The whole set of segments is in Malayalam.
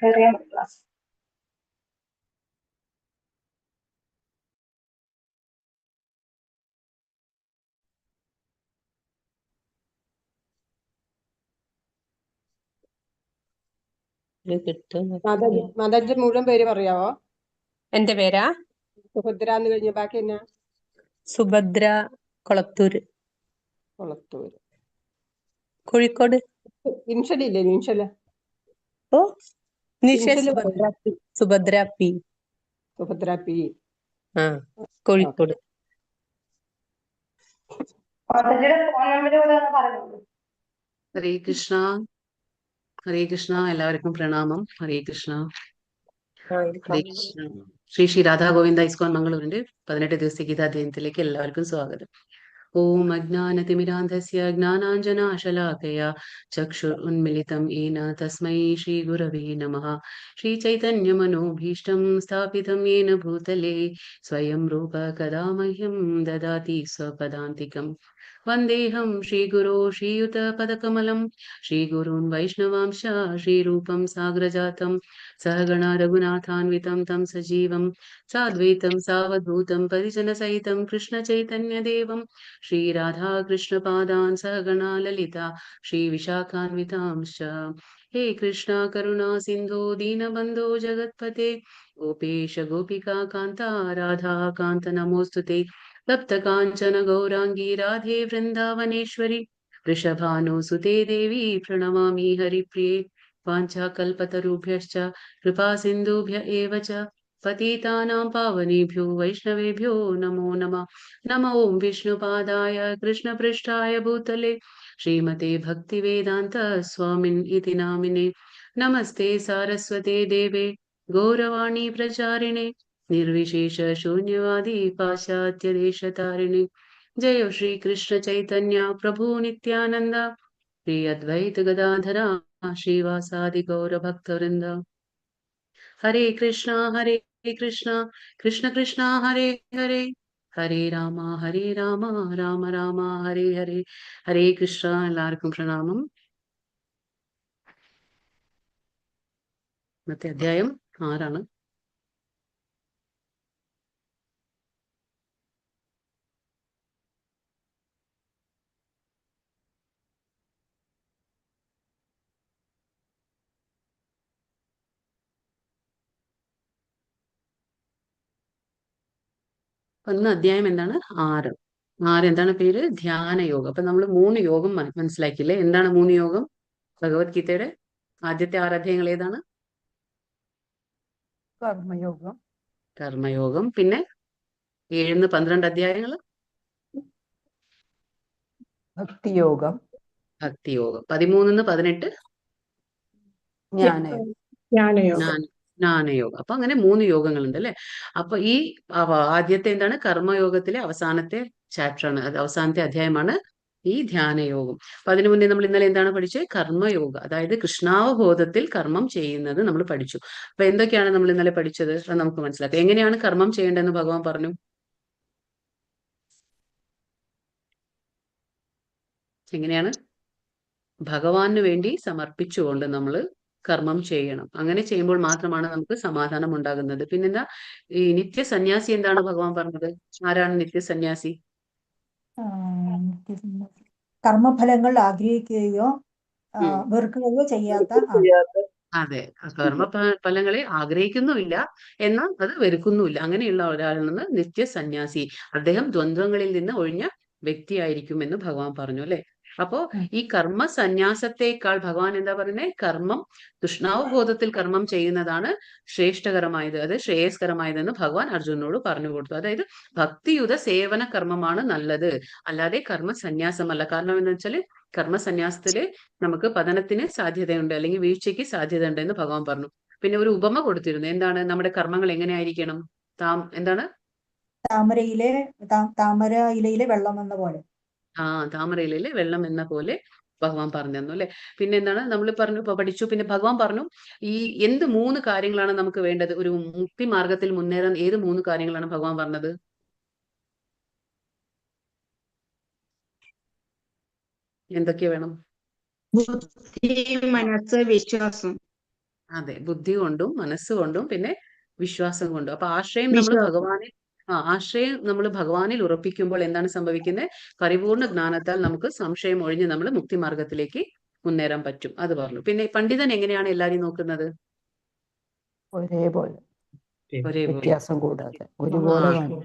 ക്ലാസ്. മാതാജി മുഴുവൻ പേര് പറയാവോ? എന്റെ പേരാ സുഭദ്ര എന്ന് കഴിഞ്ഞ ബാക്കി എന്നാ? സുഭദ്ര കൊളത്തൂര്, കൊളത്തൂര്. കോഴിക്കോട്. ഇൻഷലില്ലേ? ഇൻഷല് ഓ നിഷ ഇൻഷല് Subhadra P. Subhadra P. Subhadra P. ആ കോഴിക്കോട്. ഹരേ കൃഷ്ണ. ഹരേ കൃഷ്ണ. എല്ലാവർക്കും പ്രണാമം. ഹരേ കൃഷ്ണ. ഹരേ കൃഷ്ണ. ശ്രീ ശ്രീ രാധാ ഗോവിന്ദ ഇസ്കോൺ മംഗളൂരിന്റെ 18 ദിവസത്തെ ഗീതാധ്യയനത്തിലേക്ക് എല്ലാവർക്കും സ്വാഗതം. ഓം അജ്ഞാനതിമിരാന്ധസ്യ ജ്ഞാനാഞ്ജനാശലാകയാ ചക്ഷുർ ഉന്മിലിതം येन തസ്മൈ ശ്രീ ഗുരവേ നമഃ. ശ്രീ ചൈതന്യമനോഭീഷ്ടം സ്ഥാപിതം येन ഭൂതലേ സ്വയം രൂപ കദാ മഹ്യം ദദാതി സ്വപദാന്തികം. വന്ദേഹം ശ്രീഗുരോ ശ്രീയുതപദകമലം ശ്രീഗുരുन् വൈഷ്ണവാംശ ശ്രീരൂപം സാഗ്രജാതം സഹഗണ രഘുനാഥാന്വിതം തം സജീവം സാദ്വൈതം സാവധൂതം പരിജനസഹിതം കൃഷ്ണചൈതന്യദേവം ശ്രീരാധാകൃഷ്ണപാദാൻ സഹഗണ ലലിത ശ്രീവിശാഖാന്വിതാംശ്ച. ഹേ കൃഷ്ണ കരുണാ സിന്ധോ ദീനബന്ധോ ജഗത്പത്തെ ഗോപേശ ഗോപികാ കാന്ത രാധാ കാന്ത നമോസ്തുതേ. തപ്ത കാഞ്ചന ഗൗരാംഗീ രാധേ വൃന്ദാവനേശ്വരി വൃഷഭാനുസുതേ ദേവി പ്രണമാമി ഹരിപ്രിയേ. വാഞ്ചാകൽപതരുഭ്യശ്ച കൃപാ സിന്ധുഭ്യ ഏവ ച പതിതാനാം പാവനേഭ്യോ വൈഷ്ണവേഭ്യോ നമോ നമഃ. നമ ഓം വിഷ്ണുപാദായ കൃഷ്ണപൃഷ്ഠായ ഭൂതലേ ശ്രീമതേ ഭക്തിവേദാന്ത സ്വാമിൻ ഇതി നാമിനെ. നമസ്തേ സാരസ്വതേ ദേവേ ഗൗരവാണി പ്രചാരിണേ നിർവിശേഷ ശൂന്യവാദി പാശ്ചാത്യ ദേശതാരിണി. ജയ ശ്രീ കൃഷ്ണ ചൈതന്യ പ്രഭു നിത്യാനന്ദ ശ്രീ അദ്വൈത ഗദാധര ശ്രീവാസാദി ഗൗരഭക്തവൃന്ദ. ഹരേ കൃഷ്ണ കൃഷ്ണ കൃഷ്ണ ഹരേ ഹരേ ഹരേ രാമ രാമ രാമ ഹരേ ഹരേ. ഹരേ കൃഷ്ണ. എല്ലാവർക്കും പ്രണാമം. ഇന്നത്തെ അധ്യായം 6. ഒന്ന് അധ്യായം എന്താണ്? 6. എന്താണ് പേര്? ധ്യാനയോഗം. അപ്പൊ നമ്മൾ 3 യോഗം മനസ്സിലാക്കിയില്ലേ? എന്താണ് 3 യോഗം? ഭഗവത്ഗീതയുടെ ആദ്യത്തെ 6 അധ്യായങ്ങൾ ഏതാണ്? കർമ്മയോഗം. കർമ്മയോഗം. പിന്നെ 7-12 അധ്യായങ്ങൾ ഭക്തിയോഗം. ഭക്തിയോഗം. 13-18 ജ്ഞാനയോഗം. അപ്പൊ അങ്ങനെ 3 യോഗങ്ങളുണ്ട് അല്ലെ. അപ്പൊ ഈ ആദ്യത്തെ എന്താണ്? കർമ്മയോഗത്തിലെ അവസാനത്തെ ചാപ്റ്റർ ആണ്, അത് അവസാനത്തെ അധ്യായമാണ് ഈ ധ്യാനയോഗം. അപ്പൊ അതിനു മുന്നേ നമ്മൾ ഇന്നലെ എന്താണ് പഠിച്ചത്? കർമ്മയോഗ, അതായത് കൃഷ്ണാവബോധത്തിൽ കർമ്മം ചെയ്യുന്നത് നമ്മൾ പഠിച്ചു. അപ്പൊ എന്തൊക്കെയാണ് നമ്മൾ ഇന്നലെ പഠിച്ചത്? അത് നമുക്ക് മനസ്സിലാക്കാം. എങ്ങനെയാണ് കർമ്മം ചെയ്യേണ്ടതെന്ന് ഭഗവാൻ പറഞ്ഞു. എങ്ങനെയാണ്? ഭഗവാന് വേണ്ടി സമർപ്പിച്ചുകൊണ്ട് നമ്മൾ കർമ്മം ചെയ്യണം. അങ്ങനെ ചെയ്യുമ്പോൾ മാത്രമാണ് നമുക്ക് സമാധാനം ഉണ്ടാകുന്നത്. പിന്നെന്താ? ഈ നിത്യസന്യാസി എന്താണ് ഭഗവാൻ പറഞ്ഞത്? ആരാണ് നിത്യസന്യാസി? കർമ്മഫലങ്ങൾ ആഗ്രഹിക്കുകയോ വെറുക്കുകയോ ചെയ്യാത്ത. അതെ, കർമ്മഫലങ്ങളെ ആഗ്രഹിക്കുന്നുമില്ല, എന്നാൽ അത് വെറുക്കുന്നുമില്ല. അങ്ങനെയുള്ള ഒരാളാണ് നിത്യസന്യാസി. അദ്ദേഹം ദ്വന്ദ്വങ്ങളിൽ നിന്ന് ഒഴിഞ്ഞ വ്യക്തിയായിരിക്കും എന്ന് ഭഗവാൻ പറഞ്ഞു അല്ലെ. അപ്പോ ഈ കർമ്മ സന്യാസത്തെക്കാൾ ഭഗവാൻ എന്താ പറയുന്നത്? കർമ്മം, തൃഷ്ണാവബോധത്തിൽ കർമ്മം ചെയ്യുന്നതാണ് ശ്രേഷ്ഠകരമായത്, അത് ശ്രേയസ്കരമായതെന്ന് ഭഗവാൻ അർജുനനോട് പറഞ്ഞു കൊടുത്തു. അതായത് ഭക്തിയുത സേവന കർമ്മമാണ് നല്ലത്, അല്ലാതെ കർമ്മ സന്യാസമല്ല. കാരണം എന്താ വെച്ചാൽ കർമ്മസന്യാസത്തില് നമുക്ക് പതനത്തിന് സാധ്യതയുണ്ട്, അല്ലെങ്കിൽ വീഴ്ചയ്ക്ക് സാധ്യത ഉണ്ട് എന്ന് ഭഗവാൻ പറഞ്ഞു. പിന്നെ ഒരു ഉപമ കൊടുത്തിരുന്നു. എന്താണ്? നമ്മുടെ കർമ്മങ്ങൾ എങ്ങനെ ആയിരിക്കണം? എന്താണ്? താമര ഇലയിലെ വെള്ളം എന്ന പോലെ. താമരയിലെ വെള്ളം എന്ന പോലെ ഭഗവാൻ പറഞ്ഞു തന്നു അല്ലെ. പിന്നെ എന്താണ് നമ്മൾ പഠിച്ചു. പിന്നെ ഭഗവാൻ പറഞ്ഞു ഈ എന്ത് 3 കാര്യങ്ങളാണ് നമുക്ക് വേണ്ടത് ഒരു മുക്തി മാർഗത്തിൽ മുന്നേറാൻ? ഏത് 3 കാര്യങ്ങളാണ് ഭഗവാൻ പറഞ്ഞത്? എന്തൊക്കെ വേണം? ബുദ്ധി, മനസ്സ്, വിശ്വാസം. അതെ, ബുദ്ധി കൊണ്ടും മനസ്സുകൊണ്ടും പിന്നെ വിശ്വാസം കൊണ്ടും. അപ്പൊ ആശ്രയം നമ്മൾ ഭഗവാനിൽ ഉറപ്പിക്കുമ്പോൾ എന്താണ് സംഭവിക്കുന്നത്? പരിപൂർണ്ണ ജ്ഞാനത്താൽ നമുക്ക് സംശയം ഒഴിഞ്ഞ് നമ്മൾ മുക്തിമാർഗത്തിലേക്ക് മുന്നേറാൻ പറ്റും. അത് പറഞ്ഞു. പിന്നെ പണ്ഡിതൻ എങ്ങനെയാണ് എല്ലാരെയും നോക്കുന്നത്? ഒരേപോലെ, ഒരേപോലെ. വ്യത്യാസം കൂടാതെ ഒരുപോലെ ആ. കാണും.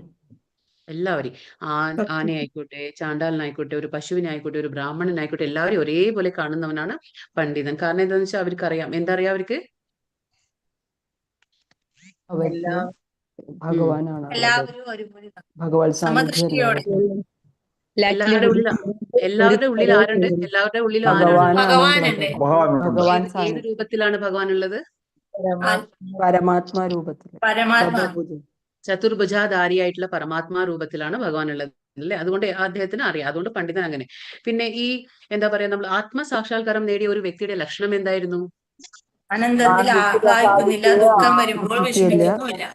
എല്ലാവരെയും ആനയായിക്കോട്ടെ, ചാണ്ടാലനായിക്കോട്ടെ, ഒരു പശുവിനായിക്കോട്ടെ, ഒരു ബ്രാഹ്മണനായിക്കോട്ടെ, എല്ലാവരും ഒരേപോലെ കാണുന്നവനാണ് പണ്ഡിതൻ. കാരണം എന്താണെന്ന് വെച്ചാൽ അവർക്കറിയാം. എന്താ അറിയാം അവർക്ക്? അവർക്ക് ഭഗവാനാണ് ഉള്ളത്. എല്ലാവരും ഒരുപോലെ ഭഗവത് സാന്നിധ്യം സമദൃഷ്ടിയോടെ. എല്ലാവരുടെ ഉള്ളിൽ ആരുണ്ട്? എല്ലാവരുടെ ഉള്ളിൽ ആരാണ്? ഭഗവാനുണ്ട്. ഭഗവാൻ ഏത് സാന്നിധ്യം രൂപത്തിലാണ് ഭഗവാൻ ഉള്ളത്? പരമാത്മാ രൂപത്തിൽ, പരമാത്മാ ചതുർഭുജാധാരിയായിട്ടുള്ള പരമാത്മാ രൂപത്തിലാണ് ഭഗവാൻ ഉള്ളത് അല്ലേ? അതുകൊണ്ട് അദ്ദേഹത്തിന് അറിയാം. അതുകൊണ്ട് പണ്ഡിതൻ അങ്ങനെ. പിന്നെ ഈ എന്താ പറയാ, നമ്മൾ ആത്മസാക്ഷാത്കാരം നേടിയ ഒരു വ്യക്തിയുടെ ലക്ഷണം എന്തായിരുന്നു? ആനന്ദത്തിൽ ആഹ്ലാദിക്കുന്നില്ല, ദുഃഖം വരുമ്പോൾ വിഷമിക്കുന്നുമില്ല.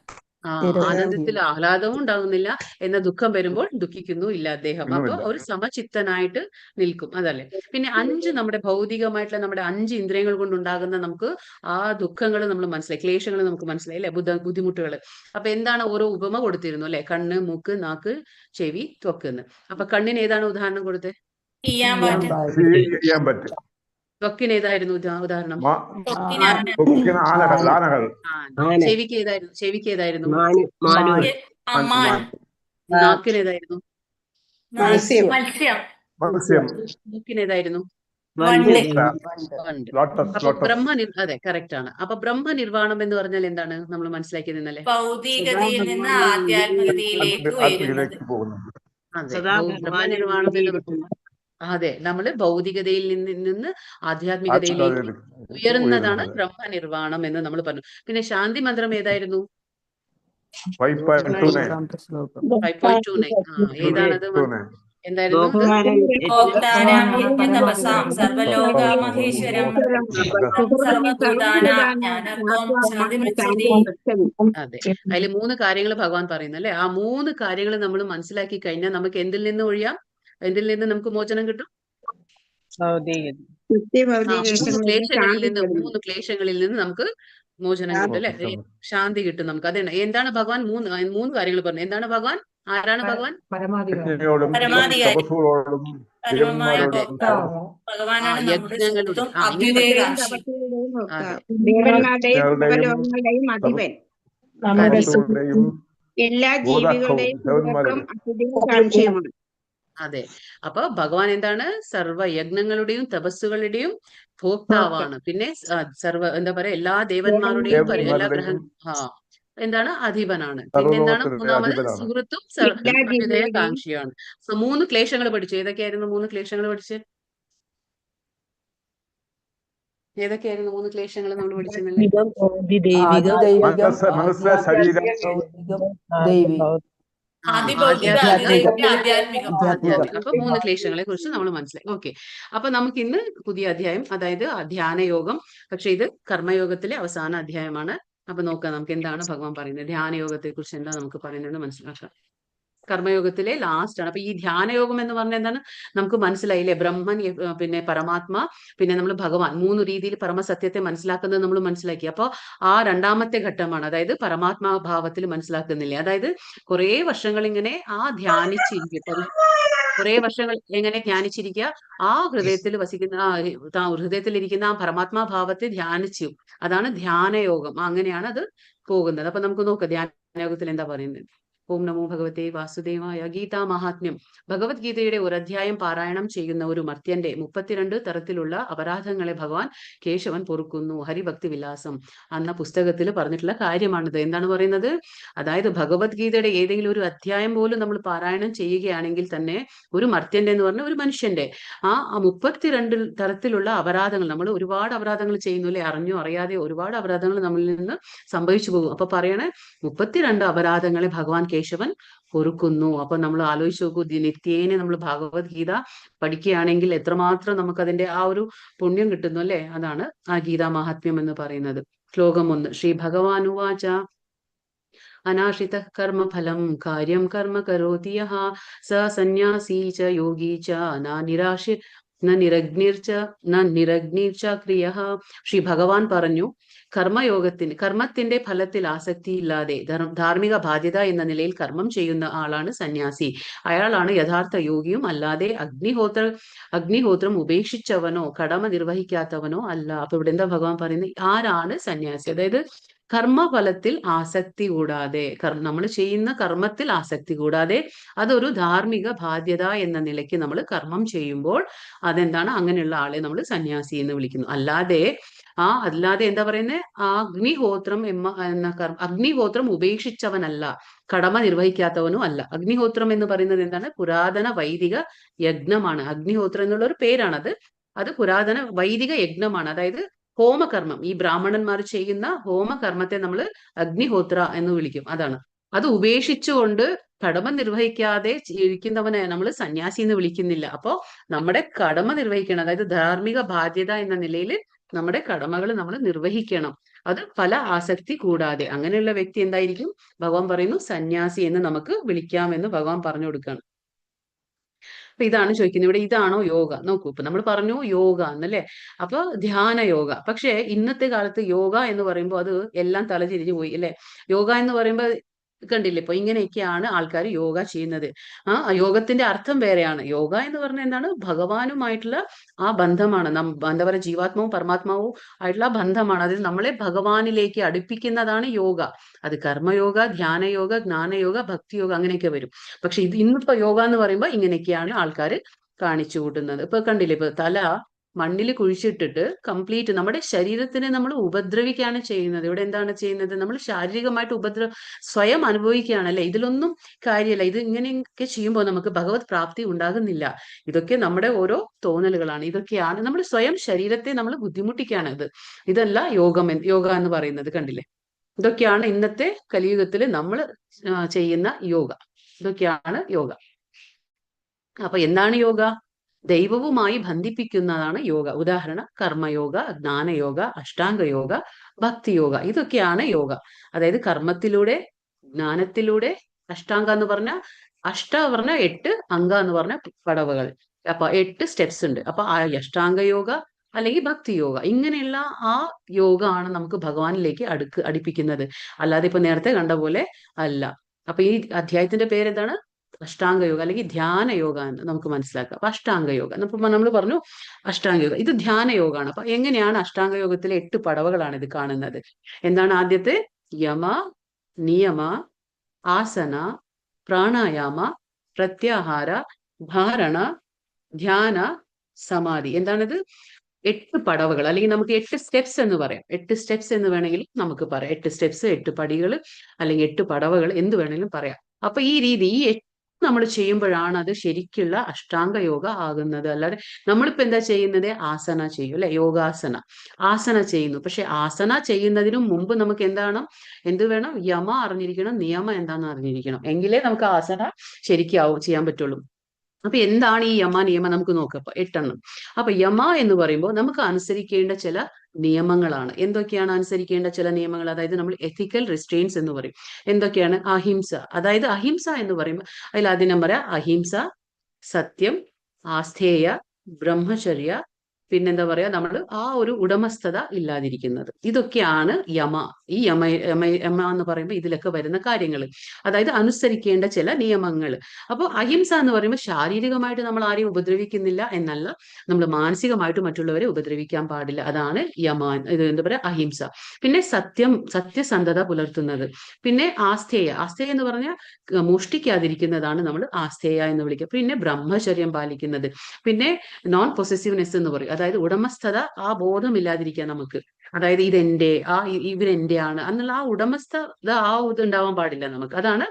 ആനന്ദത്തിൽ ആഹ്ലാദവും ഉണ്ടാകുന്നില്ല, എന്ന ദുഃഖം വരുമ്പോൾ ദുഃഖിക്കുന്നു ഇല്ല അദ്ദേഹം. അപ്പൊ ഒരു സമചിത്തനായിട്ട് നിൽക്കും. അതല്ലേ? പിന്നെ നമ്മുടെ ഭൗതികമായിട്ടുള്ള നമ്മുടെ 5 ഇന്ദ്രിയങ്ങൾ കൊണ്ടുണ്ടാകുന്ന നമുക്ക് ആ ദുഃഖങ്ങൾ നമ്മൾ മനസ്സിലായി, ക്ലേശങ്ങൾ നമുക്ക് മനസ്സിലായി അല്ലെ? ബുദ്ധിമുട്ടുകൾ. അപ്പൊ എന്താണ് ഓരോ ഉപമ കൊടുത്തിരുന്നു അല്ലെ? കണ്ണ്, മൂക്ക്, നാക്ക്, ചെവി, ത്വക്ക് എന്ന്. അപ്പൊ കണ്ണിന് ഏതാണ് ഉദാഹരണം കൊടുത്തത്? ത്വക്കിന് ഏതായിരുന്നു ഉദാഹരണം? ചെവിക്ക് ഏതായിരുന്നു? നാക്കിന് ഏതായിരുന്നു? മൂക്കിന് ഏതായിരുന്നു? അതെ, കറക്റ്റ് ആണ്. അപ്പൊ ബ്രഹ്മനിർവാണം എന്ന് പറഞ്ഞാൽ എന്താണ് നമ്മൾ മനസ്സിലാക്കിയത് ഇന്നലെ? ഭൗതികതയിൽ നിന്ന് ആധ്യാത്മികതയിലേക്ക് ഉയരുന്നത്. അതെ, ബ്രഹ്മനിർവാണം എന്ന് അതെ, നമ്മൾ ഭൗതികതയിൽ നിന്ന് ആധ്യാത്മികതയിലേക്ക് ഉയർന്നതാണ് ബ്രഹ്മനിർവാണം എന്ന് നമ്മൾ പറഞ്ഞു. പിന്നെ ശാന്തി മന്ത്രം ഏതായിരുന്നു? 5.29. ഏതാണത്? എന്തായിരുന്നു? അതെ, അതിൽ 3 കാര്യങ്ങൾ ഭഗവാൻ പറയുന്നു അല്ലെ? ആ 3 കാര്യങ്ങൾ നമ്മൾ മനസ്സിലാക്കി കഴിഞ്ഞാൽ നമുക്ക് എന്തിൽ നിന്ന് ഒഴിയാം? എന്തിൽ നിന്ന് നമുക്ക് മോചനം കിട്ടും? 3 ക്ലേശങ്ങളിൽ നിന്ന് നമുക്ക് മോചനം കിട്ടും അല്ലെ? ശാന്തി കിട്ടും നമുക്ക്. അതെ, എന്താണ് ഭഗവാൻ 3 കാര്യങ്ങൾ പറഞ്ഞു? എന്താണ് ഭഗവാൻ? ആരാണ് ഭഗവാൻ? എല്ലാ ജീവികളുടെയും സാക്ഷ്യമാണ്. അതെ, അപ്പൊ ഭഗവാൻ എന്താണ്? സർവ്വയജ്ഞങ്ങളുടെയും തപസ്സുകളുടെയും ഭോക്താവാണ്. പിന്നെ എന്താ പറയാ, എല്ലാ ദേവന്മാരുടെയും എല്ലാ എന്താണ്? അധിപനാണ്. പിന്നെ എന്താണ്? മൂന്നാമത് സുഹൃത്തും കാംക്ഷിയാണ്. 3 ക്ലേശങ്ങൾ പഠിച്ചു. ഏതൊക്കെയായിരുന്നു 3 ക്ലേശങ്ങൾ പഠിച്ച്? ഏതൊക്കെയായിരുന്നു 3 ക്ലേശങ്ങൾ നമ്മൾ പഠിച്ചെന്നല്ലേ? അപ്പൊ 3 ക്ലേശങ്ങളെ കുറിച്ച് നമ്മൾ മനസ്സിലായി. ഓക്കെ, അപ്പൊ നമുക്ക് ഇന്ന് പുതിയ അധ്യായം, അതായത് ധ്യാനയോഗം. പക്ഷെ ഇത് കർമ്മയോഗത്തിലെ അവസാന അധ്യായമാണ്. അപ്പൊ നോക്കാം നമുക്ക് എന്താണ് ഭഗവാൻ പറയുന്നത്. ധ്യാനയോഗത്തെ കുറിച്ച് എന്താ നമുക്ക് പറയുന്നത് മനസ്സിലാക്കാം. കർമ്മയോഗത്തിലെ ലാസ്റ്റ് ആണ്. അപ്പൊ ഈ ധ്യാനയോഗം എന്ന് പറഞ്ഞാൽ എന്താണ്? നമുക്ക് മനസ്സിലായില്ലേ? ബ്രഹ്മൻ, പിന്നെ പരമാത്മ, പിന്നെ നമ്മൾ ഭഗവാൻ, 3 രീതിയിൽ പരമസത്യത്തെ മനസ്സിലാക്കുന്നത് നമ്മൾ മനസ്സിലാക്കി. അപ്പോൾ ആ 2ാമത്തെ ഘട്ടമാണ്, അതായത് പരമാത്മാഭാവത്തിൽ മനസ്സിലാക്കുന്നില്ലേ? അതായത് കുറെ വർഷങ്ങൾ ഇങ്ങനെ ധ്യാനിച്ചിരിക്കുക, കുറെ വർഷങ്ങൾ എങ്ങനെ ധ്യാനിച്ചിരിക്കുക? ആ ഹൃദയത്തിൽ വസിക്കുന്ന ഹൃദയത്തിലിരിക്കുന്ന ആ പരമാത്മാഭാവത്തെ ധ്യാനിച്ചു. അതാണ് ധ്യാനയോഗം. അങ്ങനെയാണ് അത് പോകുന്നത്. അപ്പൊ നമുക്ക് നോക്കാം ധ്യാനയോഗത്തിൽ എന്താ പറയുന്നത്. ഓം നമോ ഭഗവതേ വാസുദേവായ. ഗീതാ മഹാത്മ്യം. ഭഗവത്ഗീതയുടെ ഒരു അധ്യായം പാരായണം ചെയ്യുന്ന ഒരു മർത്യന്റെ 32 തരത്തിലുള്ള അപരാധങ്ങളെ ഭഗവാൻ കേശവൻ പൊറുക്കുന്നു. ഹരിഭക്തി വിലാസം എന്ന പുസ്തകത്തിൽ പറഞ്ഞിട്ടുള്ള കാര്യമാണിത്. എന്താണ് പറയുന്നത്? അതായത് ഭഗവത്ഗീതയുടെ ഏതെങ്കിലും ഒരു അധ്യായം പോലും നമ്മൾ പാരായണം ചെയ്യുകയാണെങ്കിൽ തന്നെ ഒരു മർത്യന്റെ എന്ന് പറഞ്ഞ ഒരു മനുഷ്യന്റെ ആ 32 തരത്തിലുള്ള അപരാധങ്ങൾ, നമ്മൾ ഒരുപാട് അപരാധങ്ങൾ ചെയ്യുന്നു അല്ലെ? അറിഞ്ഞോ അറിയാതെ ഒരുപാട് അപരാധങ്ങൾ നമ്മളിൽ നിന്ന് സംഭവിച്ചു പോകും. അപ്പൊ പറയണേ 32 അപരാധങ്ങളെ ഭഗവാൻ കേശവൻ പൊറുക്കുന്നു. അപ്പൊ നമ്മൾ ആലോചിച്ച് നോക്കൂ, നിത്യേന നമ്മൾ ഭഗവത്ഗീത പഠിക്കുകയാണെങ്കിൽ എത്രമാത്രം നമുക്കതിന്റെ ആ ഒരു പുണ്യം കിട്ടുന്നു അല്ലെ? അതാണ് ആ ഗീതാ മഹാത്മ്യം എന്ന് പറയുന്നത്. ശ്ലോകം 1. ശ്രീ ഭഗവാനുവാച. അനാശ്രിത കർമ്മഫലം കാര്യം കർമ്മ കരോതി യഃ സ സന്യാസീ ച യോഗീ ച നിരഗ്നിർച്ച ക്രിയ. ശ്രീ ഭഗവാൻ പറഞ്ഞു, കർമ്മത്തിന്റെ ഫലത്തിൽ ആസക്തിയില്ലാതെ ധാർമ്മിക ബാധ്യത എന്ന നിലയിൽ കർമ്മം ചെയ്യുന്ന ആളാണ് സന്യാസി. അയാളാണ് യഥാർത്ഥ യോഗിയും, അല്ലാതെ അഗ്നിഹോത്രം ഉപേക്ഷിച്ചവനോ കടമ നിർവഹിക്കാത്തവനോ അല്ല. അപ്പൊ ഇവിടെ എന്താ ഭഗവാൻ പറയുന്നത്? ആരാണ് സന്യാസി? അതായത് കർമ്മഫലത്തിൽ ആസക്തി കൂടാതെ, നമ്മൾ ചെയ്യുന്ന കർമ്മത്തിൽ ആസക്തി കൂടാതെ, അതൊരു ധാർമ്മിക ബാധ്യത എന്ന നിലയ്ക്ക് നമ്മൾ കർമ്മം ചെയ്യുമ്പോൾ അതെന്താണ്? അങ്ങനെയുള്ള ആളെ നമ്മൾ സന്യാസി എന്ന് വിളിക്കുന്നു. അല്ലാതെ എന്താ പറയുന്നത്? അഗ്നിഹോത്രം ഉപേക്ഷിച്ചവനല്ല, കടമ നിർവഹിക്കാത്തവനും അല്ല. അഗ്നിഹോത്രം എന്ന് പറയുന്നത് എന്താണ്? പുരാതന വൈദിക യജ്ഞമാണ്. അഗ്നിഹോത്രം എന്നുള്ള ഒരു പേരാണത്. അത് പുരാതന വൈദിക യജ്ഞമാണ്. അതായത് ഹോമകർമ്മം, ഈ ബ്രാഹ്മണന്മാർ ചെയ്യുന്ന ഹോമകർമ്മത്തെ നമ്മൾ അഗ്നിഹോത്ര എന്ന് വിളിക്കും. അതാണ്. അത് ഉപേക്ഷിച്ചുകൊണ്ട് കടമ നിർവഹിക്കാതെ ഇരിക്കുന്നവനെ നമ്മൾ സന്യാസി എന്ന് വിളിക്കുന്നില്ല. അപ്പോ നമ്മുടെ കടമ നിർവഹിക്കണം, അതായത് ധാർമ്മിക ബാധ്യത എന്ന നിലയിൽ നമ്മുടെ കടമകൾ നമ്മൾ നിർവഹിക്കണം, അത് പല ആസക്തി കൂടാതെ. അങ്ങനെയുള്ള വ്യക്തി എന്തായിരിക്കും? ഭഗവാൻ പറയുന്നു സന്യാസി എന്ന് നമുക്ക് വിളിക്കാമെന്ന് ഭഗവാൻ പറഞ്ഞു കൊടുക്കുകയാണ്. അപ്പൊ ഇതാണ് ചോദിക്കുന്നത് ഇവിടെ, ഇതാണോ യോഗ? നോക്കൂ, ഇപ്പൊ നമ്മൾ പറഞ്ഞു യോഗ എന്നല്ലേ, അപ്പൊ ധ്യാന യോഗ. പക്ഷെ ഇന്നത്തെ കാലത്ത് യോഗ എന്ന് പറയുമ്പോൾ അത് എല്ലാം തലതിരിഞ്ഞു പോയി അല്ലെ. യോഗ എന്ന് പറയുമ്പോൾ കണ്ടില്ലേ, ഇപ്പൊ ഇങ്ങനെയൊക്കെയാണ് ആൾക്കാർ യോഗ ചെയ്യുന്നത്. യോഗത്തിന്റെ അർത്ഥം വേറെയാണ്. യോഗ എന്ന് പറഞ്ഞാൽ എന്താണ്? ഭഗവാനുമായിട്ടുള്ള ആ ബന്ധമാണ്. എന്താ പറയുക, ജീവാത്മാവും പരമാത്മാവും ആയിട്ടുള്ള ബന്ധമാണ്. അതിൽ നമ്മളെ ഭഗവാനിലേക്ക് അടുപ്പിക്കുന്നതാണ് യോഗ. അത് കർമ്മയോഗ, ധ്യാനയോഗ, ജ്ഞാനയോഗ, ഭക്തിയോഗ അങ്ങനെയൊക്കെ വരും. പക്ഷെ ഇന്നിപ്പോ യോഗ എന്ന് പറയുമ്പോൾ ഇങ്ങനെയൊക്കെയാണ് ആൾക്കാർ കാണിച്ചു കൂട്ടുന്നത്. ഇപ്പൊ കണ്ടില്ലേ, ഇപ്പൊ തല മണ്ണിൽ കുഴിച്ചിട്ടിട്ട് കംപ്ലീറ്റ് നമ്മുടെ ശരീരത്തിനെ നമ്മൾ ഉപദ്രവിക്കുകയാണ് ചെയ്യുന്നത്. ഇവിടെ എന്താണ് ചെയ്യുന്നത്? നമ്മൾ ശാരീരികമായിട്ട് സ്വയം അനുഭവിക്കുകയാണ് അല്ലെ. ഇതിലൊന്നും കാര്യമല്ല. ഇത് ഇങ്ങനെയൊക്കെ ചെയ്യുമ്പോൾ നമുക്ക് ഭഗവത് പ്രാപ്തി ഉണ്ടാകുന്നില്ല. ഇതൊക്കെ നമ്മുടെ ഓരോ തോന്നലുകളാണ്. ഇതൊക്കെയാണ് നമ്മൾ സ്വയം ശരീരത്തെ നമ്മൾ ബുദ്ധിമുട്ടിക്കുകയാണ്. ഇതല്ല യോഗ എന്ന് പറയുന്നത്. കണ്ടില്ലേ, ഇതൊക്കെയാണ് ഇന്നത്തെ കലിയുഗത്തിൽ നമ്മൾ ചെയ്യുന്ന യോഗ. ഇതൊക്കെയാണ് യോഗ. അപ്പൊ എന്താണ് യോഗ? ദൈവവുമായി ബന്ധിപ്പിക്കുന്നതാണ് യോഗ. ഉദാഹരണം കർമ്മയോഗ, ജ്ഞാനയോഗ, അഷ്ടാംഗയോഗ, ഭക്തിയോഗ. ഇതൊക്കെയാണ് യോഗ. അതായത് കർമ്മത്തിലൂടെ, ജ്ഞാനത്തിലൂടെ, അഷ്ടാംഗ എന്ന് പറഞ്ഞ 8, അംഗ എന്ന് പറഞ്ഞ പടവുകൾ. അപ്പൊ 8 സ്റ്റെപ്സ് ഉണ്ട്. അപ്പൊ ആ അഷ്ടാംഗ യോഗ അല്ലെങ്കിൽ ഭക്തി യോഗ, ഇങ്ങനെയുള്ള ആ യോഗ ആണ് നമുക്ക് ഭഗവാനിലേക്ക് അടുപ്പിക്കുന്നത്. അല്ലാതെ ഇപ്പൊ നേരത്തെ കണ്ട പോലെ അല്ല. അപ്പൊ ഈ അധ്യായത്തിന്റെ പേരെന്താണ്? അഷ്ടാംഗ യോഗ അല്ലെങ്കിൽ ധ്യാന യോഗ എന്ന് നമുക്ക് മനസ്സിലാക്കാം. അപ്പൊ അഷ്ടാംഗ യോഗ നമ്മൾ പറഞ്ഞു, അഷ്ടാംഗ യോഗ ഇത് ധ്യാന യോഗമാണ്. അപ്പൊ എങ്ങനെയാണ് അഷ്ടാംഗ യോഗത്തിലെ 8 പടവുകളാണ് ഇത് കാണുന്നത്. എന്താണ്? ആദ്യത്തെ യമ, നിയമ, ആസന, പ്രാണായാമ, പ്രത്യാഹാര, ധാരണ, ധ്യാന, സമാധി. എന്താണിത്? 8 പടവുകൾ, അല്ലെങ്കിൽ നമുക്ക് 8 സ്റ്റെപ്സ് എന്ന് പറയാം. 8 സ്റ്റെപ്സ് എന്ന് വേണമെങ്കിൽ നമുക്ക് പറയാം. 8 സ്റ്റെപ്സ്, 8 പടികൾ, അല്ലെങ്കിൽ 8 പടവുകൾ എന്ത് വേണമെങ്കിലും പറയാം. അപ്പൊ ഈ രീതി, ഈ 8 നമ്മൾ ചെയ്യുമ്പോഴാണ് അത് ശരിക്കുള്ള അഷ്ടാംഗ യോഗ ആകുന്നത്. അല്ലാതെ നമ്മളിപ്പോ എന്താ ചെയ്യുന്നത്? ആസന ചെയ്യും അല്ലെ, യോഗാസന, ആസന ചെയ്യുന്നു. പക്ഷെ ആസന ചെയ്യുന്നതിനു മുമ്പ് നമുക്ക് എന്ത് വേണം? യമ അറിഞ്ഞിരിക്കണം, നിയമം എന്താണെന്ന് അറിഞ്ഞിരിക്കണം. എങ്കിലേ നമുക്ക് ആസന ശരിക്കും ചെയ്യാൻ പറ്റുള്ളൂ. അപ്പൊ എന്താണ് ഈ യമ നിയമം? നമുക്ക് നോക്കാം. അപ്പൊ 8 എണ്ണം. അപ്പൊ യമ എന്ന് പറയുമ്പോൾ നമുക്ക് അനുസരിക്കേണ്ട ചില നിയമങ്ങളാണ്. എന്തൊക്കെയാണ് അനുസരിക്കേണ്ട ചില നിയമങ്ങൾ? അതായത് നമ്മൾ എത്തിക്കൽ റിസ്ട്രെയിൻസ് എന്ന് പറയും. എന്തൊക്കെയാണ്? അഹിംസ. അതായത് അഹിംസ എന്ന് പറയുമ്പോൾ അതിൽ ആദ്യം പറയാം അഹിംസ, സത്യം, ആസ്ഥേയ, ബ്രഹ്മചര്യ, പിന്നെന്താ പറയാ, നമ്മൾ ആ ഒരു ഉടമസ്ഥത ഇല്ലാതിരിക്കുന്നത്. ഇതൊക്കെയാണ് യമ. ഈ യമ എന്ന് പറയുമ്പോൾ ഇതിലൊക്കെ വരുന്ന കാര്യങ്ങൾ, അതായത് അനുസരിക്കേണ്ട ചില നിയമങ്ങൾ. അപ്പോൾ അഹിംസ എന്ന് പറയുമ്പോൾ ശാരീരികമായിട്ട് നമ്മൾ ആരെയും ഉപദ്രവിക്കുന്നില്ല എന്നല്ല, നമ്മൾ മാനസികമായിട്ട് മറ്റുള്ളവരെ ഉപദ്രവിക്കാൻ പാടില്ല. അതാണ് യമ. ഇത് എന്താ പറയാ? അഹിംസ. പിന്നെ സത്യസന്ധത പുലർത്തുന്നത്. പിന്നെ ആസ്ഥേയ എന്ന് പറഞ്ഞാൽ മോഷ്ടിക്കാതിരിക്കുന്നതാണ് നമ്മൾ ആസ്ഥേയ എന്ന് വിളിക്കുക. പിന്നെ ബ്രഹ്മചര്യം പാലിക്കുന്നത്. പിന്നെ നോൺ പൊസസീവ്നെസ് എന്ന് പറയും. അതായത് ഉടമസ്ഥത, ആ ബോധമില്ലാതിരിക്കുക നമുക്ക്. അതായത് ഇവരെന്റെയാണ് എന്നുള്ള ആ ഉടമസ്ഥത, ആ ഇത് ഉണ്ടാവാൻ പാടില്ല നമുക്ക്. അതാണ്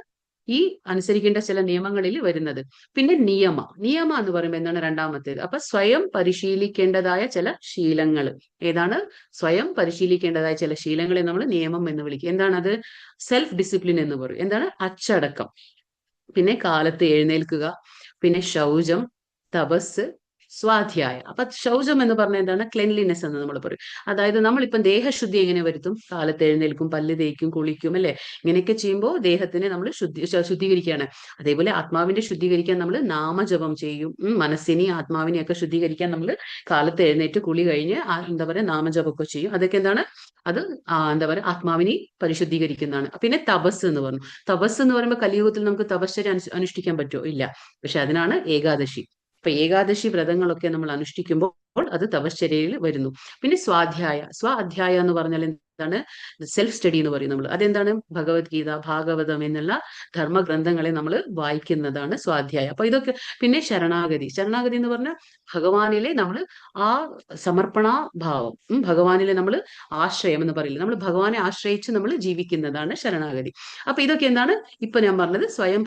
ഈ അനുസരിക്കേണ്ട ചില നിയമങ്ങളിൽ വരുന്നത്. പിന്നെ നിയമ എന്ന് പറയുമ്പോൾ എന്താണ്? രണ്ടാമത്തേത്. അപ്പൊ സ്വയം പരിശീലിക്കേണ്ടതായ ചില ശീലങ്ങൾ. ഏതാണ്? സ്വയം പരിശീലിക്കേണ്ടതായ ചില ശീലങ്ങളെ നമ്മൾ നിയമം എന്ന് വിളിക്കും. എന്താണത്? സെൽഫ് ഡിസിപ്ലിൻ എന്ന് പറയും. എന്താണ്? അച്ചടക്കം. പിന്നെ കാലത്ത് എഴുന്നേൽക്കുക. പിന്നെ ശൗചം, തപസ്, സ്വാധ്യായ. അപ്പൊ ശൗചം എന്ന് പറഞ്ഞാൽ എന്താണ്? ക്ലെൻലിനെസ് എന്ന് നമ്മൾ പറയും. അതായത് നമ്മളിപ്പം ദേഹശുദ്ധി എങ്ങനെ വരുത്തും? കാലത്ത് എഴുന്നേൽക്കും, പല്ല് തേക്കും, കുളിക്കും, അല്ലെ? ഇങ്ങനെയൊക്കെ ചെയ്യുമ്പോൾ ദേഹത്തിനെ നമ്മൾ ശുദ്ധീകരിക്കുകയാണ്. അതേപോലെ ആത്മാവിന്റെ ശുദ്ധീകരിക്കാൻ നമ്മൾ നാമജപം ചെയ്യും. മനസ്സിനെ ആത്മാവിനെ ഒക്കെ ശുദ്ധീകരിക്കാൻ നമ്മൾ കാലത്ത് എഴുന്നേറ്റ് കുളി കഴിഞ്ഞ് എന്താ പറയുക നാമജപമൊക്കെ ചെയ്യും. അതൊക്കെ എന്താണ്? അത് എന്താ പറയുക ആത്മാവിനെ പരിശുദ്ധീകരിക്കുന്നതാണ്. പിന്നെ തപസ് എന്ന് പറഞ്ഞു. തപസ് എന്ന് പറയുമ്പോൾ കലിയുഗത്തിൽ നമുക്ക് തപശ്ചര്യ അനുഷ്ഠിക്കാൻ പറ്റുമോ? ഇല്ല. പക്ഷെ അതിനാണ് ഏകാദശി. അപ്പൊ ഏകാദശി വ്രതങ്ങളൊക്കെ നമ്മൾ അനുഷ്ഠിക്കുമ്പോൾ അത് തപശ്ചര്യയിൽ വരുന്നു. പിന്നെ സ്വാധ്യായ എന്ന് പറഞ്ഞാൽ എന്താണ്? സെൽഫ് സ്റ്റഡി എന്ന് പറയും നമ്മൾ. അതെന്താണ്? ഭഗവത്ഗീത, ഭാഗവതം എന്നുള്ള ധർമ്മഗ്രന്ഥങ്ങളെ നമ്മൾ വായിക്കുന്നതാണ് സ്വാധ്യായ. അപ്പൊ ഇതൊക്കെ. പിന്നെ ശരണാഗതി എന്ന് പറഞ്ഞാൽ ഭഗവാനിലെ നമ്മൾ ആ സമർപ്പണാഭാവം, ഭഗവാനിലെ നമ്മൾ ആശ്രയം എന്ന് പറയില്ല, നമ്മൾ ഭഗവാനെ ആശ്രയിച്ച് നമ്മൾ ജീവിക്കുന്നതാണ് ശരണാഗതി. അപ്പൊ ഇതൊക്കെ എന്താണ്? ഇപ്പൊ ഞാൻ പറഞ്ഞത് സ്വയം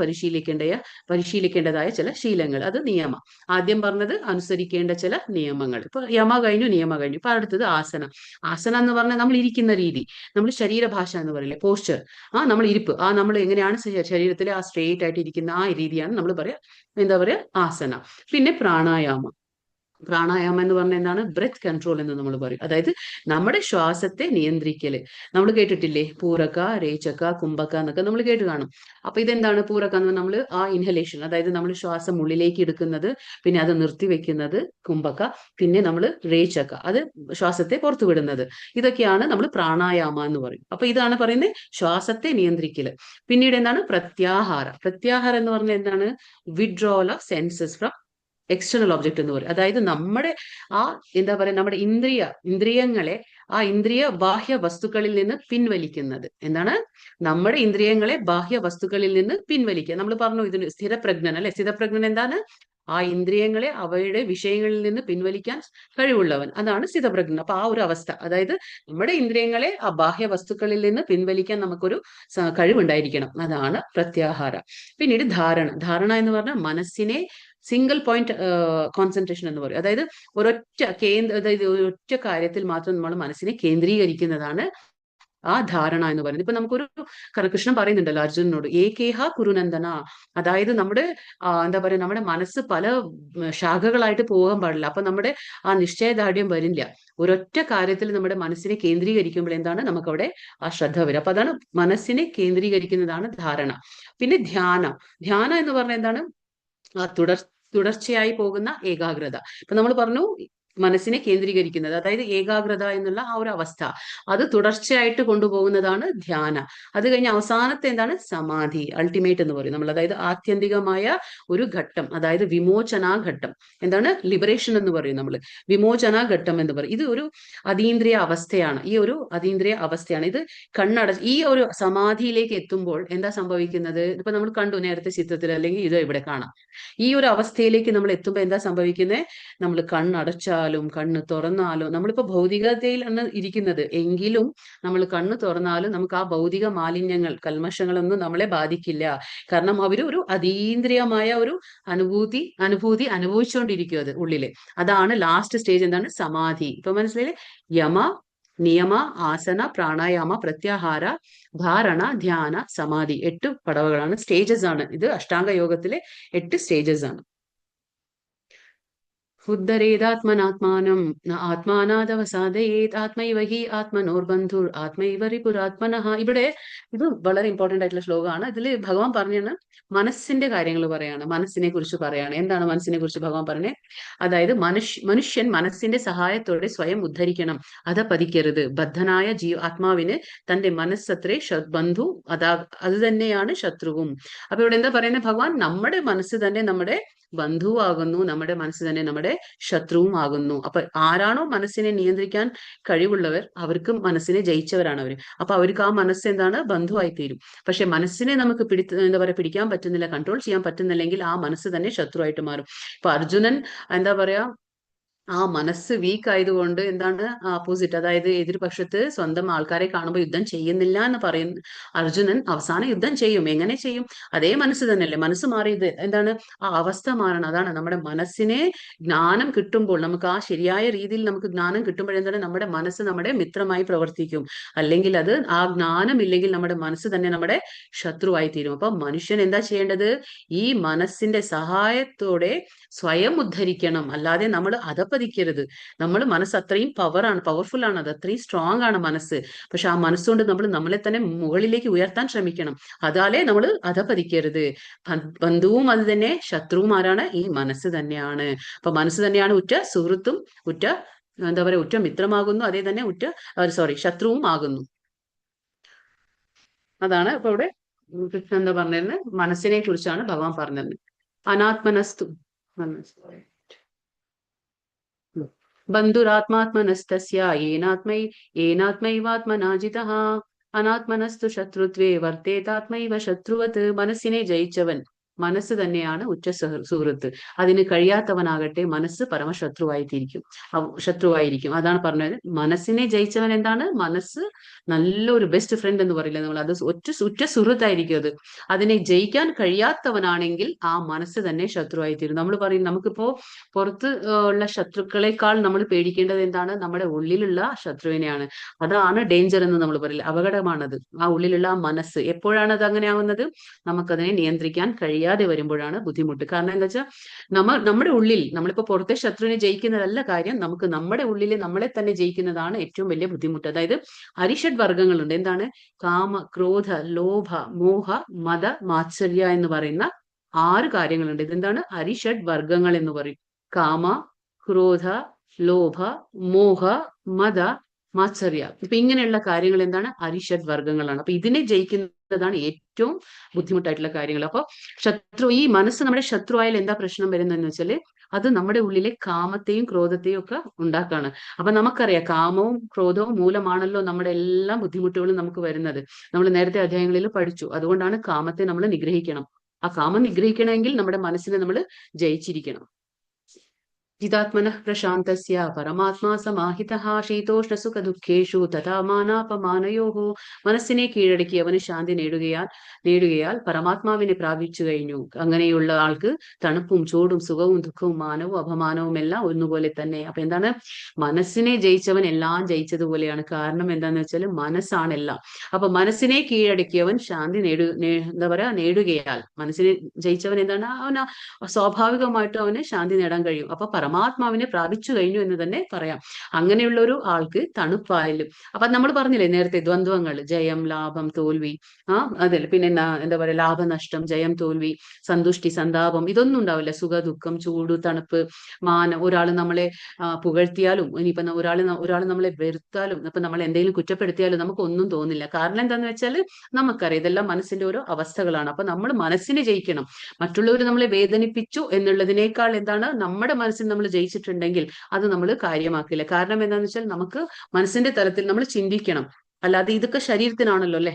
പരിശീലിക്കേണ്ടതായ ചില ശീലങ്ങൾ, അത് നിയമം. ആദ്യം പറഞ്ഞത് അനുസരിക്കേണ്ട ചില നിയമങ്ങൾ. ഇപ്പൊ നിയമ കഴിഞ്ഞു. ഇപ്പൊ അടുത്തത് ആസനം എന്ന് പറഞ്ഞാൽ നമ്മൾ ഇരിക്കുന്ന രീതി, നമ്മൾ ശരീരഭാഷ എന്ന് പറയില്ലേ, പോസ്ചർ, നമ്മൾ ഇരിപ്പ്, നമ്മൾ എങ്ങനെയാണ് ശരീരത്തിലെ ആ സ്ട്രെയിറ്റ് ആയിട്ട് ഇരിക്കുന്ന ആ രീതിയാണ് നമ്മൾ എന്താ പറയാ ആസന. പിന്നെ പ്രാണായാമം എന്ന് പറഞ്ഞാൽ എന്താണ്? ബ്രെത്ത് കൺട്രോൾ എന്ന് നമ്മൾ പറയും. അതായത് നമ്മുടെ ശ്വാസത്തെ നിയന്ത്രിക്കല്. നമ്മൾ കേട്ടിട്ടില്ലേ? പൂരക, രേചക, കുംഭക എന്നൊക്കെ നമ്മൾ കേട്ട് കാണും. അപ്പൊ ഇതെന്താണ്? പൂരക എന്ന് പറഞ്ഞാൽ നമ്മൾ ആ ഇൻഹലേഷൻ, അതായത് നമ്മൾ ശ്വാസം ഉള്ളിലേക്ക് എടുക്കുന്നത്, പിന്നെ അത് നിർത്തിവെക്കുന്നത് കുംഭക, പിന്നെ നമ്മൾ രേചക, അത് ശ്വാസത്തെ പുറത്തു വിടുന്നത്. ഇതൊക്കെയാണ് നമ്മൾ പ്രാണായാമ എന്ന് പറയും. അപ്പൊ ഇതാണ് പറയുന്നത് ശ്വാസത്തെ നിയന്ത്രിക്കല്. പിന്നീട് എന്താണ്? പ്രത്യാഹാരം എന്ന് പറഞ്ഞാൽ എന്താണ്? Withdrawal of census from external object എന്ന് പറയും. അതായത് നമ്മുടെ എന്താ പറയുക നമ്മുടെ ഇന്ദ്രിയങ്ങളെ ഇന്ദ്രിയ ബാഹ്യ വസ്തുക്കളിൽ നിന്ന് പിൻവലിക്കുന്നത്. എന്താണ്? നമ്മുടെ ഇന്ദ്രിയങ്ങളെ ബാഹ്യ വസ്തുക്കളിൽ നിന്ന് പിൻവലിക്കുക. നമ്മൾ പറഞ്ഞു ഇതിന് സ്ഥിരപ്രജ്ഞൻ, അല്ലെ? സ്ഥിരപ്രജ്ഞൻ എന്താണ്? ഇന്ദ്രിയങ്ങളെ അവയുടെ വിഷയങ്ങളിൽ നിന്ന് പിൻവലിക്കാൻ കഴിവുള്ളവൻ, അതാണ് സ്ഥിതപ്രജ്ഞൻ. അപ്പൊ ഒരു അവസ്ഥ, അതായത് നമ്മുടെ ഇന്ദ്രിയങ്ങളെ ബാഹ്യ വസ്തുക്കളിൽ നിന്ന് പിൻവലിക്കാൻ നമുക്കൊരു കഴിവുണ്ടായിരിക്കണം, അതാണ് പ്രത്യാഹാര. പിന്നീട് ധാരണ എന്ന് പറഞ്ഞാൽ മനസ്സിനെ സിംഗിൾ പോയിന്റ് കോൺസെൻട്രേഷൻ എന്ന് പറയും. അതായത് ഒരൊറ്റ കാര്യത്തിൽ മാത്രം നമ്മൾ മനസ്സിനെ കേന്ദ്രീകരിക്കുന്നതാണ് ധാരണ എന്ന് പറയുന്നത്. ഇപ്പൊ നമുക്കൊരു കൃഷ്ണൻ പറയുന്നുണ്ടല്ലോ അർജുനനോട്, ഏകേഹ കുരുനന്ദന, അതായത് നമ്മുടെ എന്താ പറയുക നമ്മുടെ മനസ്സ് പല ശാഖകളായിട്ട് പോകാൻ പാടില്ല. അപ്പൊ നമ്മുടെ നിശ്ചയദാർഢ്യം വരില്ല. ഒരൊറ്റ കാര്യത്തിൽ നമ്മുടെ മനസ്സിനെ കേന്ദ്രീകരിക്കുമ്പോൾ എന്താണ്? നമുക്കവിടെ ശ്രദ്ധ വരും. അപ്പൊ അതാണ് മനസ്സിനെ കേന്ദ്രീകരിക്കുന്നതാണ് ധാരണ. പിന്നെ ധ്യാനം എന്ന് പറഞ്ഞാൽ എന്താണ്? തുടർച്ചയായി പോകുന്ന ഏകാഗ്രത. ഇപ്പൊ നമ്മൾ പറഞ്ഞു മനസ്സിനെ കേന്ദ്രീകരിക്കുന്നത്, അതായത് ഏകാഗ്രത എന്നുള്ള ഒരു അവസ്ഥ, അത് തുടർച്ചയായിട്ട് കൊണ്ടുപോകുന്നതാണ് ധ്യാനം. അത് കഴിഞ്ഞ് അവസാനത്തെ എന്താണ്? സമാധി, അൾട്ടിമേറ്റ് എന്ന് പറയും നമ്മൾ. അതായത് ആത്യന്തികമായ ഒരു ഘട്ടം, അതായത് വിമോചനാ ഘട്ടം. എന്താണ്? ലിബറേഷൻ എന്ന് പറയും നമ്മൾ. വിമോചനാ ഘട്ടം എന്ന് പറയും. ഇത് ഒരു അതീന്ദ്രിയ അവസ്ഥയാണ്. ഇത് ഈ ഒരു സമാധിയിലേക്ക് എത്തുമ്പോൾ എന്താ സംഭവിക്കുന്നത്? ഇപ്പൊ നമ്മൾ കണ്ടു നേരത്തെ ചിത്രത്തിൽ, അല്ലെങ്കിൽ ഇത് ഇവിടെ കാണാം. ഈ ഒരു അവസ്ഥയിലേക്ക് നമ്മൾ എത്തുമ്പോൾ എന്താ സംഭവിക്കുന്നത്? നമ്മൾ കണ്ണടച്ചാലും കണ്ണ് തുറന്നാലും, നമ്മളിപ്പോ ഭൗതികതയിലാണ് ഇരിക്കുന്നത് എങ്കിലും നമ്മൾ കണ്ണ് തുറന്നാലും നമുക്ക് ആ ഭൗതിക മാലിന്യങ്ങൾ, കൽമഷങ്ങളൊന്നും നമ്മളെ ബാധിക്കില്ല. കാരണം ഒരു അതീന്ദ്രിയമായ ഒരു അനുഭൂതി അനുഭവിച്ചുകൊണ്ടിരിക്കും അത് ഉള്ളില്. അതാണ് ലാസ്റ്റ് സ്റ്റേജ്. എന്താണ്? സമാധി. ഇപ്പൊ മനസ്സിലായില്ലേ? നിയമ, ആസന, പ്രാണായാമ, പ്രത്യാഹാര, ധാരണ, ധ്യാന, സമാധി, 8 പടവുകളാണ്, സ്റ്റേജസ് ആണ്. ഇത് അഷ്ടാംഗ യോഗത്തിലെ 8 സ്റ്റേജസ് ആണ്. ഉദ്ധരേതാത്മനാത്മാനം ആത്മാനാദവസാദയേത് ആത്മൈവ ഹി ആത്മനോർബന്ധുർ ആത്മൈവ റിപുരാത്മനഃ. ഇവിടെ ഇത് വളരെ ഇമ്പോർട്ടന്റ് ആയിട്ടുള്ള ശ്ലോകമാണ്. ഇതിൽ ഭഗവാൻ പറഞ്ഞാണ് മനസ്സിന്റെ കാര്യങ്ങൾ പറയാണ്, മനസ്സിനെ കുറിച്ച് പറയാണ്. എന്താണ് മനസ്സിനെ കുറിച്ച് ഭഗവാൻ പറഞ്ഞേ? അതായത് മനുഷ്യൻ മനസ്സിന്റെ സഹായത്തോടെ സ്വയം ഉദ്ധരിക്കണം, പതിക്കരുത്. ബദ്ധനായ ആത്മാവിന് തന്റെ മനസ്സത്രേ ബന്ധു, അത് തന്നെയാണ് ശത്രുവും. അപ്പൊ ഇവിടെ എന്താ പറയുന്നത്? ഭഗവാൻ നമ്മുടെ മനസ്സ് തന്നെ നമ്മുടെ ബന്ധുവാകുന്നു, നമ്മുടെ മനസ്സ് തന്നെ നമ്മുടെ ശത്രുവും ആകുന്നു. അപ്പൊ ആരാണോ മനസ്സിനെ നിയന്ത്രിക്കാൻ കഴിവുള്ളവർ, അവർക്ക് മനസ്സിനെ ജയിച്ചവരാണ് അവര്. അപ്പൊ അവർക്ക് ആ മനസ്സ് എന്താണ്? ബന്ധുവായി തീരും. പക്ഷെ മനസ്സിനെ നമുക്ക് പിടിക്കാൻ പറ്റുന്നില്ല, കൺട്രോൾ ചെയ്യാൻ പറ്റുന്നില്ലെങ്കിൽ ആ മനസ്സ് തന്നെ ശത്രുവായിട്ട് മാറും. ഇപ്പൊ അർജുനൻ എന്താ പറയാ ആ മനസ്സ് വീക്ക് ആയതുകൊണ്ട് എന്താണ് ഓപ്പോസിറ്റ്, അതായത് എതിർപക്ഷത്ത് സ്വന്തം ആൾക്കാരെ കാണുമ്പോൾ യുദ്ധം ചെയ്യുന്നില്ല എന്ന് പറയുന്ന അർജുനൻ അവസാനം യുദ്ധം ചെയ്യും. എങ്ങനെ ചെയ്യും? അതേ മനസ്സ് തന്നെയല്ലേ. മനസ്സ് മാറിയത് എന്താണ്? ആ അവസ്ഥ മാറണം. അതാണ് നമ്മുടെ മനസ്സിനെ ജ്ഞാനം കിട്ടുമ്പോൾ, നമുക്ക് ആ ശരിയായ രീതിയിൽ നമുക്ക് ജ്ഞാനം കിട്ടുമ്പോഴെന്താണ് നമ്മുടെ മനസ്സ് നമ്മുടെ മിത്രമായി പ്രവർത്തിക്കും. അല്ലെങ്കിൽ അത് ആ ജ്ഞാനം ഇല്ലെങ്കിൽ നമ്മുടെ മനസ്സ് തന്നെ നമ്മുടെ ശത്രുവായി തീരും. അപ്പൊ മനുഷ്യൻ എന്താ ചെയ്യേണ്ടത്? ഈ മനസ്സിന്റെ സഹായത്തോടെ സ്വയം ഉദ്ധരിക്കണം. അല്ലാതെ നമ്മൾ അധപ്പതിക്കരുത്. നമ്മൾ മനസ്സ് അത്രയും പവർഫുൾ ആണ്, അത് അത്രയും സ്ട്രോങ് ആണ് മനസ്സ്. പക്ഷെ ആ മനസ്സുകൊണ്ട് നമ്മൾ നമ്മളെ തന്നെ മുകളിലേക്ക് ഉയർത്താൻ ശ്രമിക്കണം. അതാലേ നമ്മൾ അധപ്പതിക്കരുത്. ബന്ധുവും അത് തന്നെ, ശത്രുവും ആരാണ്? ഈ മനസ്സ് തന്നെയാണ്. അപ്പൊ മനസ്സ് തന്നെയാണ് ഉറ്റ സുഹൃത്തും ഉറ്റ എന്താ പറയാ ഉറ്റ മിത്രമാകുന്നു, അതേ തന്നെ ശത്രുവും ആകുന്നു. അതാണ് ഇപ്പൊ ഇവിടെ കൃഷ്ണൻ എന്താ പറഞ്ഞിരുന്നത്? മനസ്സിനെ കുറിച്ചാണ് ഭഗവാൻ പറഞ്ഞത്. അനാത്മനസ്തു ബന്ധുരാത്മാത്മനസ്തസ്യ ഏനാത്മൈവാത്മനാ ജിതഃ അനാത്മനസ്തു ശത്രുത്വേ വർത്തേതാത്മൈവ ശത്രുവത്. മനസ്സിനെ ജയിച്ചവൻ, മനസ്സ് തന്നെയാണ് ഉറ്റ സുഹൃത്ത്. അതിന് കഴിയാത്തവനാകട്ടെ മനസ്സ് ശത്രുവായിരിക്കും. അതാണ് പറഞ്ഞത്. മനസ്സിനെ ജയിച്ചവൻ എന്താണ്? മനസ്സ് നല്ലൊരു ബെസ്റ്റ് ഫ്രണ്ട് എന്ന് പറയില്ല നമ്മൾ, അത് ഉറ്റ സുഹൃത്തായിരിക്കും. അതിനെ ജയിക്കാൻ കഴിയാത്തവനാണെങ്കിൽ ആ മനസ്സ് തന്നെ ശത്രുവായിത്തീരും. നമ്മൾ പറയും നമുക്കിപ്പോ പുറത്ത് ഉള്ള ശത്രുക്കളെക്കാൾ നമ്മൾ പേടിക്കേണ്ടത് എന്താണ്? നമ്മുടെ ഉള്ളിലുള്ള ശത്രുവിനെയാണ്. അതാണ് ഡേഞ്ചർ എന്ന് നമ്മൾ പറയില്ല, അപകടമാണത്. ആ ഉള്ളിലുള്ള ആ മനസ്സ് എപ്പോഴാണ് അത് അങ്ങനെ ആവുന്നത്? നമുക്കതിനെ നിയന്ത്രിക്കാൻ കഴിയാതെ വരുമ്പോഴാണ് ബുദ്ധിമുട്ട്. കാരണം എന്താ വെച്ചാൽ നമ്മുടെ ഉള്ളിൽ, നമ്മളിപ്പോ പുറത്തെ ശത്രുവിനെ ജയിക്കുന്നതല്ല കാര്യം, നമുക്ക് നമ്മുടെ ഉള്ളിൽ നമ്മളെ തന്നെ ജയിക്കുന്നതാണ് ഏറ്റവും വലിയ ബുദ്ധിമുട്ട്. അതായത് അരിഷഡ് വർഗങ്ങളുണ്ട്. എന്താണ്? കാമ, ക്രോധ, ലോഭ, മോഹ, മത, മാത്സര്യ എന്ന് പറയുന്ന 6 കാര്യങ്ങളുണ്ട്. ഇതെന്താണ്? അരിഷഡ് വർഗങ്ങൾ എന്ന് പറയും. കാമ, ക്രോധ, ലോഭ, മോഹ, മത, മാത്സര്യ. ഇപ്പൊ ഇങ്ങനെയുള്ള കാര്യങ്ങൾ എന്താണ്? അരിഷഡ് വർഗങ്ങളാണ്. അപ്പൊ ഇതിനെ ജയിക്കുന്നതാണ് ഏറ്റവും ബുദ്ധിമുട്ടായിട്ടുള്ള കാര്യങ്ങൾ. അപ്പൊ ഈ മനസ്സ് നമ്മുടെ ശത്രു ആയാൽ എന്താ പ്രശ്നം വരുന്നതെന്ന് വെച്ചാല് അത് നമ്മുടെ ഉള്ളിലെ കാമത്തെയും ക്രോധത്തെയും ഒക്കെ ഉണ്ടാക്കാണ്. അപ്പൊ നമുക്കറിയാം കാമവും ക്രോധവും മൂലമാണല്ലോ നമ്മുടെ എല്ലാ ബുദ്ധിമുട്ടുകളും നമുക്ക് വരുന്നത്. നമ്മൾ നേരത്തെ അധ്യായങ്ങളിൽ പഠിച്ചു. അതുകൊണ്ടാണ് കാമത്തെ നമ്മൾ നിഗ്രഹിക്കണം. ആ കാമം നിഗ്രഹിക്കണമെങ്കിൽ നമ്മുടെ മനസ്സിനെ നമ്മൾ ജയിച്ചിരിക്കണം. ജിതാത്മനഃ പ്രശാന്തസ്യ പരമാത്മാ സമാഹിതഃ ശീതോഷ്ണസുഖ ദുഃഖേഷു തഥാ മാനാപമാനയോഃ. മനസ്സിനെ കീഴടക്കി അവന് ശാന്തി നേടുകയാൽ പരമാത്മാവിനെ പ്രാപിച്ചു കഴിഞ്ഞു. അങ്ങനെയുള്ള ആൾക്ക് തണുപ്പും ചൂടും സുഖവും ദുഃഖവും മാനവും അപമാനവും എല്ലാം ഒന്നുപോലെ തന്നെ. അപ്പൊ എന്താണ്? മനസ്സിനെ ജയിച്ചവൻ എല്ലാം ജയിച്ചതുപോലെയാണ്. കാരണം എന്താന്ന് വെച്ചാൽ മനസ്സാണെല്ലാം. അപ്പൊ മനസ്സിനെ കീഴടക്കിയവൻ ശാന്തി നേടുകയാൽ, മനസ്സിനെ ജയിച്ചവൻ എന്താണ്? അവന് സ്വാഭാവികമായിട്ടും അവന് ശാന്തി നേടാൻ കഴിയും. അപ്പൊ പരമാത്മാവിനെ പ്രാപിച്ചു കഴിഞ്ഞു എന്ന് തന്നെ പറയാം. അങ്ങനെയുള്ള ഒരു ആൾക്ക് തണുപ്പായാലും, അപ്പൊ നമ്മൾ പറഞ്ഞില്ലേ നേരത്തെ ദ്വന്ദ്വങ്ങൾ, ജയം, ലാഭം, തോൽവി, അതല്ല പിന്നെ എന്താ പറയാ, ലാഭനഷ്ടം, ജയം, തോൽവി, സന്തുഷ്ടി, സന്താപം, ഇതൊന്നും ഉണ്ടാവില്ല. സുഖ, ദുഃഖം, ചൂട്, തണുപ്പ്, മാനം. ഒരാൾ നമ്മളെ പുകഴ്ത്തിയാലും, ഇനിയിപ്പൊ ഒരാൾ നമ്മളെ വെറുത്താലും, ഇപ്പൊ നമ്മൾ എന്തെങ്കിലും കുറ്റപ്പെടുത്തിയാലും നമുക്കൊന്നും തോന്നില്ല. കാരണം എന്താന്ന് വെച്ചാൽ നമുക്കറിയാം ഇതെല്ലാം മനസ്സിന്റെ ഓരോ അവസ്ഥകളാണ്. അപ്പൊ നമ്മൾ മനസ്സിനെ ജയിക്കണം. മറ്റുള്ളവർ നമ്മളെ വേദനിപ്പിച്ചു എന്നുള്ളതിനേക്കാൾ എന്താണ്, നമ്മുടെ മനസ്സിൽ നമ്മൾ ജയിച്ചിട്ടുണ്ടെങ്കിൽ അത് നമ്മൾ കാര്യമാക്കില്ല. കാരണം എന്താണെന്ന് വെച്ചാൽ നമുക്ക് മനസ്സിന്റെ തലത്തിൽ നമ്മൾ ചിന്തിക്കണം. അല്ലാതെ ഇതൊക്കെ ശരീരത്തിനാണല്ലോ അല്ലെ.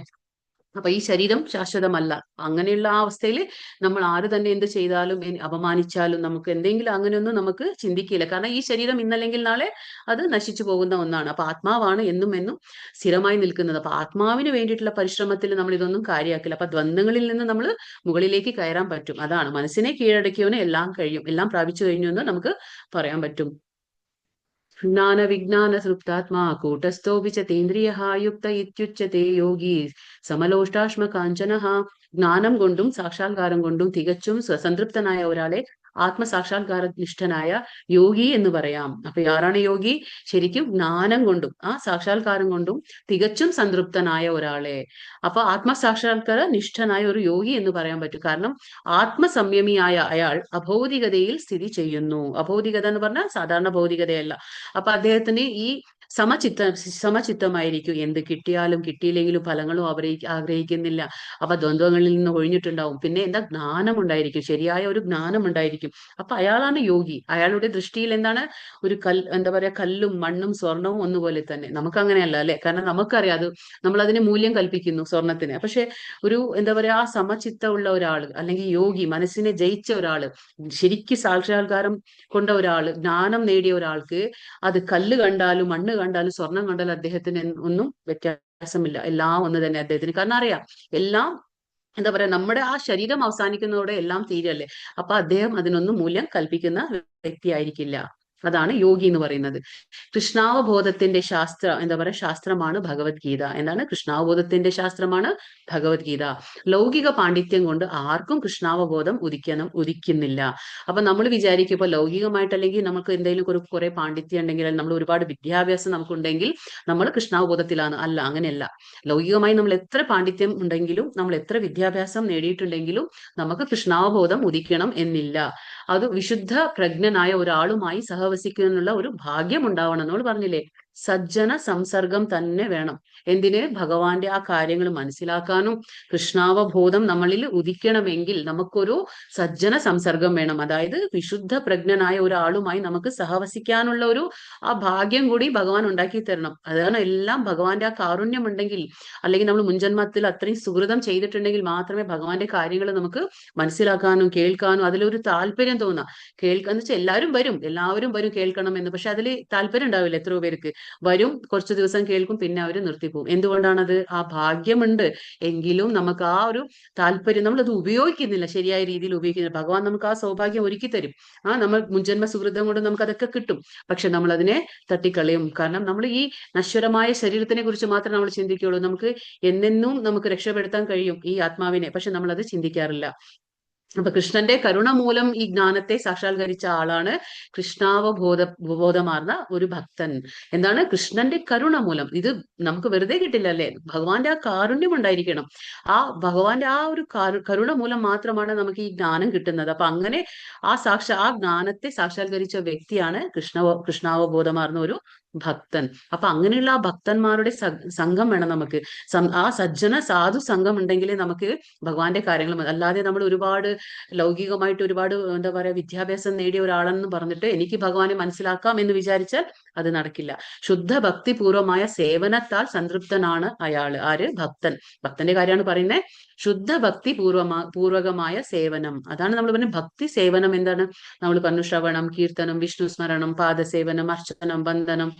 അപ്പൊ ഈ ശരീരം ശാശ്വതമല്ല. അങ്ങനെയുള്ള ആ അവസ്ഥയിൽ നമ്മൾ ആര് തന്നെ എന്ത് ചെയ്താലും അപമാനിച്ചാലും നമുക്ക് എന്തെങ്കിലും അങ്ങനെയൊന്നും നമുക്ക് ചിന്തിക്കില്ല. കാരണം ഈ ശരീരം ഇന്നല്ലെങ്കിൽ നാളെ അത് നശിച്ചു പോകുന്ന ഒന്നാണ്. അപ്പൊ ആത്മാവാണ് എന്നും സ്ഥിരമായി നിൽക്കുന്നത്. അപ്പൊ ആത്മാവിന് വേണ്ടിയിട്ടുള്ള പരിശ്രമത്തിൽ നമ്മൾ ഇതൊന്നും കാര്യമാക്കില്ല. അപ്പൊ ദ്വന്ദ്ങ്ങളിൽ നിന്ന് നമ്മൾ മുകളിലേക്ക് കയറാൻ പറ്റും. അതാണ് മനസ്സിനെ കീഴടക്കിയവന് എല്ലാം കഴിയും, എല്ലാം പ്രാപിച്ചു കഴിഞ്ഞു എന്ന് നമുക്ക് പറയാൻ പറ്റും. ജ്ഞാന വിജ്ഞാന സൃപ്താത്മാ കൂട്ടസ്ഥോപി ചേന്ദ്രിയ യുക്ത ഇത്യുച്യത്തെ യോഗി സമലോഷ്ടാശ്മ കാഞ്ചനഃ. ജ്ഞാനം കൊണ്ടും സാക്ഷാത്കാരം കൊണ്ടും തികച്ചും സംതൃപ്തനായ ഒരാളെ ആത്മസാക്ഷാത്കാരനിഷ്ഠനായ യോഗി എന്ന് പറയാം. അപ്പൊ ആരാണ് യോഗി? ശരിക്കും ജ്ഞാനം കൊണ്ടും ആ സാക്ഷാത്കാരം കൊണ്ടും തികച്ചും സംതൃപ്തനായ ഒരാളെ. അപ്പൊ ആത്മസാക്ഷാത്കാര നിഷ്ഠനായ ഒരു യോഗി എന്ന് പറയാൻ പറ്റും. കാരണം ആത്മസംയമിയായ അയാൾ അഭൗതികതയിൽ സ്ഥിതി ചെയ്യുന്നു. അഭൗതികത എന്ന് പറഞ്ഞാൽ സാധാരണ ഭൗതികതയല്ല. അപ്പൊ അദ്ദേഹത്തിന് ഈ സമചിത്തമായിരിക്കും. എന്ത് കിട്ടിയാലും കിട്ടിയില്ലെങ്കിലും ഫലങ്ങളും ആഗ്രഹിക്കുന്നില്ല. അപ്പൊ ദ്വന്ദ്വങ്ങളിൽ നിന്ന് ഒഴിഞ്ഞിട്ടുണ്ടാവും. പിന്നെ എന്താ, ജ്ഞാനം ഉണ്ടായിരിക്കും, ശരിയായ ഒരു ജ്ഞാനം ഉണ്ടായിരിക്കും. അപ്പൊ അയാളാണ് യോഗി. അയാളുടെ ദൃഷ്ടിയിൽ എന്താണ്, ഒരു എന്താ പറയാ, കല്ലും മണ്ണും സ്വർണവും ഒന്നുപോലെ തന്നെ. നമുക്ക് അങ്ങനെയല്ല അല്ലെ, കാരണം നമുക്കറിയാം അത്, നമ്മൾ അതിന് മൂല്യം കൽപ്പിക്കുന്നു സ്വർണത്തിന്. പക്ഷെ ഒരു എന്താ പറയാ, ആ സമചിത്തമുള്ള ഒരാള്, അല്ലെങ്കിൽ യോഗി, മനസ്സിനെ ജയിച്ച ഒരാള്, ശരിക്കും സാക്ഷാത്കാരം കൊണ്ട ഒരാള്, ജ്ഞാനം നേടിയ ഒരാൾക്ക് അത് കല്ല് കണ്ടാലും മണ്ണ് കണ്ടാലും സ്വർണം കണ്ടാലും അദ്ദേഹത്തിന് ഒന്നും വ്യത്യാസമില്ല. എല്ലാം ഒന്ന് തന്നെ അദ്ദേഹത്തിന്. കാരണം അറിയാം, എല്ലാം എന്താ പറയാ, നമ്മുടെ ആ ശരീരം അവസാനിക്കുന്നതോടെ എല്ലാം തീരല്ലേ. അപ്പൊ അദ്ദേഹം അതിനൊന്നും മൂല്യം കൽപ്പിക്കുന്ന വ്യക്തിയായിരിക്കില്ല. അതാണ് യോഗി എന്ന് പറയുന്നത്. കൃഷ്ണാവബോധത്തിന്റെ എന്താ പറയാ, ശാസ്ത്രമാണ് ഭഗവത്ഗീത. എന്താണ്, കൃഷ്ണാവബോധത്തിന്റെ ശാസ്ത്രമാണ് ഭഗവത്ഗീത. ലൗകിക പാണ്ഡിത്യം കൊണ്ട് ആർക്കും കൃഷ്ണാവബോധം ഉദിക്കുന്നില്ല. അപ്പൊ നമ്മൾ വിചാരിക്കും, ഇപ്പൊ ലൗകികമായിട്ട് അല്ലെങ്കിൽ നമുക്ക് എന്തെങ്കിലും കുറെ പാണ്ഡിത്യം ഉണ്ടെങ്കിൽ, നമ്മൾ ഒരുപാട് വിദ്യാഭ്യാസം നമുക്കുണ്ടെങ്കിൽ നമ്മൾ കൃഷ്ണാവബോധത്തിലാണ്. അല്ല, അങ്ങനെയല്ല. ലൗകികമായി നമ്മൾ എത്ര പാണ്ഡിത്യം ഉണ്ടെങ്കിലും, നമ്മൾ എത്ര വിദ്യാഭ്യാസം നേടിയിട്ടുണ്ടെങ്കിലും നമുക്ക് കൃഷ്ണാവബോധം ഉദിക്കണം എന്നില്ല. അത് വിശുദ്ധ പ്രജ്ഞനായ ഒരാളുമായി സഹവസിക്കാനുള്ള ഒരു ഭാഗ്യം ഉണ്ടാവണം. നമ്മൾ പറഞ്ഞില്ലേ, സജ്ജന സംസർഗം തന്നെ വേണം. എന്തിന്, ഭഗവാന്റെ ആ കാര്യങ്ങൾ മനസ്സിലാക്കാനും കൃഷ്ണാവബോധം നമ്മളിൽ ഉദിക്കണമെങ്കിൽ നമുക്കൊരു സജ്ജന സംസർഗം വേണം. അതായത് വിശുദ്ധ പ്രജ്ഞനായ ഒരാളുമായി നമുക്ക് സഹവസിക്കാനുള്ള ആ ഭാഗ്യം കൂടി ഭഗവാൻ ഉണ്ടാക്കി തരണം. അതാണ് എല്ലാം ഭഗവാന്റെ ആ കാരുണ്യം ഉണ്ടെങ്കിൽ, അല്ലെങ്കിൽ നമ്മൾ മുൻജന്മത്തിൽ അത്രയും സുഹൃതം ചെയ്തിട്ടുണ്ടെങ്കിൽ മാത്രമേ ഭഗവാന്റെ കാര്യങ്ങൾ നമുക്ക് മനസ്സിലാക്കാനും കേൾക്കാനും അതിലൊരു താല്പര്യം തോന്നാം. കേൾക്കാന്ന് വെച്ചാൽ എല്ലാവരും വരും കേൾക്കണം എന്ന്. പക്ഷെ അതിൽ താല്പര്യം ഉണ്ടാവില്ല. എത്രയോ പേർക്ക് വരും, കുറച്ചു ദിവസം കേൾക്കും, പിന്നെ അവർ നിർത്തിപ്പോകും. എന്തുകൊണ്ടാണത്? ആ ഭാഗ്യമുണ്ട് എങ്കിലും നമുക്ക് ആ ഒരു താല്പര്യം, നമ്മളത് ഉപയോഗിക്കുന്നില്ല, ശരിയായ രീതിയിൽ ഉപയോഗിക്കുന്നില്ല. ഭഗവാൻ നമുക്ക് ആ സൗഭാഗ്യം ഒരുക്കി തരും. നമ്മൾ മുൻജന്മ സുഹൃതം കൊണ്ട് നമുക്ക് അതൊക്കെ കിട്ടും. പക്ഷെ നമ്മൾ അതിനെ തട്ടിക്കളയും. കാരണം നമ്മൾ ഈ നശ്വരമായ ശരീരത്തിനെ കുറിച്ച് മാത്രമേ നമ്മൾ ചിന്തിക്കുകയുള്ളൂ. നമുക്ക് എന്നെന്നും നമുക്ക് രക്ഷപ്പെടുത്താൻ കഴിയും ഈ ആത്മാവിനെ, പക്ഷെ നമ്മളത് ചിന്തിക്കാറില്ല. അപ്പൊ കൃഷ്ണന്റെ കരുണ മൂലം ഈ ജ്ഞാനത്തെ സാക്ഷാത്കരിച്ച ആളാണ് ബോധമാർന്ന ഒരു ഭക്തൻ. എന്താണ്, കൃഷ്ണന്റെ കരുണ മൂലം. ഇത് നമുക്ക് വെറുതെ കിട്ടില്ല അല്ലെ, ഭഗവാന്റെ ആ കാരുണ്യം ഉണ്ടായിരിക്കണം. ആ ഭഗവാന്റെ ആ ഒരു കരുണ മൂലം മാത്രമാണ് നമുക്ക് ഈ ജ്ഞാനം കിട്ടുന്നത്. അപ്പൊ അങ്ങനെ ആ ജ്ഞാനത്തെ സാക്ഷാത്കരിച്ച വ്യക്തിയാണ് കൃഷ്ണാവബോധമാർന്ന ഒരു ഭക്തൻ. അപ്പൊ അങ്ങനെയുള്ള ആ ഭക്തന്മാരുടെ സംഘം വേണം നമുക്ക്. ആ സജ്ജന സാധു സംഘം ഉണ്ടെങ്കിലേ നമുക്ക് ഭഗവാന്റെ കാര്യങ്ങൾ, അല്ലാതെ നമ്മൾ ഒരുപാട് ലൗകികമായിട്ട് ഒരുപാട് എന്താ പറയാ വിദ്യാഭ്യാസം നേടിയ ഒരാളെന്ന് പറഞ്ഞിട്ട് എനിക്ക് ഭഗവാനെ മനസ്സിലാക്കാം എന്ന് വിചാരിച്ചാൽ അത് നടക്കില്ല. ശുദ്ധ ഭക്തിപൂർവമായ സേവനത്താൽ സംതൃപ്തനാണ് അയാള്. ആര്? ഭക്തൻ. ഭക്തന്റെ കാര്യമാണ് പറയുന്നത്. ശുദ്ധ ഭക്തി പൂർവകമായ സേവനം, അതാണ് നമ്മൾ പറഞ്ഞ ഭക്തി സേവനം. എന്താണ് നമ്മൾ പറഞ്ഞു? ശ്രവണം, കീർത്തനം, വിഷ്ണു സ്മരണം, പാദസേവനം, അർച്ചനം, ബന്ധനം,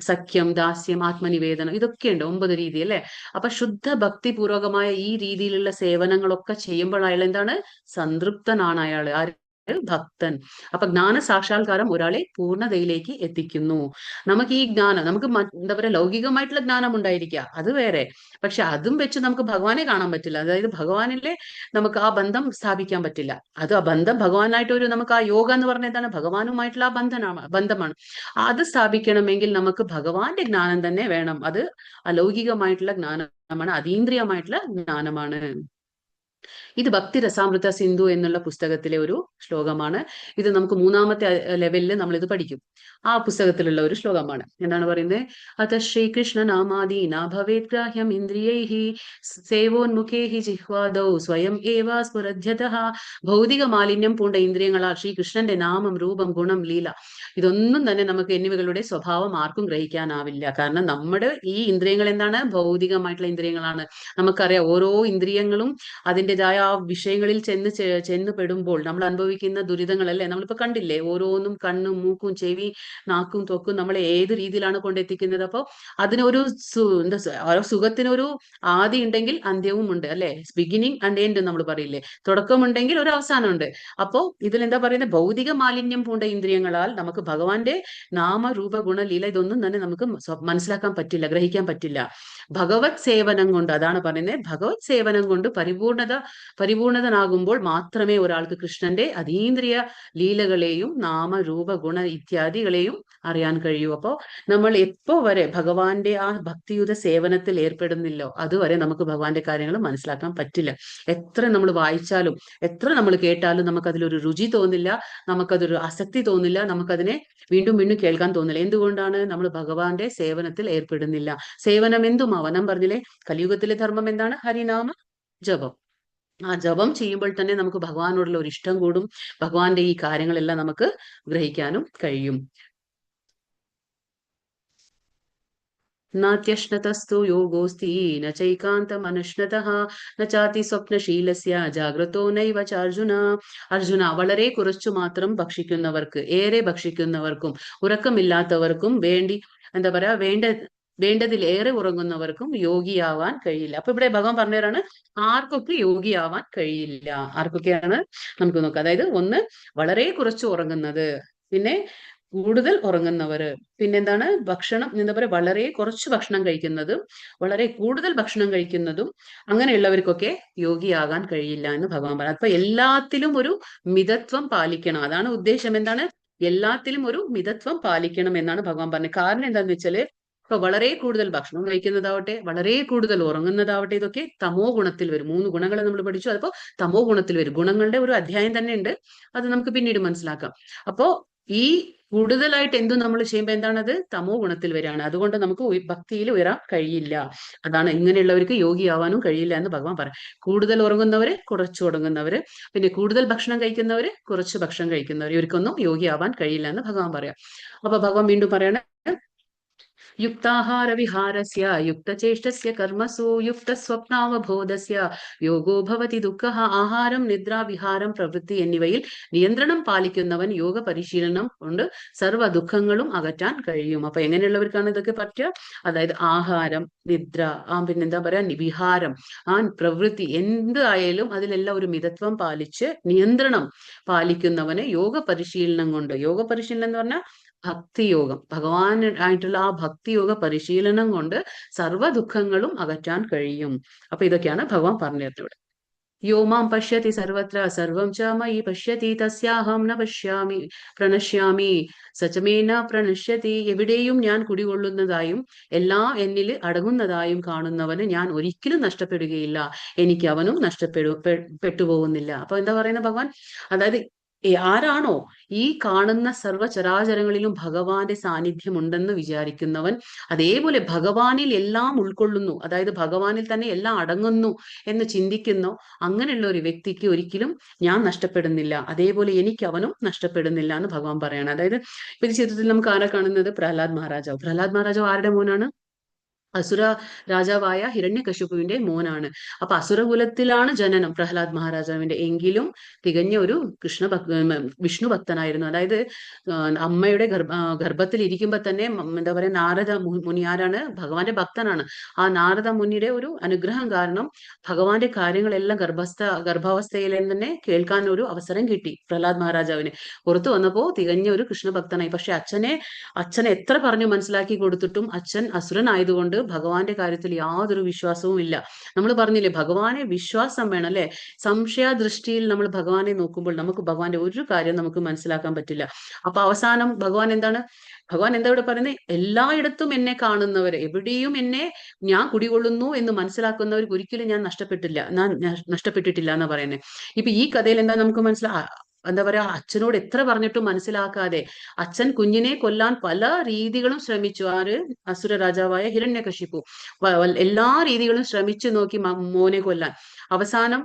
സഖ്യം, ദാസ്യം, ആത്മനിവേദനം, ഇതൊക്കെയുണ്ട് 9 രീതി അല്ലെ. അപ്പൊ ശുദ്ധ ഭക്തി പൂർവകമായ ഈ രീതിയിലുള്ള സേവനങ്ങളൊക്കെ ചെയ്യുമ്പോൾ അയാൾ എന്താണ്? സംതൃപ്തനാണ് അയാൾ. ആര്? ഭക്തൻ. അപ്പൊ ജ്ഞാന സാക്ഷാത്കാരം ഒരാളെ പൂർണ്ണതയിലേക്ക് എത്തിക്കുന്നു. നമുക്ക് ഈ ജ്ഞാനം, നമുക്ക് എന്താ പറയാ ലൗകികമായിട്ടുള്ള ജ്ഞാനം ഉണ്ടായിരിക്കുക, അത് വേറെ. പക്ഷെ അതും വെച്ച് നമുക്ക് ഭഗവാനെ കാണാൻ പറ്റില്ല. അതായത് ഭഗവാനിലെ നമുക്ക് ആ ബന്ധം സ്ഥാപിക്കാൻ പറ്റില്ല. അത് ആ ബന്ധം ഭഗവാനായിട്ട് നമുക്ക് ആ യോഗ എന്ന് പറഞ്ഞ എന്താണ്? ഭഗവാനുമായിട്ടുള്ള ആ ബന്ധമാണ്. അത് സ്ഥാപിക്കണമെങ്കിൽ നമുക്ക് ഭഗവാന്റെ ജ്ഞാനം തന്നെ വേണം. അത് അലൗകികമായിട്ടുള്ള ജ്ഞാനമാണ്, അതീന്ദ്രിയമായിട്ടുള്ള ജ്ഞാനമാണ്. ഇത് ഭക്തി രസാമൃത സിന്ധു എന്നുള്ള പുസ്തകത്തിലെ ഒരു ശ്ലോകമാണ്. ഇത് നമുക്ക് 3ാമത്തെ ലെവലിൽ നമ്മൾ ഇത് പഠിക്കും. ആ പുസ്തകത്തിലുള്ള ഒരു ശ്ലോകമാണ്. എന്താണ് പറയുന്നത്? അത ശ്രീകൃഷ്ണ നാമാദീന ഭവേത് ഗ്രാഹ്യം ഇന്ദ്രിയൈഹി സേവോന്മുഖേഹി ജിഹ്വാദൗ സ്വയം ഏവ സ്ഫുരധ്യതഃ. ഭൗതിക മാലിന്യം പൂണ്ട ഇന്ദ്രിയങ്ങളാൽ ശ്രീകൃഷ്ണന്റെ നാമം, രൂപം, ഗുണം, ലീല ഇതൊന്നും തന്നെ നമുക്ക് എന്നിവകളുടെ സ്വഭാവം ആർക്കും ഗ്രഹിക്കാനാവില്ല. കാരണം നമ്മുടെ ഈ ഇന്ദ്രിയങ്ങൾ എന്താണ്? ഭൗതികമായിട്ടുള്ള ഇന്ദ്രിയങ്ങളാണ്. നമുക്കറിയാം ഓരോ ഇന്ദ്രിയങ്ങളും അതിൻ്റെതായ ആ വിഷയങ്ങളിൽ ചെന്ന് പെടുമ്പോൾ നമ്മൾ അനുഭവിക്കുന്ന ദുരിതങ്ങൾ അല്ലേ. നമ്മളിപ്പോ കണ്ടില്ലേ, ഓരോന്നും കണ്ണും മൂക്കും ചെവി നാക്കും ത്വക്കും നമ്മളെ ഏത് രീതിയിലാണ് കൊണ്ടെത്തിക്കുന്നത്. അപ്പോൾ അതിനൊരു സുഖത്തിനൊരു ആദി ഉണ്ടെങ്കിൽ അന്ത്യവും ഉണ്ട് അല്ലെ. ബിഗിനിങ് ആൻഡ് എൻഡ് നമ്മൾ പറയില്ലേ, തുടക്കമുണ്ടെങ്കിൽ ഒരു അവസാനമുണ്ട്. അപ്പോ ഇതിലെന്താ പറയുന്നത്? ഭൗതിക മാലിന്യം പൂണ്ട ഇന്ദ്രിയങ്ങളാൽ നമുക്ക് ഭഗവാന്റെ നാമ, രൂപ, ഗുണ, ലീല ഇതൊന്നും തന്നെ നമുക്ക് മനസ്സിലാക്കാൻ പറ്റില്ല, ഗ്രഹിക്കാൻ പറ്റില്ല. ഭഗവത് സേവനം കൊണ്ട്, അതാണ് പറയുന്നത്, ഭഗവത് സേവനം കൊണ്ട് പരിപൂർണത പരിപൂർണതനാകുമ്പോൾ മാത്രമേ ഒരാൾക്ക് കൃഷ്ണന്റെ അതീന്ദ്രിയ ലീലകളെയും നാമരൂപ ഗുണ ഇത്യാദികളെയും അറിയാൻ കഴിയൂ. അപ്പോ നമ്മൾ എപ്പോ വരെ ഭഗവാന്റെ ആ ഭക്തിയുത സേവനത്തിൽ ഏർപ്പെടുന്നില്ലോ അതുവരെ നമുക്ക് ഭഗവാന്റെ കാര്യങ്ങൾ മനസ്സിലാക്കാൻ പറ്റില്ല. എത്ര നമ്മൾ വായിച്ചാലും എത്ര നമ്മൾ കേട്ടാലും നമുക്കതിലൊരു രുചി തോന്നില്ല, നമുക്കതൊരു ആസക്തി തോന്നില്ല, നമുക്കതിനെ വീണ്ടും വീണ്ടും കേൾക്കാൻ തോന്നില്ല. എന്തുകൊണ്ടാണ്? നമ്മൾ ഭഗവാന്റെ സേവനത്തിൽ ഏർപ്പെടുന്നില്ല. സേവനം എന്തുമാവാം. നാം പറഞ്ഞില്ലേ, കലിയുഗത്തിലെ ധർമ്മം എന്താണ്? ഹരിനാമ ജപം. ആ ജപം ചെയ്യുമ്പോൾ തന്നെ നമുക്ക് ഭഗവാനോടുള്ള ഒരു ഇഷ്ടം കൂടും. ഭഗവാന്റെ ഈ കാര്യങ്ങളെല്ലാം നമുക്ക് ഗ്രഹിക്കാനും കഴിയും. നാത്യശ്നതസ്തു യോഗോസ്തി ന ചൈകാന്തമനുഷ്ണതഃ ന ചാതി സ്വപ്നശീലസ്യ ജാഗ്രതോ നൈവ ചാർജുന. അർജുന, വളരെ കുറച്ചു മാത്രം ഭക്ഷിക്കുന്നവർക്ക്, ഏറെ ഭക്ഷിക്കുന്നവർക്കും ഉറക്കമില്ലാത്തവർക്കും എന്താ പറയാ വേണ്ടതിലേറെ ഉറങ്ങുന്നവർക്കും യോഗിയാവാൻ കഴിയില്ല. അപ്പൊ ഇവിടെ ഭഗവാൻ പറഞ്ഞവരാണ് ആർക്കൊക്കെ യോഗിയാവാൻ കഴിയില്ല. ആർക്കൊക്കെയാണ് നമുക്ക് നോക്കാം. അതായത് ഒന്ന്, വളരെ കുറച്ച് ഉറങ്ങുന്നത്, പിന്നെ കൂടുതൽ ഉറങ്ങുന്നവര്, പിന്നെന്താണ് ഭക്ഷണം എന്താ പറയുക, വളരെ കുറച്ച് ഭക്ഷണം കഴിക്കുന്നതും വളരെ കൂടുതൽ ഭക്ഷണം കഴിക്കുന്നതും അങ്ങനെയുള്ളവർക്കൊക്കെ യോഗിയാകാൻ കഴിയില്ല എന്ന് ഭഗവാൻ പറഞ്ഞു. അപ്പൊ എല്ലാത്തിലും ഒരു മിതത്വം പാലിക്കണം. അതാണ് ഉദ്ദേശം. എന്താണ്? എല്ലാത്തിലും ഒരു മിതത്വം പാലിക്കണം എന്നാണ് ഭഗവാൻ പറഞ്ഞത്. കാരണം എന്താന്ന് വെച്ചാല്, ഇപ്പൊ വളരെ കൂടുതൽ ഭക്ഷണം കഴിക്കുന്നതാവട്ടെ, വളരെ കൂടുതൽ ഉറങ്ങുന്നതാവട്ടെ, ഇതൊക്കെ തമോ ഗുണത്തിൽ വരും. 3 ഗുണങ്ങൾ നമ്മൾ പഠിച്ചു. അതിപ്പോ തമോ ഗുണത്തിൽ വരും. ഗുണങ്ങളുടെ ഒരു അധ്യായം തന്നെ ഉണ്ട്, അത് നമുക്ക് പിന്നീട് മനസ്സിലാക്കാം. അപ്പോ ഈ കൂടുതലായിട്ട് എന്തും നമ്മൾ ചെയ്യുമ്പോൾ എന്താണത്? തമോ ഗുണത്തിൽ വരികയാണ്. അതുകൊണ്ട് നമുക്ക് ഭക്തിയിൽ ഉയരാൻ കഴിയില്ല. അതാണ് ഇങ്ങനെയുള്ളവർക്ക് യോഗിയാവാനും കഴിയില്ല എന്ന് ഭഗവാൻ പറയും. കൂടുതൽ ഉറങ്ങുന്നവര്, കുറച്ച് ഉറങ്ങുന്നവര്, പിന്നെ കൂടുതൽ ഭക്ഷണം കഴിക്കുന്നവര്, കുറച്ച് ഭക്ഷണം കഴിക്കുന്നവര്, ഇവർക്കൊന്നും യോഗിയാവാൻ കഴിയില്ല എന്ന് ഭഗവാൻ പറയാം. അപ്പൊ ഭഗവാൻ വീണ്ടും പറയണ, യുക്താഹാര വിഹാരസ്യ യുക്തചേഷ്ടസ്യ കർമ്മസു യുക്തസ്വപ്നാവബോധസ്യ യോഗോ ഭവതി ദുഃഖഃ. ആഹാരം, നിദ്ര, വിഹാരം, പ്രവൃത്തി എന്നിവയിൽ നിയന്ത്രണം പാലിക്കുന്നവൻ യോഗ പരിശീലനം കൊണ്ട് സർവ്വ ദുഃഖങ്ങളും അകറ്റാൻ കഴിയും. അപ്പൊ എങ്ങനെയുള്ളവർക്കാണ് ഇതൊക്കെ പറ്റുക? അതായത് ആഹാരം, നിദ്ര, പിന്നെന്താ പറയാ, വിഹാരം, പ്രവൃത്തി, എന്തായാലും അതിലെല്ലാം ഒരു മിതത്വം പാലിച്ച് നിയന്ത്രണം പാലിക്കുന്നവന് യോഗ പരിശീലനം കൊണ്ട്, യോഗ പരിശീലനം എന്ന് പറഞ്ഞാൽ ഭക്തിയോഗം, ഭഗവാനായിട്ടുള്ള ആ ഭക്തിയോഗ പരിശീലനം കൊണ്ട് സർവ്വ ദുഃഖങ്ങളും അകറ്റാൻ കഴിയും. അപ്പൊ ഇതൊക്കെയാണ് ഭഗവാൻ പറഞ്ഞത് ഇവിടെ. യോമാം പശ്യതി സർവത്ര സർവം ച മയി പശ്യതി തസ്യാഹം ന പശ്യാമി പ്രണശ്യാമി സചമേന പ്രണശ്യതി. എവിടെയും ഞാൻ കുടികൊള്ളുന്നതായും എല്ലാം എന്നിൽ അടങ്ങുന്നതായും കാണുന്നവന് ഞാൻ ഒരിക്കലും നഷ്ടപ്പെടുകയില്ല, എനിക്ക് അവനും പെട്ടുപോകുന്നില്ല. അപ്പൊ എന്താ പറയുന്ന ഭഗവാൻ? അതായത് ആരാണോ ഈ കാണുന്ന സർവ്വചരാചരങ്ങളിലും ഭഗവാന്റെ സാന്നിധ്യം ഉണ്ടെന്ന് വിചാരിക്കുന്നവൻ, അതേപോലെ ഭഗവാനിൽ എല്ലാം ഉൾക്കൊള്ളുന്നു, അതായത് ഭഗവാനിൽ തന്നെ എല്ലാം അടങ്ങുന്നു എന്ന് ചിന്തിക്കുന്നോ, അങ്ങനെയുള്ള ഒരു വ്യക്തിക്ക് ഒരിക്കലും ഞാൻ നഷ്ടപ്പെടുന്നില്ല, അതേപോലെ എനിക്ക് അവനും നഷ്ടപ്പെടുന്നില്ല എന്ന് ഭഗവാൻ പറയാണ്. അതായത് ഇപ്പൊ ഈ ചിത്രത്തിൽ നമുക്ക് ആരെ കാണുന്നത്? പ്രഹ്ലാദ് മഹാരാജാവ്. പ്രഹ്ലാദ് മഹാരാജാവ് ആരുടെ മോനാണ്? അസുര രാജാവായ ഹിരണ്യകശിപുവിന്റെ മോനാണ്. അപ്പൊ അസുരകുലത്തിലാണ് ജനനം പ്രഹ്ലാദ് മഹാരാജാവിന്റെ. എങ്കിലും തികഞ്ഞ ഒരു വിഷ്ണു ഭക്തനായിരുന്നു. അതായത് അമ്മയുടെ ഗർഭത്തിൽ ഇരിക്കുമ്പോ തന്നെ എന്താ പറയാ, നാരദ മുനി ആരാണ്? ഭഗവാന്റെ ഭക്തനാണ്. ആ നാരദ മുനിയുടെ ഒരു അനുഗ്രഹം കാരണം ഭഗവാന്റെ കാര്യങ്ങളെല്ലാം ഗർഭാവസ്ഥയിൽ തന്നെ കേൾക്കാൻ ഒരു അവസരം കിട്ടി പ്രഹ്ലാദ് മഹാരാജാവിന്. പുറത്തു വന്നപ്പോ തികഞ്ഞ ഒരു കൃഷ്ണഭക്തനായി. പക്ഷെ അച്ഛനെ എത്ര പറഞ്ഞു മനസ്സിലാക്കി കൊടുത്തിട്ടും അച്ഛൻ അസുരനായതുകൊണ്ട് ഭഗവാന്റെ കാര്യത്തിൽ യാതൊരു വിശ്വാസവും ഇല്ല. നമ്മൾ പറഞ്ഞില്ലേ, ഭഗവാനെ വിശ്വാസം വേണം അല്ലെ. സംശയദൃഷ്ടിയിൽ നമ്മൾ ഭഗവാനെ നോക്കുമ്പോൾ നമുക്ക് ഭഗവാന്റെ ഒരു കാര്യം നമുക്ക് മനസ്സിലാക്കാൻ പറ്റില്ല. അപ്പൊ അവസാനം ഭഗവാൻ എന്താ ഇവിടെ പറയുന്നത്? എല്ലായിടത്തും എന്നെ കാണുന്നവരെ, എവിടെയും എന്നെ ഞാൻ കുടികൊള്ളുന്നു എന്ന് മനസ്സിലാക്കുന്നവർക്ക് ഒരിക്കലും ഞാൻ നഷ്ടപ്പെട്ടിട്ടില്ല എന്നാ പറയുന്നത്. ഇപ്പൊ ഈ കഥയിൽ എന്താ നമുക്ക് എന്താ പറയാ, അച്ഛനോട് എത്ര പറഞ്ഞിട്ടും മനസ്സിലാക്കാതെ അച്ഛൻ കുഞ്ഞിനെ കൊല്ലാൻ പല രീതികളും ശ്രമിച്ചു. അസുര രാജാവായ ഹിരണ്യകശിപു എല്ലാ രീതികളും ശ്രമിച്ചു നോക്കി മോനെ കൊല്ലാൻ. അവസാനം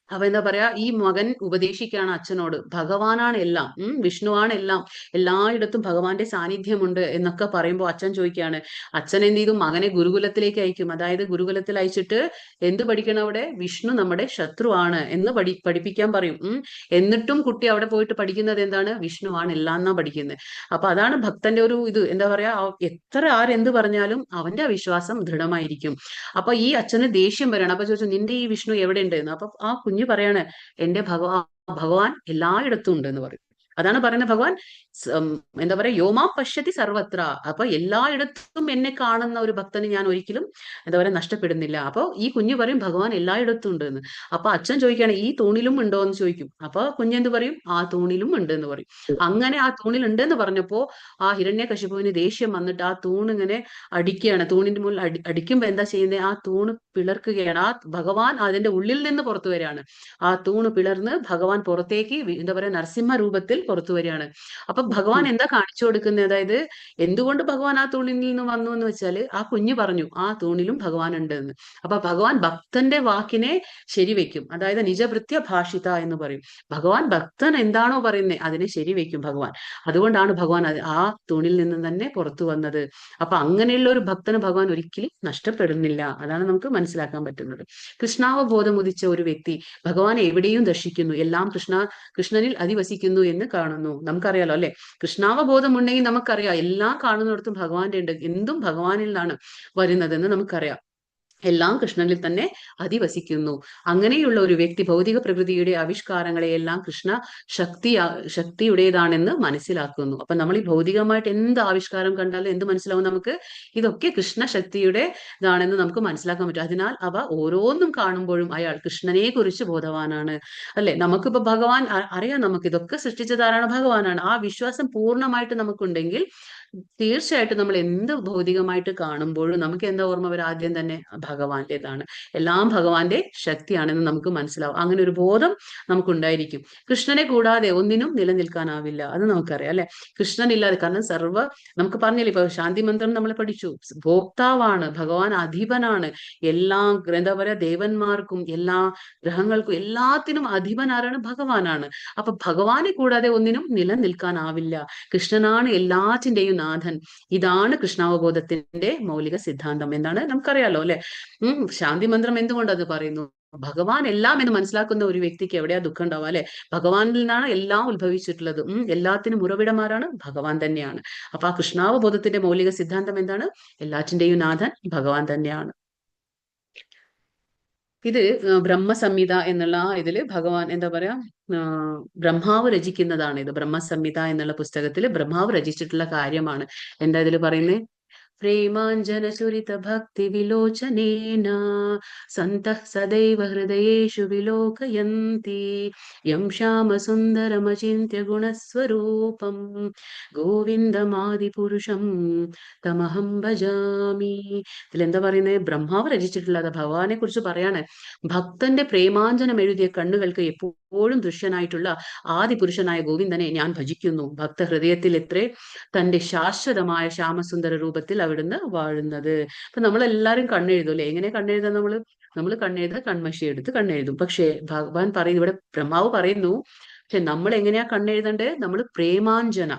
അപ്പൊ എന്താ പറയാ, ഈ മകൻ ഉപദേശിക്കുകയാണ് അച്ഛനോട്, ഭഗവാനാണ് എല്ലാം, വിഷ്ണുവാണ് എല്ലാം, എല്ലായിടത്തും ഭഗവാന്റെ സാന്നിധ്യമുണ്ട് എന്നൊക്കെ പറയുമ്പോൾ അച്ഛൻ ചോദിക്കുകയാണ്. അച്ഛൻ എന്ത് ചെയ്തു? മകനെ ഗുരുകുലത്തിലേക്ക് അയക്കും. അതായത് ഗുരുകുലത്തിൽ അയച്ചിട്ട് എന്ത് പഠിക്കണം? അവിടെ വിഷ്ണു നമ്മുടെ ശത്രുവാണ് എന്ന് പഠിപ്പിക്കാൻ പറയും. എന്നിട്ടും കുട്ടി അവിടെ പോയിട്ട് പഠിക്കുന്നത് എന്താണ്? വിഷ്ണുവാണ് എല്ലാം എന്നാ പഠിക്കുന്നത്. അപ്പൊ അതാണ് ഭക്തന്റെ ഒരു ഇത്. എന്താ പറയാ, എത്ര ആരെന്ത് പറഞ്ഞാലും അവന്റെ വിശ്വാസം ദൃഢമായിരിക്കും. അപ്പൊ ഈ അച്ഛന് ദേഷ്യം വരണം. അപ്പൊ ചോദിച്ചു, നിന്റെ ഈ വിഷ്ണു എവിടെ ഉണ്ട് എന്ന്. അപ്പൊ ആ കുഞ്ഞു പറയാണ്, എന്റെ ഭഗവാൻ എല്ലായിടത്തും ഉണ്ട് എന്ന് പറയും. അതാണ് പറയുന്നത് ഭഗവാൻ എന്താ പറയാ, യോമാ പശ്യതി സർവത്ര. അപ്പൊ എല്ലായിടത്തും എന്നെ കാണുന്ന ഒരു ഭക്തന് ഞാൻ ഒരിക്കലും എന്താ പറയാ നഷ്ടപ്പെടുന്നില്ല. അപ്പൊ ഈ കുഞ്ഞു പറയും ഭഗവാൻ എല്ലായിടത്തും ഉണ്ട് എന്ന്. അപ്പൊ അച്ഛൻ ചോദിക്കുകയാണ് ഈ തൂണിലും ഉണ്ടോ എന്ന് ചോദിക്കും. അപ്പൊ കുഞ്ഞെന്ത് പറയും, ആ തൂണിലും ഉണ്ട് എന്ന് പറയും. അങ്ങനെ ആ തൂണിൽ ഉണ്ട് എന്ന് പറഞ്ഞപ്പോ ആ ഹിരണ്യകശിപുവിന് ദേഷ്യം വന്നിട്ട് ആ തൂണ് ഇങ്ങനെ അടിക്കുകയാണ്. തൂണിന്റെ മുകളിൽ അടിക്കുമ്പോ എന്താ ചെയ്യുന്നത്, ആ തൂണ് പിളർക്കുകയാണ്. ആ ഭഗവാൻ അതിന്റെ ഉള്ളിൽ നിന്ന് പുറത്തു വരികയാണ്. ആ തൂണ് പിളർന്ന് ഭഗവാൻ പുറത്തേക്ക് എന്താ പറയാ നരസിംഹ രൂപത്തിൽ പുറത്തു വരികയാണ്. അപ്പൊ ഭഗവാൻ എന്താ കാണിച്ചു കൊടുക്കുന്നത്, അതായത് എന്തുകൊണ്ട് ഭഗവാൻ ആ തൂണിൽ നിന്ന് വന്നു എന്ന് വെച്ചാല് ആ കുഞ്ഞ് പറഞ്ഞു ആ തൂണിലും ഭഗവാൻ ഉണ്ട് എന്ന്. അപ്പൊ ഭഗവാൻ ഭക്തന്റെ വാക്കിനെ ശരിവെക്കും. അതായത് നിജഭൃത്യ ഭാഷിത എന്ന് പറയും. ഭഗവാൻ ഭക്തൻ എന്താണോ പറയുന്നത് അതിനെ ശരിവെക്കും ഭഗവാൻ. അതുകൊണ്ടാണ് ഭഗവാൻ ആ തൂണിൽ നിന്ന് തന്നെ പുറത്തു വന്നത്. അപ്പൊ അങ്ങനെയുള്ള ഒരു ഭക്തന് ഭഗവാൻ ഒരിക്കലും നഷ്ടപ്പെടുന്നില്ല. അതാണ് നമുക്ക് മനസ്സിലാക്കാൻ പറ്റുന്നത്. കൃഷ്ണാവബോധം ഉദിച്ച ഒരു വ്യക്തി ഭഗവാനെ എവിടെയും ദർശിക്കുന്നു, എല്ലാം കൃഷ്ണനിൽ അധിവസിക്കുന്നു എന്ന് കാണുന്നു. നമുക്കറിയാലോ അല്ലെ, കൃഷ്ണാവബോധം ഉണ്ടെങ്കിൽ നമുക്കറിയാം എല്ലാം കാണുന്നിടത്തും ഭഗവാന്റെ ഉണ്ട്, എന്തും ഭഗവാനിൽ നിന്നാണ് വരുന്നതെന്ന് നമുക്കറിയാം. എല്ലാം കൃഷ്ണനിൽ തന്നെ അധിവസിക്കുന്നു. അങ്ങനെയുള്ള ഒരു വ്യക്തി ഭൗതിക പ്രകൃതിയുടെ ആവിഷ്കാരങ്ങളെയെല്ലാം കൃഷ്ണ ശക്തിയുടേതാണെന്ന് മനസ്സിലാക്കുന്നു. അപ്പൊ നമ്മൾ ഈ ഭൗതികമായിട്ട് എന്ത് ആവിഷ്കാരം കണ്ടാലും എന്ത് മനസ്സിലാവും നമുക്ക്, ഇതൊക്കെ കൃഷ്ണ ശക്തിയുടേതാണെന്ന് നമുക്ക് മനസ്സിലാക്കാൻ പറ്റും. അതിനാൽ അവ ഓരോന്നും കാണുമ്പോഴും അയാൾ കൃഷ്ണനെ കുറിച്ച് ബോധവാനാണ്. അല്ലെ, നമുക്കിപ്പോ ഭഗവാൻ അറിയാം, നമുക്ക് ഇതൊക്കെ സൃഷ്ടിച്ചതാരാണ്, ഭഗവാനാണ്. ആ വിശ്വാസം പൂർണ്ണമായിട്ട് നമുക്കുണ്ടെങ്കിൽ തീർച്ചയായിട്ടും നമ്മൾ എന്ത് ഭൗതികമായിട്ട് കാണുമ്പോഴും നമുക്ക് എന്താ ഓർമ്മ വരും, ആദ്യം തന്നെ ഭഗവാന്റേതാണ്, എല്ലാം ഭഗവാന്റെ ശക്തിയാണെന്ന് നമുക്ക് മനസ്സിലാവും. അങ്ങനെ ഒരു ബോധം നമുക്കുണ്ടായിരിക്കും. കൃഷ്ണനെ കൂടാതെ ഒന്നിനും നിലനിൽക്കാനാവില്ല, അത് നമുക്കറിയാം അല്ലെ. കൃഷ്ണനില്ലാതെ, കാരണം നമുക്ക് പറഞ്ഞില്ലേ ഇപ്പൊ ശാന്തി മന്ത്രം നമ്മൾ പഠിച്ചു, ഭോക്താവാണ് ഭഗവാൻ, അധിപനാണ്. എല്ലാ എന്താ പറയാ ദേവന്മാർക്കും എല്ലാ ഗ്രഹങ്ങൾക്കും എല്ലാത്തിനും അധിപൻ ആരാണ്, ഭഗവാനാണ്. അപ്പൊ ഭഗവാനെ കൂടാതെ ഒന്നിനും നിലനിൽക്കാനാവില്ല. കൃഷ്ണനാണ് എല്ലാറ്റിന്റെയും നാഥൻ. ഇതാണ് കൃഷ്ണാവബോധത്തിന്റെ മൗലിക സിദ്ധാന്തം. എന്താണ് നമുക്കറിയാലോ അല്ലെ. ശാന്തി മന്ത്രം എന്തുകൊണ്ട് അത് പറയുന്നു, ഭഗവാൻ എല്ലാം എന്ന് മനസ്സിലാക്കുന്ന ഒരു വ്യക്തിക്ക് എവിടെയാ ദുഃഖം ഉണ്ടാവുക അല്ലെ. ഭഗവാനിൽ നിന്നാണ് എല്ലാം ഉത്ഭവിച്ചിട്ടുള്ളത്. എല്ലാത്തിനും ഉറവിടമാരാണ് ഭഗവാൻ തന്നെയാണ്. അപ്പൊ ആ കൃഷ്ണാവബോധത്തിന്റെ മൗലിക സിദ്ധാന്തം എന്താണ്, എല്ലാറ്റിന്റെയും നാഥൻ ഭഗവാൻ തന്നെയാണ്. ഇത് ബ്രഹ്മസംഹിത എന്നുള്ള ഇതില് ഭഗവാൻ എന്താ പറയാ ബ്രഹ്മാവ് രചിക്കുന്നതാണ്. ഇത് ബ്രഹ്മസംഹിത എന്നുള്ള പുസ്തകത്തിൽ ബ്രഹ്മാവ് രചിച്ചിട്ടുള്ള കാര്യമാണ്. എന്താ ഇതിൽ പറയുന്നത്, प्रेमाञ्जनचुरित भक्तिविलोचनेन सन्तः सदैव हृदयेषु विलोकयन्ति यं श्यामसुन्दरमचिन्त्य गुणस्वरूपं गोविन्दमादिपुरुषं തമഹം ഭജാമി. ഇതിലെന്താ പറയുന്നത്, ബ്രഹ്മാവ് രചിച്ചിട്ടുള്ളത് ഭഗവാനെ കുറിച്ച് പറയാണ്. ഭക്തന്റെ പ്രേമാഞ്ജനം എഴുതിയ കണ്ണുകൾക്ക് എപ്പോഴും ദൃശ്യനായിട്ടുള്ള ആദിപുരുഷനായ ഗോവിന്ദനെ ഞാൻ ഭജിക്കുന്നു. ഭക്തഹൃദയത്തിൽ എത്രേ തന്റെ ശാശ്വതമായ ശ്യാമസുന്ദര രൂപത്തിൽ അവിടുന്ന് വാഴുന്നത്. അപ്പൊ നമ്മളെല്ലാരും കണ്ണെഴുതും അല്ലെ. എങ്ങനെ കണ്ണെഴുതാൻ, നമ്മൾ കണ്ണെഴുതാൻ കൺമഷി എടുത്ത് കണ്ണെഴുതും. പക്ഷെ ഭഗവാൻ പറയുന്നു, ഇവിടെ ബ്രഹ്മാവ് പറയുന്നു, പക്ഷെ നമ്മൾ എങ്ങനെയാ കണ്ണെഴുതണ്ടേ, നമ്മൾ പ്രേമാഞ്ജന,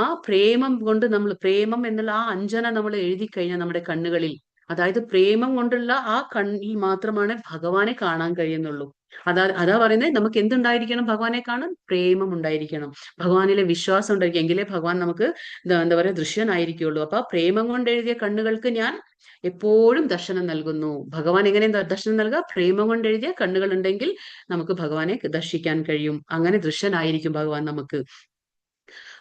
ആ പ്രേമം കൊണ്ട് നമ്മൾ പ്രേമം എന്നുള്ള ആ അഞ്ജന നമ്മൾ എഴുതി കഴിഞ്ഞാൽ നമ്മുടെ കണ്ണുകളിൽ, അതായത് പ്രേമം കൊണ്ടുള്ള ആ കണ്ണിൽ മാത്രമാണ് ഭഗവാനെ കാണാൻ കഴിയുന്നുള്ളൂ. അതാ പറയുന്നത്, നമുക്ക് എന്തുണ്ടായിരിക്കണം, ഭഗവാനെ കാണാൻ പ്രേമം ഉണ്ടായിരിക്കണം, ഭഗവാനിലെ വിശ്വാസം ഉണ്ടായിരിക്കും, എങ്കിലേ ഭഗവാൻ നമുക്ക് എന്താ പറയാ ദൃശ്യനായിരിക്കുള്ളൂ. അപ്പൊ പ്രേമം കൊണ്ട് എഴുതിയ കണ്ണുകൾക്ക് ഞാൻ എപ്പോഴും ദർശനം നൽകുന്നു. ഭഗവാൻ എങ്ങനെ ദർശനം നൽകുക, പ്രേമം കൊണ്ട് എഴുതിയ കണ്ണുകൾ ഉണ്ടെങ്കിൽ നമുക്ക് ഭഗവാനെ ദർശിക്കാൻ കഴിയും. അങ്ങനെ ദൃശ്യനായിരിക്കും ഭഗവാൻ നമുക്ക്.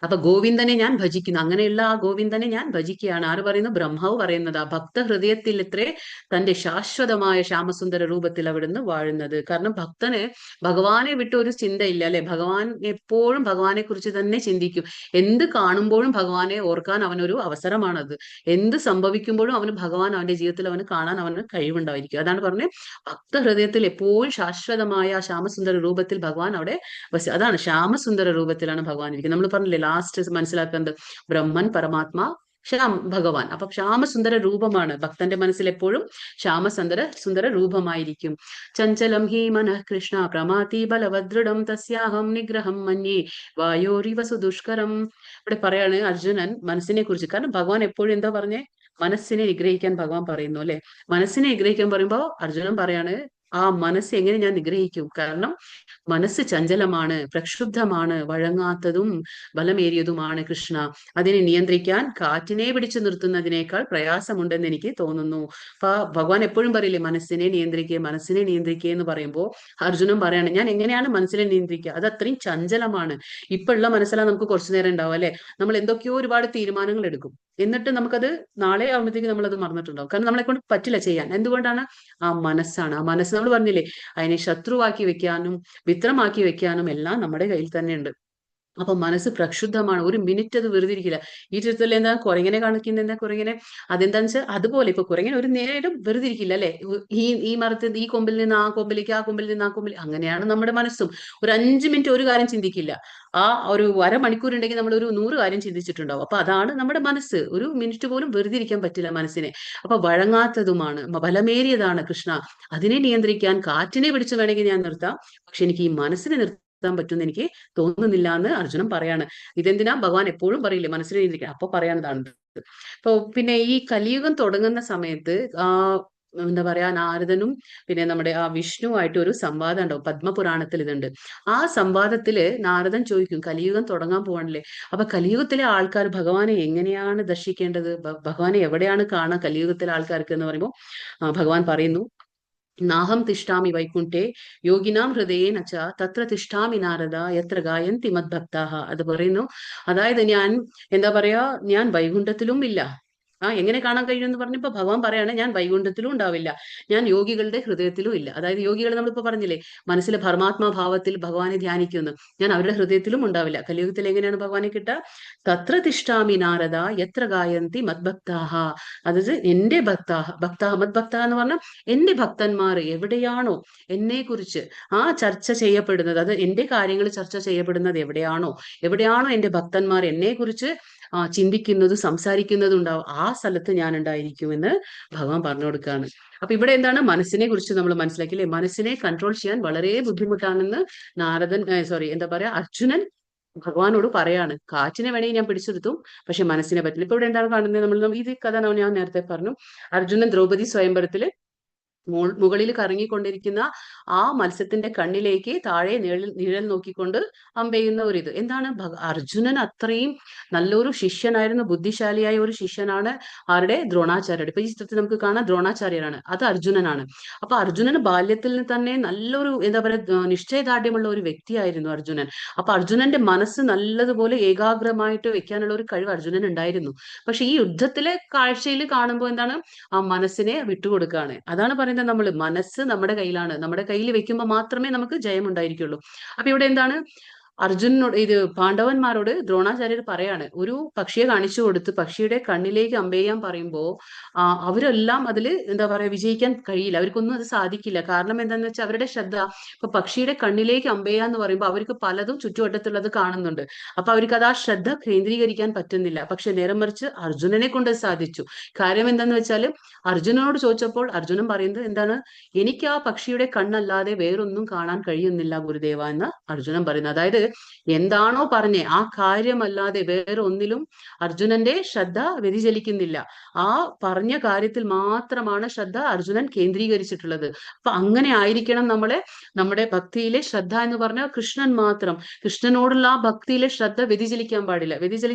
അപ്പൊ ഗോവിന്ദനെ ഞാൻ ഭജിക്കുന്നു, അങ്ങനെയുള്ള ആ ഗോവിന്ദനെ ഞാൻ ഭജിക്കുകയാണ്. ആര് പറയുന്നു, ബ്രഹ്മാവ് പറയുന്നത്. ആ ഭക്ത ഹൃദയത്തിൽ എത്രേ തന്റെ ശാശ്വതമായ ശ്യാമസുന്ദര രൂപത്തിൽ അവിടുന്ന് വാഴുന്നത്. കാരണം ഭക്തന് ഭഗവാനെ വിട്ട് ഒരു ചിന്തയില്ല അല്ലെ. ഭഗവാൻ എപ്പോഴും ഭഗവാനെ കുറിച്ച് തന്നെ ചിന്തിക്കും. എന്ത് കാണുമ്പോഴും ഭഗവാനെ ഓർക്കാൻ അവനൊരു അവസരമാണത്. എന്ത് സംഭവിക്കുമ്പോഴും അവന് ഭഗവാൻ അവന്റെ ജീവിതത്തിൽ അവന് കാണാൻ അവന് കഴിവുണ്ടായിരിക്കും. അതാണ് പറഞ്ഞത്, ഭക്ത ഹൃദയത്തിൽ എപ്പോഴും ശാശ്വതമായ ശ്യാമസുന്ദര രൂപത്തിൽ ഭഗവാൻ അവിടെ അതാണ് ശ്യാമസുന്ദര രൂപത്തിലാണ് ഭഗവാൻ ഇരിക്കുന്നത്. നമ്മൾ പറഞ്ഞില്ലേ ലാസ്റ്റ് മനസ്സിലാക്കുന്നത്, ബ്രഹ്മൻ പരമാത്മാ ഭഗവാൻ. അപ്പൊ ശ്യാമസുന്ദര രൂപമാണ് ഭക്തന്റെ മനസ്സിൽ എപ്പോഴും സുന്ദര രൂപമായിരിക്കും. ചഞ്ചലം ഹി മനഃ കൃഷ്ണ പ്രമാതി ബലവദൃഢം തസ്യാഹം നിഗ്രഹം മന്യേ വായോരിവ സുദുഷ്കരം. ഇവിടെ പറയാണ് അർജുനൻ മനസ്സിനെ കുറിച്ച്. കാരണം ഭഗവാൻ എപ്പോഴും എന്താ പറഞ്ഞേ, മനസ്സിനെ നിഗ്രഹിക്കാൻ ഭഗവാൻ പറയുന്നു അല്ലെ. മനസ്സിനെ നിഗ്രഹിക്കാൻ പറയുമ്പോ അർജുനൻ പറയാണ്, ആ മനസ്സ് എങ്ങനെ ഞാൻ നിഗ്രഹിക്കും? കാരണം മനസ്സ് ചഞ്ചലമാണ്, പ്രക്ഷുബ്ധമാണ്, വഴങ്ങാത്തതും ബലമേറിയതുമാണ് കൃഷ്ണ. അതിനെ നിയന്ത്രിക്കാൻ കാറ്റിനെ പിടിച്ചു നിർത്തുന്നതിനേക്കാൾ പ്രയാസമുണ്ടെന്ന് എനിക്ക് തോന്നുന്നു. അപ്പൊ ഭഗവാൻ എപ്പോഴും പറയില്ലേ മനസ്സിനെ നിയന്ത്രിക്കുക, മനസ്സിനെ നിയന്ത്രിക്കുക എന്ന് പറയുമ്പോൾ അർജുനൻ പറയാണ് ഞാൻ എങ്ങനെയാണ് മനസ്സിനെ നിയന്ത്രിക്കുക? അത് അത്രയും ചഞ്ചലമാണ്. ഇപ്പൊ ഉള്ള മനസ്സിലാണ് നമുക്ക് കുറച്ചു നേരം ഉണ്ടാവും അല്ലെ, നമ്മൾ എന്തൊക്കെയോ ഒരുപാട് തീരുമാനങ്ങൾ എടുക്കും, എന്നിട്ട് നമുക്കത് നാളെ ആവുമ്പോഴത്തേക്ക് നമ്മളത് മറന്നിട്ടുണ്ടാവും. കാരണം നമ്മളെ കൊണ്ട് പറ്റില്ല ചെയ്യാൻ. എന്തുകൊണ്ടാണ്? ആ മനസ്സാണ്. ആ മനസ്സ് നമ്മൾ പറഞ്ഞില്ലേ, അതിനെ ശത്രുവാക്കി വെക്കാനും മിത്രമാക്കി വെക്കാനും എല്ലാം നമ്മുടെ കയ്യിൽ തന്നെയുണ്ട്. അപ്പൊ മനസ്സ് പ്രക്ഷുബ്ധമാണ്. ഒരു മിനിറ്റ് അത് വെറുതെ ഇരിക്കില്ല. ഈ ചിത്രത്തിൽ എന്താ കുരങ്ങനെ കാണിക്കുന്നത്? എന്താ കുരങ്ങനെ? അതെന്താന്ന് വെച്ചാൽ അതുപോലെ ഇപ്പൊ കുരങ്ങനെ ഒരു നേരം വെറുതെ ഇരിക്കില്ല അല്ലെ. ഈ മരത്തിൽ ഈ കൊമ്പിൽ നിന്ന് ആ കൊമ്പിലേക്ക്, ആ കൊമ്പിൽ നിന്ന് ആ കൊമ്പിൽ, അങ്ങനെയാണ് നമ്മുടെ മനസ്സും. ഒരു 5 മിനിറ്റ് ഒരു കാര്യം ചിന്തിക്കില്ല. ആ ഒരു അരമണിക്കൂർ ഉണ്ടെങ്കിൽ നമ്മൾ ഒരു 100 കാര്യം ചിന്തിച്ചിട്ടുണ്ടാവും. അപ്പൊ അതാണ് നമ്മുടെ മനസ്സ്. ഒരു മിനിറ്റ് പോലും വെറുതെ ഇരിക്കാൻ പറ്റില്ല മനസ്സിനെ. അപ്പൊ വഴങ്ങാത്തതുമാണ്, ബലമേറിയതാണ് കൃഷ്ണ. അതിനെ നിയന്ത്രിക്കാൻ കാറ്റിനെ പിടിച്ചു വേണമെങ്കിൽ ഞാൻ നിർത്താം, പക്ഷെ എനിക്ക് ഈ മനസ്സിനെ നിർത്താൻ പറ്റുമെന്ന് എനിക്ക് തോന്നുന്നില്ല എന്ന് അർജുനൻ പറയാണ്. ഇതെന്തിനാ ഭഗവാൻ എപ്പോഴും പറയില്ലേ മനസ്സിനെ നിയന്ത്രിക്കാൻ? അപ്പൊ പറയാനതാണ്. ഇപ്പൊ പിന്നെ ഈ കലിയുഗം തുടങ്ങുന്ന സമയത്ത് എന്താ പറയാ, നാരദനും പിന്നെ നമ്മുടെ ആ വിഷ്ണുവായിട്ട് ഒരു സംവാദം ഉണ്ടാവും. പത്മപുരാണത്തിൽ ഇതുണ്ട്. ആ സംവാദത്തില് നാരദൻ ചോദിക്കും, കലിയുഗം തുടങ്ങാൻ പോവാണല്ലേ, അപ്പൊ കലിയുഗത്തിലെ ആൾക്കാർ ഭഗവാനെ എങ്ങനെയാണ് ദർശിക്കേണ്ടത്? ഭഗവാനെ എവിടെയാണ് കാണാൻ കലിയുഗത്തിലെ ആൾക്കാർക്ക് എന്ന് പറയുമ്പോൾ ഭഗവാൻ പറയുന്നു, നാഹം തിഷ്ഠാമി വൈകുണ്ഠേ യോഗിനാം ഹൃദയേ നച്ച തത്ര തിഷ്ഠാമി നാരദ യത്ര ഗായന്തി മദ്ഭക്താഹ. അത് പറയുന്നു, അതായത് ഞാൻ എന്താ പറയാ, ഞാൻ വൈകുണ്ഠത്തിലും ഇല്ല. എങ്ങനെ കാണാൻ കഴിയുമെന്ന് പറഞ്ഞപ്പോ ഭഗവാൻ പറയാണ്, ഞാൻ വൈകുണ്ഠത്തിലും ഉണ്ടാവില്ല, ഞാൻ യോഗികളുടെ ഹൃദയത്തിലും ഇല്ല. അതായത് യോഗികൾ നമ്മളിപ്പോ പറഞ്ഞില്ലേ മനസ്സിലെ പരമാത്മാഭാവത്തിൽ ഭഗവാനെ ധ്യാനിക്കുന്നു, ഞാൻ അവരുടെ ഹൃദയത്തിലും ഉണ്ടാവില്ല. കലിയുഗത്തിൽ എങ്ങനെയാണ് ഭഗവാനെ കിട്ടുക? തത്ര തിഷ്ഠാമി നാരദ യത്ര ഗായന്തി മദ്ഭക്താഹ. അതായത് എന്റെ ഭക്താഹ മദ്ഭക്താഹ എന്ന് പറഞ്ഞാൽ എന്റെ ഭക്തന്മാർ എവിടെയാണോ എന്നെ കുറിച്ച് ചർച്ച ചെയ്യപ്പെടുന്നത്, അത് എന്റെ കാര്യങ്ങൾ ചർച്ച ചെയ്യപ്പെടുന്നത് എവിടെയാണോ എന്റെ ഭക്തന്മാർ എന്നെ കുറിച്ച് ചിന്തിക്കുന്നത് സംസാരിക്കുന്നത് ഉണ്ടാവും, ആ സ്ഥലത്ത് ഞാൻ ഉണ്ടായിരിക്കുമെന്ന് ഭഗവാൻ പറഞ്ഞു കൊടുക്കുകയാണ്. അപ്പൊ ഇവിടെ എന്താണ്, മനസ്സിനെ കുറിച്ച് നമ്മൾ മനസ്സിലാക്കില്ലേ, മനസ്സിനെ കൺട്രോൾ ചെയ്യാൻ വളരെ ബുദ്ധിമുട്ടാണെന്ന് അർജുനൻ ഭഗവാനോട് പറയാണ്. കാറ്റിനെ വേണമെങ്കിൽ ഞാൻ പിടിച്ചെടുത്തും, പക്ഷെ മനസ്സിനെ പറ്റില്ല. ഇപ്പൊ ഇവിടെ എന്താണ് കാണുന്നത്, നമ്മൾ ഇത് കഥ ഞാൻ നേരത്തെ പറഞ്ഞു, അർജുനൻ ദ്രൗപദി സ്വയംവരത്തില് മുകളിൽ കറങ്ങിക്കൊണ്ടിരിക്കുന്ന ആ മത്സ്യത്തിന്റെ കണ്ണിലേക്ക് താഴെ നിഴൽ നോക്കിക്കൊണ്ട് അമ്പെയ്യുന്ന ഒരിത്. എന്താണ്, അർജുനൻ അത്രയും നല്ലൊരു ശിഷ്യനായിരുന്നു, ബുദ്ധിശാലിയായ ഒരു ശിഷ്യനാണ്. ആരുടെ? ദ്രോണാചാര്യരുടെ. ഇപ്പൊ ഈ ചിത്രത്തിൽ നമുക്ക് കാണാം ദ്രോണാചാര്യരാണ്, അത് അർജുനനാണ്. അപ്പൊ അർജുനന് ബാല്യത്തിൽ തന്നെ നല്ലൊരു എന്താ പറയുക നിശ്ചയദാർഢ്യമുള്ള ഒരു വ്യക്തിയായിരുന്നു അർജുനൻ. അപ്പൊ അർജുനന്റെ മനസ്സ് നല്ലതുപോലെ ഏകാഗ്രമായിട്ട് വെക്കാനുള്ള ഒരു കഴിവ് അർജുനൻ ഉണ്ടായിരുന്നു. പക്ഷെ ഈ യുദ്ധത്തിലെ കാഴ്ചയിൽ കാണുമ്പോൾ എന്താണ്, ആ മനസ്സിനെ വിട്ടുകൊടുക്കുകയാണ്. അതാണ് പറയുന്നത്, നമ്മൾ മനസ്സ് നമ്മുടെ കയ്യിലാണ്, നമ്മുടെ കയ്യിൽ വെക്കുമ്പോൾ മാത്രമേ നമുക്ക് ജയം ഉണ്ടായിരിക്കുള്ളൂ. അപ്പൊ ഇവിടെ എന്താണ്, അർജുനനോട് പാണ്ഡവന്മാരോട് ദ്രോണാചാര്യർ പറയാണ്, ഒരു പക്ഷിയെ കാണിച്ചു കൊടുത്ത് പക്ഷിയുടെ കണ്ണിലേക്ക് അമ്പെയ്യാൻ പറയുമ്പോ അവരെല്ലാം അതിൽ എന്താ പറയാ വിജയിക്കാൻ കഴിയില്ല, അവർക്കൊന്നും അത് സാധിക്കില്ല. കാരണം എന്താന്ന് വെച്ചാൽ അവരുടെ ശ്രദ്ധ ഇപ്പൊ പക്ഷിയുടെ കണ്ണിലേക്ക് അമ്പെയ്യാന്ന് പറയുമ്പോൾ അവർക്ക് പലതും ചുറ്റുവട്ടത്തുള്ളത് കാണുന്നുണ്ട്. അപ്പൊ അവർക്ക് അത് ആ ശ്രദ്ധ കേന്ദ്രീകരിക്കാൻ പറ്റുന്നില്ല. പക്ഷെ നേരം മറിച്ച് അർജുനനെ കൊണ്ട് സാധിച്ചു. കാര്യം എന്താന്ന് വെച്ചാൽ അർജുനനോട് ചോദിച്ചപ്പോൾ അർജുനൻ പറയുന്നത് എന്താണ്, എനിക്ക് ആ പക്ഷിയുടെ കണ്ണല്ലാതെ വേറൊന്നും കാണാൻ കഴിയുന്നില്ല ഗുരുദേവ എന്ന് അർജുനൻ പറയുന്നത്. അതായത് എന്താണോ പറഞ്ഞേ ആ കാര്യമല്ലാതെ വേറെ ഒന്നിലും അർജുനന്റെ ശ്രദ്ധ വ്യതിചലിക്കുന്നില്ല. ആ പറഞ്ഞ കാര്യത്തിൽ മാത്രമാണ് ശ്രദ്ധ അർജുനൻ കേന്ദ്രീകരിച്ചിട്ടുള്ളത്. അപ്പൊ അങ്ങനെ ആയിരിക്കണം നമ്മുടെ ഭക്തിയിലെ ശ്രദ്ധ എന്ന് പറഞ്ഞാൽ കൃഷ്ണൻ മാത്രം. കൃഷ്ണനോടുള്ള ആ ഭക്തിയിലെ ശ്രദ്ധ വ്യതിചലിക്കാൻ പാടില്ല.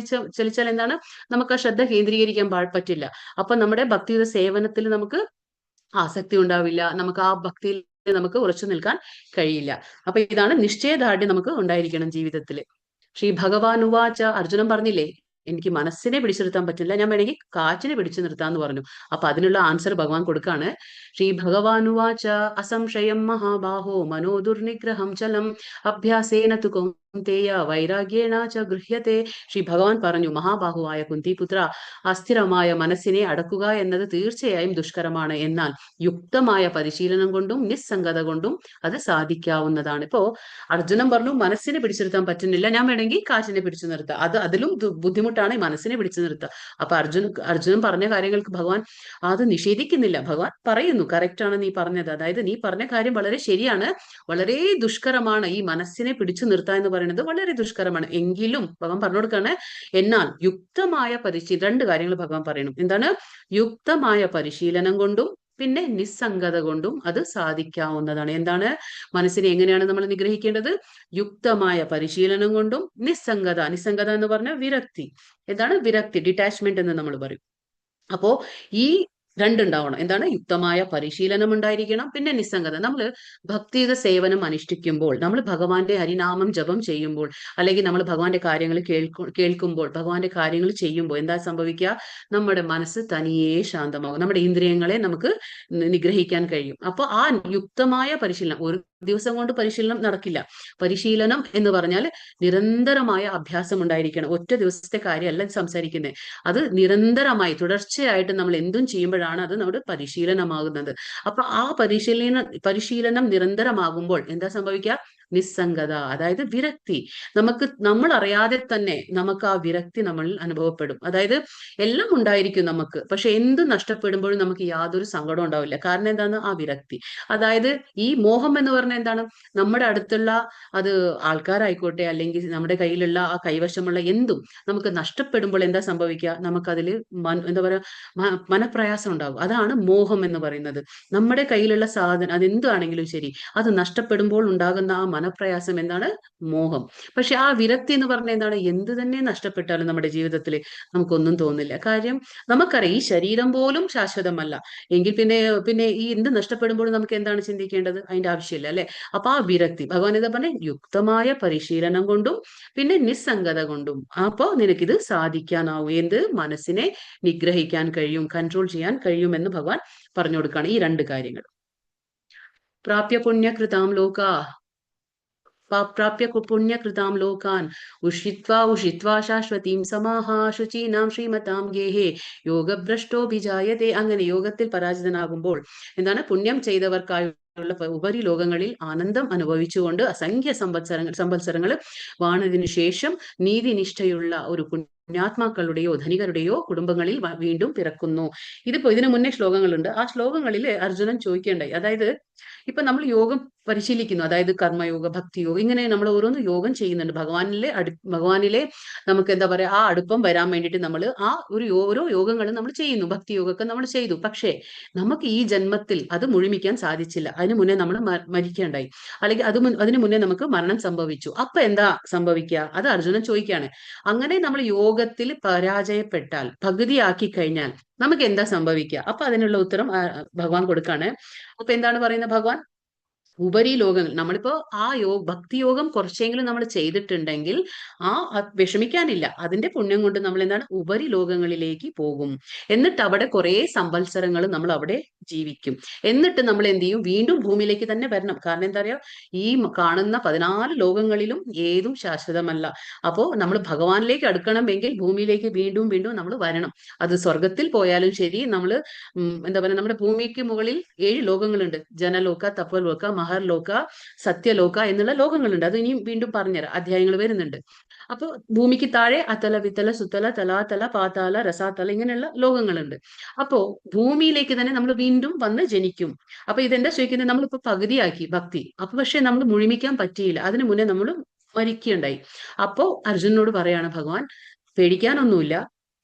ചലിച്ചാൽ എന്താണ്, നമുക്ക് ആ ശ്രദ്ധ കേന്ദ്രീകരിക്കാൻ പറ്റില്ല. അപ്പൊ നമ്മുടെ ഭക്തിയുടെ സേവനത്തിൽ നമുക്ക് ആസക്തി ഉണ്ടാവില്ല, നമുക്ക് ആ ഭക്തിയിൽ നമുക്ക് ഉറച്ചു നിൽക്കാൻ കഴിയില്ല. അപ്പൊ ഇതാണ് നിശ്ചയദാർഢ്യം നമുക്ക് ഉണ്ടായിരിക്കണം ജീവിതത്തിൽ. ശ്രീ ഭഗവാൻ ഉവാച, അർജുനൻ പറഞ്ഞില്ലേ എനിക്ക് മനസ്സിനെ പിടിച്ചു നിർത്താൻ പറ്റില്ല, ഞാൻ വേണമെങ്കിൽ കാറ്റിനെ പിടിച്ചു നിർത്താന്ന് പറഞ്ഞു. അപ്പൊ അതിനുള്ള ആൻസർ ഭഗവാൻ കൊടുക്കാണ്. ശ്രീ ഭഗവാൻ ഉവാച അസംശയം മഹാബാഹോ മനോ ദുർനിഗ്രഹം ചലം അഭ്യാസേന തു കൗന്തേയ വൈരാഗ്യേണ ച ഗൃഹ്യത്തെ. ശ്രീ ഭഗവാൻ പറഞ്ഞു, മഹാബാഹുവായ കുന്തിപുത്ര, അസ്ഥിരമായ മനസ്സിനെ അടക്കുക എന്നത് തീർച്ചയായും ദുഷ്കരമാണ്. എന്നാൽ യുക്തമായ പരിശീലനം കൊണ്ടും നിസ്സംഗത കൊണ്ടും അത് സാധിക്കാവുന്നതാണ്. ഇപ്പോ അർജുനൻ പറഞ്ഞു മനസ്സിനെ പിടിച്ചു പറ്റുന്നില്ല, ഞാൻ വേണമെങ്കിൽ കാറ്റിനെ പിടിച്ചു നിർത്താം, അതിലും ബുദ്ധിമുട്ടാണ് ഈ മനസ്സിനെ പിടിച്ചു നിർത്തുക. അപ്പൊ അർജുനൻ പറഞ്ഞ കാര്യങ്ങൾക്ക് ഭഗവാൻ അത് നിഷേധിക്കുന്നില്ല. ഭഗവാൻ പറയുന്നു കറക്റ്റ് ആണ് നീ പറഞ്ഞത്, അതായത് നീ പറഞ്ഞ കാര്യം വളരെ ശരിയാണ്, വളരെ ദുഷ്കരമാണ്. ഈ മനസ്സിനെ പിടിച്ചു നിർത്തുക എന്ന് പറയുന്നത് വളരെ ദുഷ്കരമാണ്. എങ്കിലും ഭഗവാൻ പറഞ്ഞു കൊടുക്കാണ്, എന്നാൽ യുക്തമായ രണ്ട് കാര്യങ്ങൾ ഭഗവാൻ പറയണം. എന്താണ്? യുക്തമായ പരിശീലനം കൊണ്ടും പിന്നെ നിസ്സംഗത കൊണ്ടും അത് സാധിക്കാവുന്നതാണ്. എന്താണ് മനസ്സിനെ എങ്ങനെയാണ് നമ്മൾ നിഗ്രഹിക്കേണ്ടത്? യുക്തമായ പരിശീലനം കൊണ്ടും നിസ്സംഗത എന്ന് പറഞ്ഞാൽ വിരക്തി. എന്താണ് വിരക്തി? ഡിറ്റാച്ച്മെന്റ് എന്ന് നമ്മൾ പറയും. അപ്പോ ഈ രണ്ടുണ്ടാവണം. എന്താണ്? യുക്തമായ പരിശീലനം ഉണ്ടായിരിക്കണം, പിന്നെ നിസ്സംഗത. നമ്മൾ ഭക്തിയുത സേവനം അനുഷ്ഠിക്കുമ്പോൾ, നമ്മൾ ഭഗവാന്റെ ഹരിനാമം ജപം ചെയ്യുമ്പോൾ, അല്ലെങ്കിൽ നമ്മൾ ഭഗവാന്റെ കാര്യങ്ങൾ കേൾക്കുമ്പോൾ, ഭഗവാന്റെ കാര്യങ്ങൾ ചെയ്യുമ്പോൾ എന്താ സംഭവിക്കുക? നമ്മുടെ മനസ്സ് തനിയെ ശാന്തമാകും, നമ്മുടെ ഇന്ദ്രിയങ്ങളെ നമുക്ക് നിഗ്രഹിക്കാൻ കഴിയും. അപ്പൊ ആ യുക്തമായ പരിശീലനം, ഒരു ദിവസം കൊണ്ട് പരിശീലനം നടക്കില്ല. പരിശീലനം എന്ന് പറഞ്ഞാൽ നിരന്തരമായ അഭ്യാസം ഉണ്ടായിരിക്കണം. ഒറ്റ ദിവസത്തെ കാര്യമല്ല സംസാരിക്കുന്നത്. അത് നിരന്തരമായി തുടർച്ചയായിട്ട് നമ്മൾ എന്തും ചെയ്യുമ്പോഴാണ് അത് നമ്മുടെ പരിശീലനമാകുന്നത്. അപ്പൊ ആ പരിശീലനം നിരന്തരമാകുമ്പോൾ എന്താ സംഭവിക്കുക? നിസ്സംഗത, അതായത് വിരക്തി. നമ്മൾ അറിയാതെ തന്നെ നമുക്ക് ആ വിരക്തി നമ്മളിൽ അനുഭവപ്പെടും. അതായത് എല്ലാം ഉണ്ടായിരിക്കും നമുക്ക്, പക്ഷെ എന്ത് നഷ്ടപ്പെടുമ്പോഴും നമുക്ക് യാതൊരു സങ്കടം ഉണ്ടാവില്ല. കാരണം എന്താണ്? ആ വിരക്തി. അതായത് ഈ മോഹം എന്ന് പറഞ്ഞാൽ എന്താണ്? നമ്മുടെ അടുത്തുള്ള അത് ആൾക്കാരായിക്കോട്ടെ, അല്ലെങ്കിൽ നമ്മുടെ കയ്യിലുള്ള ആ കൈവശമുള്ള എന്തും നമുക്ക് നഷ്ടപ്പെടുമ്പോൾ എന്താ സംഭവിക്കുക? നമുക്കതിൽ എന്താ പറയാ, മനപ്രയാസം ഉണ്ടാകും. അതാണ് മോഹം എന്ന് പറയുന്നത്. നമ്മുടെ കയ്യിലുള്ള സാധനം അതെന്താണെങ്കിലും ശരി, അത് നഷ്ടപ്പെടുമ്പോൾ ഉണ്ടാകുന്ന ആ മനപ്രയാസം എന്താണ്? മോഹം. പക്ഷെ ആ വിരക്തി എന്ന് പറഞ്ഞാൽ എന്താണ്? എന്ത് തന്നെ നഷ്ടപ്പെട്ടാലും നമ്മുടെ ജീവിതത്തിൽ നമുക്കൊന്നും തോന്നില്ല. കാര്യം നമുക്കറിയാം ഈ ശരീരം പോലും ശാശ്വതമല്ല. എങ്കിൽ പിന്നെ ഈ എന്ത് നഷ്ടപ്പെടുമ്പോഴും നമുക്ക് എന്താണ് ചിന്തിക്കേണ്ടത്? അതിന്റെ ആവശ്യമില്ല, അല്ലെ? അപ്പൊ ആ വിരക്തി, ഭഗവാൻ എന്താ പറഞ്ഞ? യുക്തമായ പരിശീലനം കൊണ്ടും പിന്നെ നിസ്സംഗത കൊണ്ടും അപ്പോ നിനക്കിത് സാധിക്കാനാവും. എന്ത്? മനസ്സിനെ നിഗ്രഹിക്കാൻ കഴിയും, കൺട്രോൾ ചെയ്യാൻ കഴിയുമെന്ന് ഭഗവാൻ പറഞ്ഞു കൊടുക്കുകയാണ്. ഈ രണ്ട് കാര്യങ്ങൾ. പ്രാപ്യ പുണ്യകൃതാം ലോകാ പ്രാപ്യ പുണ്യകൃതാം ലോകാൻ ഉഷിത്വാ ശാശ്വതീം സമാഹ ശുചീനാം ശ്രീമതാം ഗേഹേ യോഗഭ്രഷ്ടോഭിജായതേ. അങ്ങനെ യോഗത്തിൽ പരാജിതനാകുമ്പോൾ എന്താണ്? പുണ്യം ചെയ്തവർക്കായുള്ള ഉപരി ലോകങ്ങളിൽ ആനന്ദം അനുഭവിച്ചുകൊണ്ട് അസംഖ്യ സംവത്സരങ്ങൾ വാണതിനു ശേഷം നീതിനിഷ്ഠയുള്ള ഒരു പുണ്യാത്മാക്കളുടെയോ ധനികരുടെയോ കുടുംബങ്ങളിൽ വീണ്ടും പിറക്കുന്നു. ഇതിനു മുന്നേ ശ്ലോകങ്ങളുണ്ട്. ആ ശ്ലോകങ്ങളിൽ അർജുനൻ ചോദിക്കേണ്ടായി. അതായത് ഇപ്പൊ നമ്മൾ യോഗം പരിശീലിക്കുന്നു, അതായത് കർമ്മയോഗ, ഭക്തിയോഗം, ഇങ്ങനെ നമ്മൾ ഓരോന്ന് യോഗം ചെയ്യുന്നുണ്ട്. ഭഗവാനിലെ നമുക്ക് എന്താ പറയാ, ആ അടുപ്പം വരാൻ വേണ്ടിയിട്ട് നമ്മൾ ആ ഓരോ യോഗങ്ങളും നമ്മൾ ചെയ്യുന്നു. ഭക്തിയോഗമൊക്കെ നമ്മൾ ചെയ്തു. പക്ഷേ നമുക്ക് ഈ ജന്മത്തിൽ അത് മുഴുമിക്കാൻ സാധിച്ചില്ല. അതിനു മുന്നേ നമ്മൾ മരിക്കേണ്ടായി, അല്ലെങ്കിൽ അതിനു മുന്നേ നമുക്ക് മരണം സംഭവിച്ചു. അപ്പൊ എന്താ സംഭവിക്കുക? അത് അർജുനൻ ചോദിക്കുകയാണ്. അങ്ങനെ നമ്മൾ യോഗത്തിൽ പരാജയപ്പെട്ടാൽ, പകുതിയാക്കി കഴിഞ്ഞാൽ നമുക്ക് എന്താ സംഭവിക്കുക? അപ്പൊ അതിനുള്ള ഉത്തരം ഭഗവാൻ കൊടുക്കാണ്. അപ്പൊ എന്താണ് പറയുന്നത് ഭഗവാൻ? ഉപരി ലോകങ്ങൾ, നമ്മളിപ്പോ ആ ഭക്തിയോഗം കുറച്ചെങ്കിലും നമ്മൾ ചെയ്തിട്ടുണ്ടെങ്കിൽ വിഷമിക്കാനില്ല. അതിന്റെ പുണ്യം കൊണ്ട് നമ്മൾ എന്താണ്? ഉപരി ലോകങ്ങളിലേക്ക് പോകും. എന്നിട്ട് അവിടെ കുറെ സംവത്സരങ്ങൾ നമ്മൾ അവിടെ ജീവിക്കും. എന്നിട്ട് നമ്മൾ എന്ത് ചെയ്യും? വീണ്ടും ഭൂമിയിലേക്ക് തന്നെ വരണം. കാരണം എന്താ പറയാ, ഈ കാണുന്ന 14 ലോകങ്ങളിലും ഏതും ശാശ്വതമല്ല. അപ്പോ നമ്മൾ ഭഗവാനിലേക്ക് അടുക്കണമെങ്കിൽ ഭൂമിയിലേക്ക് വീണ്ടും വീണ്ടും നമ്മൾ വരണം. അത് സ്വർഗത്തിൽ പോയാലും ശരി, നമ്മൾ എന്താ പറയുക, നമ്മുടെ ഭൂമിക്ക് മുകളിൽ 7 ലോകങ്ങളുണ്ട്. ജനലോക, തപലോക, മഹർലോക, സത്യലോക എന്നുള്ള ലോകങ്ങളുണ്ട്. അത് ഇനിയും വീണ്ടും പറഞ്ഞുതരാം, അധ്യായങ്ങൾ വരുന്നുണ്ട്. അപ്പൊ ഭൂമിക്ക് താഴെ അത്തല, വിത്തല, സുത്തല, തലാതല, പാതാല, രസാതല ഇങ്ങനെയുള്ള ലോകങ്ങളുണ്ട്. അപ്പോ ഭൂമിയിലേക്ക് തന്നെ നമ്മൾ വീണ്ടും വന്ന് ജനിക്കും. അപ്പൊ ഇതെന്താ ചോദിക്കുന്നത്? നമ്മളിപ്പോ പകുതിയാക്കി ഭക്തി, അപ്പൊ പക്ഷെ നമ്മൾ മുഴുമിക്കാൻ പറ്റിയില്ല. അതിനു മുന്നേ നമ്മൾ മരിക്കുകയുണ്ടായി. അപ്പോ അർജുനനോട് പറയാണ് ഭഗവാൻ, പേടിക്കാനൊന്നുമില്ല.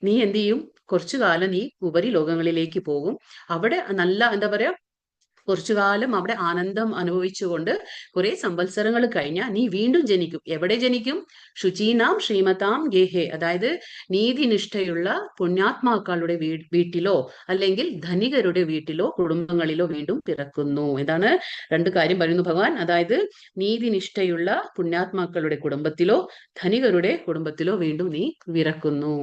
നീ എന്ത് ചെയ്യും? കുറച്ചു കാലം നീ ഉപരി ലോകങ്ങളിലേക്ക് പോകും. അവിടെ നല്ല എന്താ പറയാ, കുറച്ചു കാലം അവിടെ ആനന്ദം അനുഭവിച്ചുകൊണ്ട് കുറെ സംവത്സരങ്ങൾ കഴിഞ്ഞാൽ നീ വീണ്ടും ജനിക്കും. എവിടെ ജനിക്കും? ശുചീനാം ശ്രീമതാം ഗേഹേ, അതായത് നീതിനിഷ്ഠയുള്ള പുണ്യാത്മാക്കളുടെ വീട്ടിലോ അല്ലെങ്കിൽ ധനികരുടെ വീട്ടിലോ കുടുംബങ്ങളിലോ വീണ്ടും പിറക്കുന്നു. എന്താണ്? രണ്ട് കാര്യം പറയുന്നു ഭഗവാൻ. അതായത് നീതിനിഷ്ഠയുള്ള പുണ്യാത്മാക്കളുടെ കുടുംബത്തിലോ ധനികരുടെ കുടുംബത്തിലോ വീണ്ടും നീ പിറക്കുന്നു.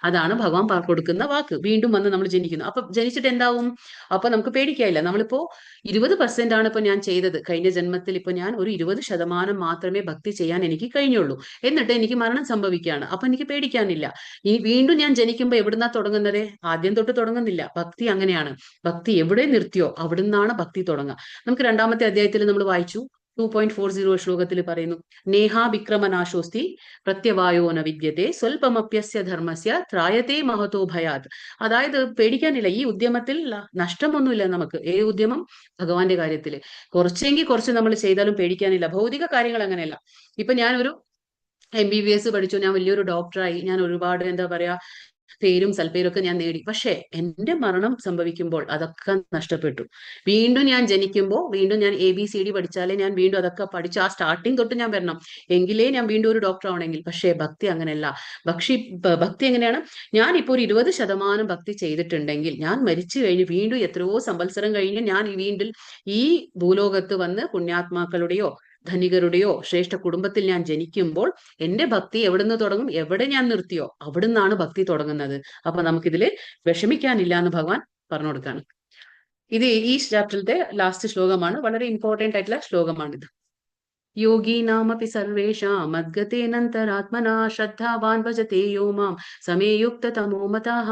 അതാണ് ഭഗവാൻ കൊടുക്കുന്ന വാക്ക്. വീണ്ടും വന്ന് നമ്മൾ ജനിക്കുന്നു. അപ്പൊ ജനിച്ചിട്ട് എന്താവും? അപ്പൊ നമുക്ക് പേടിക്കാനില്ല. നമ്മളിപ്പോ 20% ആണ് ഇപ്പൊ ഞാൻ ചെയ്തത്. കഴിഞ്ഞ ജന്മത്തിൽ ഇപ്പൊ ഞാൻ ഒരു 20% മാത്രമേ ഭക്തി ചെയ്യാൻ എനിക്ക് കഴിഞ്ഞുള്ളൂ. എന്നിട്ട് എനിക്ക് മരണം സംഭവിക്കുകയാണ്. അപ്പൊ എനിക്ക് പേടിക്കാനില്ല. ഇനി വീണ്ടും ഞാൻ ജനിക്കുമ്പോ എവിടുന്നാ തുടങ്ങുന്നത്? ആദ്യം തൊട്ട് തുടങ്ങുന്നില്ല. ഭക്തി അങ്ങനെയാണ്. ഭക്തി എവിടെ നിർത്തിയോ അവിടുന്നാണ് ഭക്തി തുടങ്ങുക. നമുക്ക് 2ാമത്തെ അധ്യായത്തിൽ നമ്മൾ വായിച്ചു, 2.40 ശ്ലോകത്തിൽ പറയുന്നു, നേഹാ വിക്രമനാശോസ്തി പ്രത്യവായോ ന വിദ്യത്തെ സ്വൽപമപ്യസ്യ ധർമ്മസ്യ ത്രായത്തെ മഹതോ ഭയാത്. അതായത് പേടിക്കാനില്ല. ഈ ഉദ്യമത്തിൽ നഷ്ടമൊന്നുമില്ല നമുക്ക്. ഉദ്യമം? ഭഗവാന്റെ കാര്യത്തിൽ കുറച്ചെങ്കിൽ കുറച്ച് നമ്മൾ ചെയ്താലും പേടിക്കാനില്ല. ഭൗതിക കാര്യങ്ങൾ അങ്ങനെയല്ല. ഇപ്പൊ ഞാനൊരു MBBS പഠിച്ചു, ഞാൻ വലിയൊരു ഡോക്ടറായി, ഞാൻ ഒരുപാട് എന്താ പറയാ പേരും സൽപ്പേരും ഒക്കെ ഞാൻ നേടി. പക്ഷെ എന്റെ മരണം സംഭവിക്കുമ്പോൾ അതൊക്കെ നഷ്ടപ്പെട്ടു. വീണ്ടും ഞാൻ ജനിക്കുമ്പോൾ വീണ്ടും ഞാൻ ABCD പഠിച്ചാലേ ഞാൻ വീണ്ടും അതൊക്കെ പഠിച്ച് ആ സ്റ്റാർട്ടിങ് തൊട്ട് ഞാൻ വരണം, എങ്കിലേ ഞാൻ വീണ്ടും ഒരു ഡോക്ടർ ആവണമെങ്കിൽ. പക്ഷേ ഭക്തി അങ്ങനെയല്ല. ഭക്തി എങ്ങനെയാണ്? ഞാൻ ഇപ്പോൾ ഒരു 20% ഭക്തി ചെയ്തിട്ടുണ്ടെങ്കിൽ ഞാൻ മരിച്ചു കഴിഞ്ഞ് വീണ്ടും എത്രയോ സംവത്സരം കഴിഞ്ഞ് ഞാൻ വീണ്ടും ഈ ഭൂലോകത്ത് വന്ന് പുണ്യാത്മാക്കളുടെയോ ധനികരുടെയോ ശ്രേഷ്ഠ കുടുംബത്തിൽ ഞാൻ ജനിക്കുമ്പോൾ എന്റെ ഭക്തി എവിടുന്ന് തുടങ്ങും? എവിടെ ഞാൻ നിർത്തിയോ അവിടുന്നാണ് ഭക്തി തുടങ്ങുന്നത്. അപ്പൊ നമുക്കിതില് വിഷമിക്കാനില്ല എന്ന് ഭഗവാൻ പറഞ്ഞു കൊടുക്കാണ്. ഇത് ഈ ചാപ്റ്ററിലത്തെ ലാസ്റ്റ് ശ്ലോകമാണ്. വളരെ ഇമ്പോർട്ടന്റ് ആയിട്ടുള്ള ശ്ലോകമാണിത്. യോഗീനാമപി സർവേഷാം മദ്ഗതേനന്തരാത്മനാ ശ്രദ്ധാവാൻ ഭജതേ യോ മാം സമേയുക്ത തമോ മതാഃ.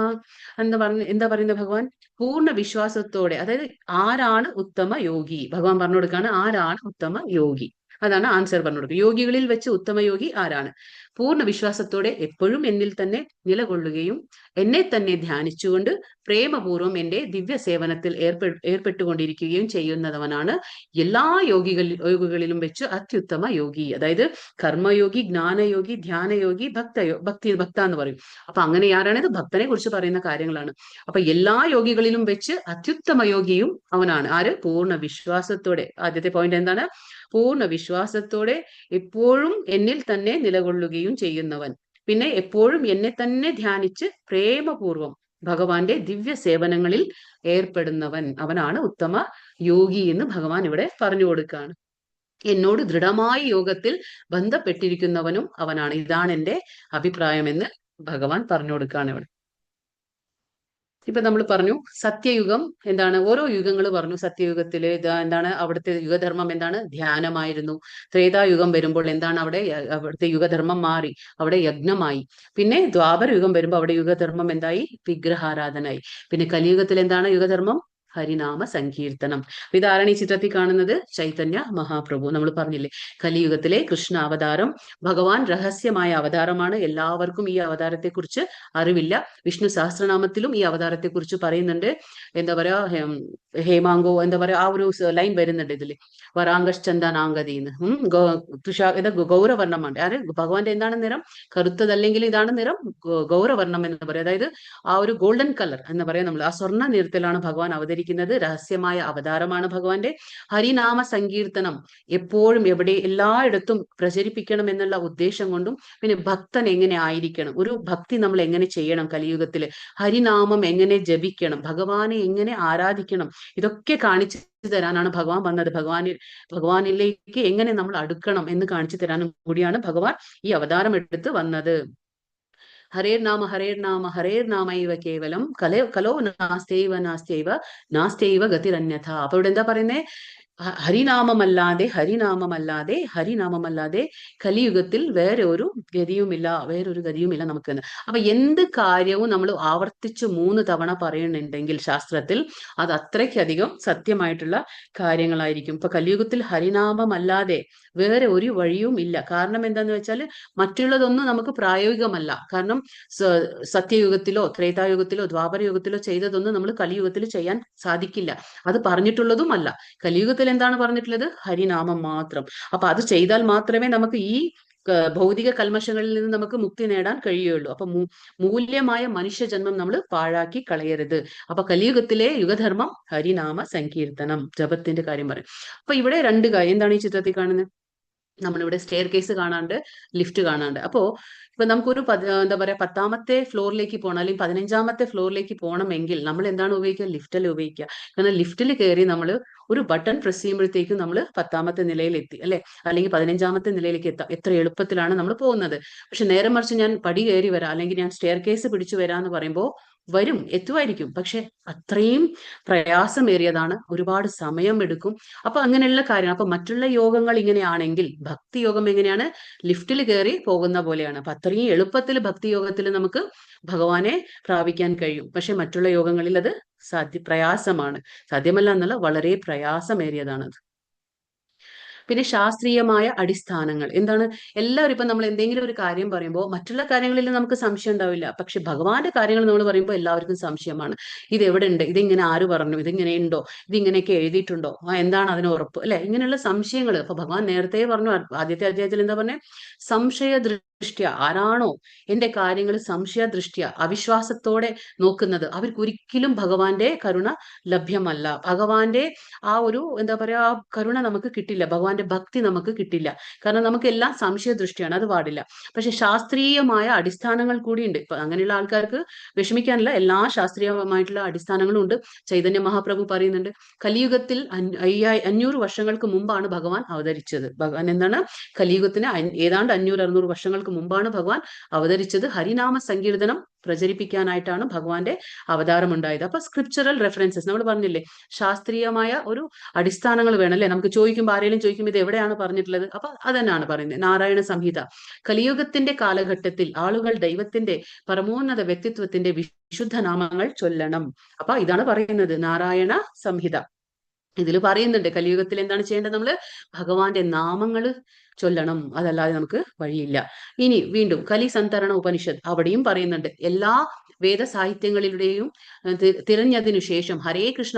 എന്താ പറയുന്നത് ഭഗവാൻ? പൂർണ്ണ വിശ്വാസത്തോടെ, അതായത് ആരാണ് ഉത്തമ യോഗി? ഭഗവാൻ പറഞ്ഞു കൊടുക്കാണ് ആരാണ് ഉത്തമ യോഗി. അതാണ് ആൻസർ പറഞ്ഞു കൊടുക്കുക. യോഗികളിൽ വെച്ച് ഉത്തമ യോഗി ആരാണ്? പൂർണ്ണ വിശ്വാസത്തോടെ എപ്പോഴും എന്നിൽ തന്നെ നിലകൊള്ളുകയും എന്നെ തന്നെ ധ്യാനിച്ചുകൊണ്ട് പ്രേമപൂർവ്വം എന്റെ ദിവ്യ സേവനത്തിൽ ഏർപ്പെട്ടുകൊണ്ടിരിക്കുകയും ചെയ്യുന്നവനാണ് എല്ലാ യോഗികളിലും വെച്ച് അത്യുത്തമ യോഗി. അതായത് കർമ്മയോഗി, ജ്ഞാനയോഗി, ധ്യാനയോഗി, ഭക്ത എന്ന് പറയും. അപ്പൊ അങ്ങനെ ആരാണിത്? ഭക്തനെ കുറിച്ച് പറയുന്ന കാര്യങ്ങളാണ്. അപ്പൊ എല്ലാ യോഗികളിലും വെച്ച് അത്യുത്തമ യോഗിയും അവനാണ്. ആര്? പൂർണ്ണ വിശ്വാസത്തോടെ. ആദ്യത്തെ പോയിന്റ് എന്താണ്? പൂർണ്ണ വിശ്വാസത്തോടെ എപ്പോഴും എന്നിൽ തന്നെ നിലകൊള്ളുകയും ചെയ്യുന്നവൻ. പിന്നെ എപ്പോഴും എന്നെ തന്നെ ധ്യാനിച്ച് പ്രേമപൂർവം ഭഗവാന്റെ ദിവ്യ സേവനങ്ങളിൽ ഏർപ്പെടുന്നവൻ, അവനാണ് ഉത്തമ യോഗി എന്ന് ഭഗവാൻ ഇവിടെ പറഞ്ഞു കൊടുക്കുകയാണ്. എന്നോട് ദൃഢമായ യോഗത്തിൽ ബന്ധപ്പെട്ടിരിക്കുന്നവനും അവനാണ്. ഇതാണ് എന്റെ അഭിപ്രായമെന്ന് ഭഗവാൻ പറഞ്ഞു കൊടുക്കുകയാണ് ഇവിടെ. ഇപ്പൊ നമ്മൾ പറഞ്ഞു സത്യയുഗം എന്താണ്? ഓരോ യുഗങ്ങൾ പറഞ്ഞു. സത്യയുഗത്തില് എന്താണ്? അവിടുത്തെ യുഗധർമ്മം എന്താണ്? ധ്യാനമായിരുന്നു. ത്രേതായുഗം വരുമ്പോൾ എന്താണ്? അവിടുത്തെ യുഗധർമ്മം മാറി, അവിടെ യജ്ഞമായി. പിന്നെ ദ്വാപര യുഗം വരുമ്പോൾ അവിടെ യുഗധർമ്മം എന്തായി? വിഗ്രഹാരാധനായി. പിന്നെ കലിയുഗത്തിൽ എന്താണ് യുഗധർമ്മം? ഹരിനാമ സങ്കീർത്തനം. ഇതാരാണ് ഈ ചിത്രത്തിൽ കാണുന്നത്? ചൈതന്യ മഹാപ്രഭു. നമ്മൾ പറഞ്ഞില്ലേ കലിയുഗത്തിലെ കൃഷ്ണ അവതാരം ഭഗവാൻ രഹസ്യമായ അവതാരമാണ്. എല്ലാവർക്കും ഈ അവതാരത്തെ കുറിച്ച് അറിവില്ല. വിഷ്ണു സഹസ്രനാമത്തിലും ഈ അവതാരത്തെ കുറിച്ച് പറയുന്നുണ്ട്. എന്താ പറയാ, ഹേമാങ്കോ എന്താ പറയാ, ആ ഒരു ലൈൻ വരുന്നുണ്ട് ഇതില്. വരാങ്കശ്ചന്ദനാങ്കതിന്ന്. ഇത് ഗൗരവർണ്ണമാണ്. ആര്? ഭഗവാന്റെ എന്താണ് നിറം? കറുത്തതല്ലെങ്കിൽ ഇതാണ് നിറം ഗൗരവർണ്ണം എന്ന് പറയും. അതായത് ആ ഒരു ഗോൾഡൻ കളർ എന്ന് പറയാം നമ്മൾ. ആ സ്വർണ്ണ നിറത്തിലാണ് ഭഗവാൻ അവതരിക്കുന്നത്. രഹസ്യമായ അവതാരമാണ് ഭഗവാന്റെ. ഹരിനാമ സങ്കീർത്തനം എപ്പോഴും എവിടെ എല്ലായിടത്തും പ്രചരിപ്പിക്കണം എന്നുള്ള ഉദ്ദേശം കൊണ്ടും, പിന്നെ ഭക്തൻ എങ്ങനെ ആയിരിക്കണം, ഒരു ഭക്തി നമ്മൾ എങ്ങനെ ചെയ്യണം കലിയുഗത്തില്, ഹരിനാമം എങ്ങനെ ജപിക്കണം, ഭഗവാനെ എങ്ങനെ ആരാധിക്കണം, ഇതൊക്കെ കാണിച്ചു തരാനാണ് ഭഗവാൻ വന്നത്. ഭഗവാനിലേക്ക് എങ്ങനെ നമ്മൾ അടുക്കണം എന്ന് കാണിച്ചു തരാനും കൂടിയാണ് ഭഗവാൻ ഈ അവതാരം എടുത്ത് വന്നത്. ഹരേർ നാമ ഹരേർ നാമൈവ കേവലം കലോ നാസ്തൈവ ഗതിരന്യഥ. അപ്പൊ ഇവിടെ എന്താ പറയുന്നേ? ഹരിനാമമല്ലാതെ കലിയുഗത്തിൽ വേറെ ഒരു ഗതിയുമില്ല നമുക്ക്. അപ്പൊ എന്ത് കാര്യവും നമ്മൾ ആവർത്തിച്ച് 3 തവണ പറയുന്നുണ്ടെങ്കിൽ ശാസ്ത്രത്തിൽ അത് അത്രയ്ക്കധികം സത്യമായിട്ടുള്ള കാര്യങ്ങളായിരിക്കും. ഇപ്പൊ കലിയുഗത്തിൽ ഹരിനാമമല്ലാതെ വേറെ ഒരു വഴിയും ഇല്ല. കാരണം എന്താന്ന് വെച്ചാൽ മറ്റുള്ളതൊന്നും നമുക്ക് പ്രായോഗികമല്ല. കാരണം സത്യയുഗത്തിലോ ത്രേതായുഗത്തിലോ ദ്വാപരയുഗത്തിലോ ചെയ്തതൊന്നും നമ്മൾ കലിയുഗത്തിൽ ചെയ്യാൻ സാധിക്കില്ല. അത് പറഞ്ഞിട്ടുള്ളതുമല്ല. കലിയുഗത്തിൽ എന്താണ് പറഞ്ഞിട്ടുള്ളത്? ഹരിനാമം മാത്രം. അപ്പൊ അത് ചെയ്താൽ മാത്രമേ നമുക്ക് ഈ ഭൗതിക കൽമഷങ്ങളിൽ നിന്ന് നമുക്ക് മുക്തി നേടാൻ കഴിയുള്ളൂ. അപ്പൊ മൂല്യമായ മനുഷ്യജന്മം നമ്മൾ പാഴാക്കി കളയരുത്. അപ്പൊ കലിയുഗത്തിലെ യുഗധർമ്മം ഹരിനാമ സങ്കീർത്തനം, ജപത്തിന്റെ കാര്യം പറയും. അപ്പൊ ഇവിടെ 2 കാര്യം എന്താണ് ഈ ചിത്രത്തിൽ കാണുന്നത്? നമ്മളിവിടെ സ്റ്റെയർ കേസ് കാണാണ്ട്, ലിഫ്റ്റ് കാണാണ്ട്. അപ്പോ ഇപ്പൊ നമുക്കൊരു എന്താ പറയാ 10ാമത്തെ ഫ്ലോറിലേക്ക് പോകണം, അല്ലെങ്കിൽ 15ാമത്തെ ഫ്ലോറിലേക്ക് പോകണമെങ്കിൽ നമ്മൾ എന്താണ് ഉപയോഗിക്കുക? ലിഫ്റ്റല്ലേ ഉപയോഗിക്കുക. കാരണം ലിഫ്റ്റിൽ കയറി നമ്മൾ ഒരു ബട്ടൺ പ്രസ് ചെയ്യുമ്പോഴത്തേക്കും നമ്മൾ 10ാമത്തെ നിലയിലെത്തി, അല്ലെ? അല്ലെങ്കിൽ 15ാമത്തെ നിലയിലേക്ക് എത്താം. എത്ര എളുപ്പത്തിലാണ് നമ്മൾ പോകുന്നത്. പക്ഷെ നേരെ മറിച്ച് ഞാൻ പടി കയറി വരാം, അല്ലെങ്കിൽ ഞാൻ സ്റ്റെയർ കേസ് പിടിച്ചു വരാന്ന് പറയുമ്പോൾ എത്തുമായിരിക്കും, പക്ഷെ അത്രയും പ്രയാസമേറിയതാണ്, ഒരുപാട് സമയം എടുക്കും. അപ്പൊ അങ്ങനെയുള്ള കാര്യം. അപ്പൊ മറ്റുള്ള യോഗങ്ങൾ ഇങ്ങനെയാണെങ്കിൽ ഭക്തി യോഗം എങ്ങനെയാണ്? ലിഫ്റ്റിൽ കയറി പോകുന്ന പോലെയാണ്. അപ്പൊ അത്രയും എളുപ്പത്തിൽ ഭക്തി യോഗത്തിൽ നമുക്ക് ഭഗവാനെ പ്രാപിക്കാൻ കഴിയും. പക്ഷെ മറ്റുള്ള യോഗങ്ങളിൽ അത് പ്രയാസമാണ്. സാധ്യമല്ല എന്നല്ല, വളരെ പ്രയാസമേറിയതാണത്. പിന്നെ ശാസ്ത്രീയമായ അടിസ്ഥാനങ്ങൾ എന്താണ്? എല്ലാവരും ഇപ്പൊ നമ്മൾ എന്തെങ്കിലും ഒരു കാര്യം പറയുമ്പോൾ മറ്റുള്ള കാര്യങ്ങളിൽ നമുക്ക് സംശയം ഉണ്ടാവില്ല. പക്ഷെ ഭഗവാന്റെ കാര്യങ്ങൾ നമ്മൾ പറയുമ്പോൾ എല്ലാവർക്കും സംശയമാണ്. ഇത് എവിടെ ഉണ്ട്? ഇതിങ്ങനെ ആര് പറഞ്ഞു? ഇതിങ്ങനെ ഉണ്ടോ? ഇതിങ്ങനെയൊക്കെ എഴുതിയിട്ടുണ്ടോ? എന്താണ് അതിന് ഉറപ്പ്? അല്ലെ? ഇങ്ങനെയുള്ള സംശയങ്ങൾ. അപ്പൊ ഭഗവാൻ നേരത്തെ പറഞ്ഞു, ആദ്യത്തെ അധ്യായത്തിൽ എന്താ പറഞ്ഞേ? സംശയ ദൃഷ്ട്യ ആരാണോ എന്റെ കാര്യങ്ങൾ സംശയദൃഷ്ട്യ അവിശ്വാസത്തോടെ നോക്കുന്നത്, അവർക്കൊരിക്കലും ഭഗവാന്റെ കരുണ ലഭ്യമല്ല. ഭഗവാന്റെ ആ ഒരു എന്താ പറയാ ആ കരുണ നമുക്ക് കിട്ടില്ല, ഭഗവാന്റെ ഭക്തി നമുക്ക് കിട്ടില്ല. കാരണം നമുക്കെല്ലാം സംശയദൃഷ്ടിയാണ്, അത് പാടില്ല. പക്ഷെ ശാസ്ത്രീയമായ അടിസ്ഥാനങ്ങൾ കൂടിയുണ്ട്. ഇപ്പൊ അങ്ങനെയുള്ള ആൾക്കാർക്ക് വിഷമിക്കാനില്ല, എല്ലാ ശാസ്ത്രീയമായിട്ടുള്ള അടിസ്ഥാനങ്ങളും ഉണ്ട്. ചൈതന്യ മഹാപ്രഭു പറയുന്നുണ്ട്, കലിയുഗത്തിൽ 500 വർഷങ്ങൾക്ക് മുമ്പാണ് ഭഗവാൻ അവതരിച്ചത്. ഭഗവാൻ എന്താണ്, കലിയുഗത്തിന് ഏതാണ്ട് 500-600 വർഷങ്ങൾക്ക് മുമ്പാണ് ഭഗവാൻ അവതരിച്ചത്. ഹരിനാമ സങ്കീർത്തനം പ്രചരിപ്പിക്കാനായിട്ടാണ് ഭഗവാന്റെ അവതാരം ഉണ്ടായത്. അപ്പൊ സ്ക്രിപ്ചറൽ റെഫറൻസസ് നമ്മൾ പറഞ്ഞില്ലേ, ശാസ്ത്രീയമായ ഒരു അടിസ്ഥാനങ്ങൾ വേണം അല്ലെ. നമുക്ക് ചോദിക്കുമ്പോൾ ആരെങ്കിലും ചോദിക്കുമ്പോൾ ഇത് എവിടെയാണ് പറഞ്ഞിട്ടുള്ളത്, അപ്പൊ അതന്നെയാണ് പറയുന്നത്. നാരായണ സംഹിത. കലിയുഗത്തിന്റെ കാലഘട്ടത്തിൽ ആളുകൾ ദൈവത്തിന്റെ പരമോന്നത വ്യക്തിത്വത്തിന്റെ വിശുദ്ധ നാമങ്ങൾ ചൊല്ലണം. അപ്പൊ ഇതാണ് പറയുന്നത് നാരായണ സംഹിത. ഇതിൽ പറയുന്നുണ്ട് കലിയുഗത്തിൽ എന്താണ് ചെയ്യേണ്ടത്, നമ്മള് ഭഗവാന്റെ നാമങ്ങൾ ചൊല്ലണം, അതല്ലാതെ നമുക്ക് വഴിയില്ല. ഇനി വീണ്ടും കലി സന്തരണ ഉപനിഷത്ത്, അവിടെയും പറയുന്നുണ്ട് എല്ലാ വേദ സാഹിത്യങ്ങളിലൂടെയും തിരഞ്ഞതിനു ശേഷം ഹരേ കൃഷ്ണ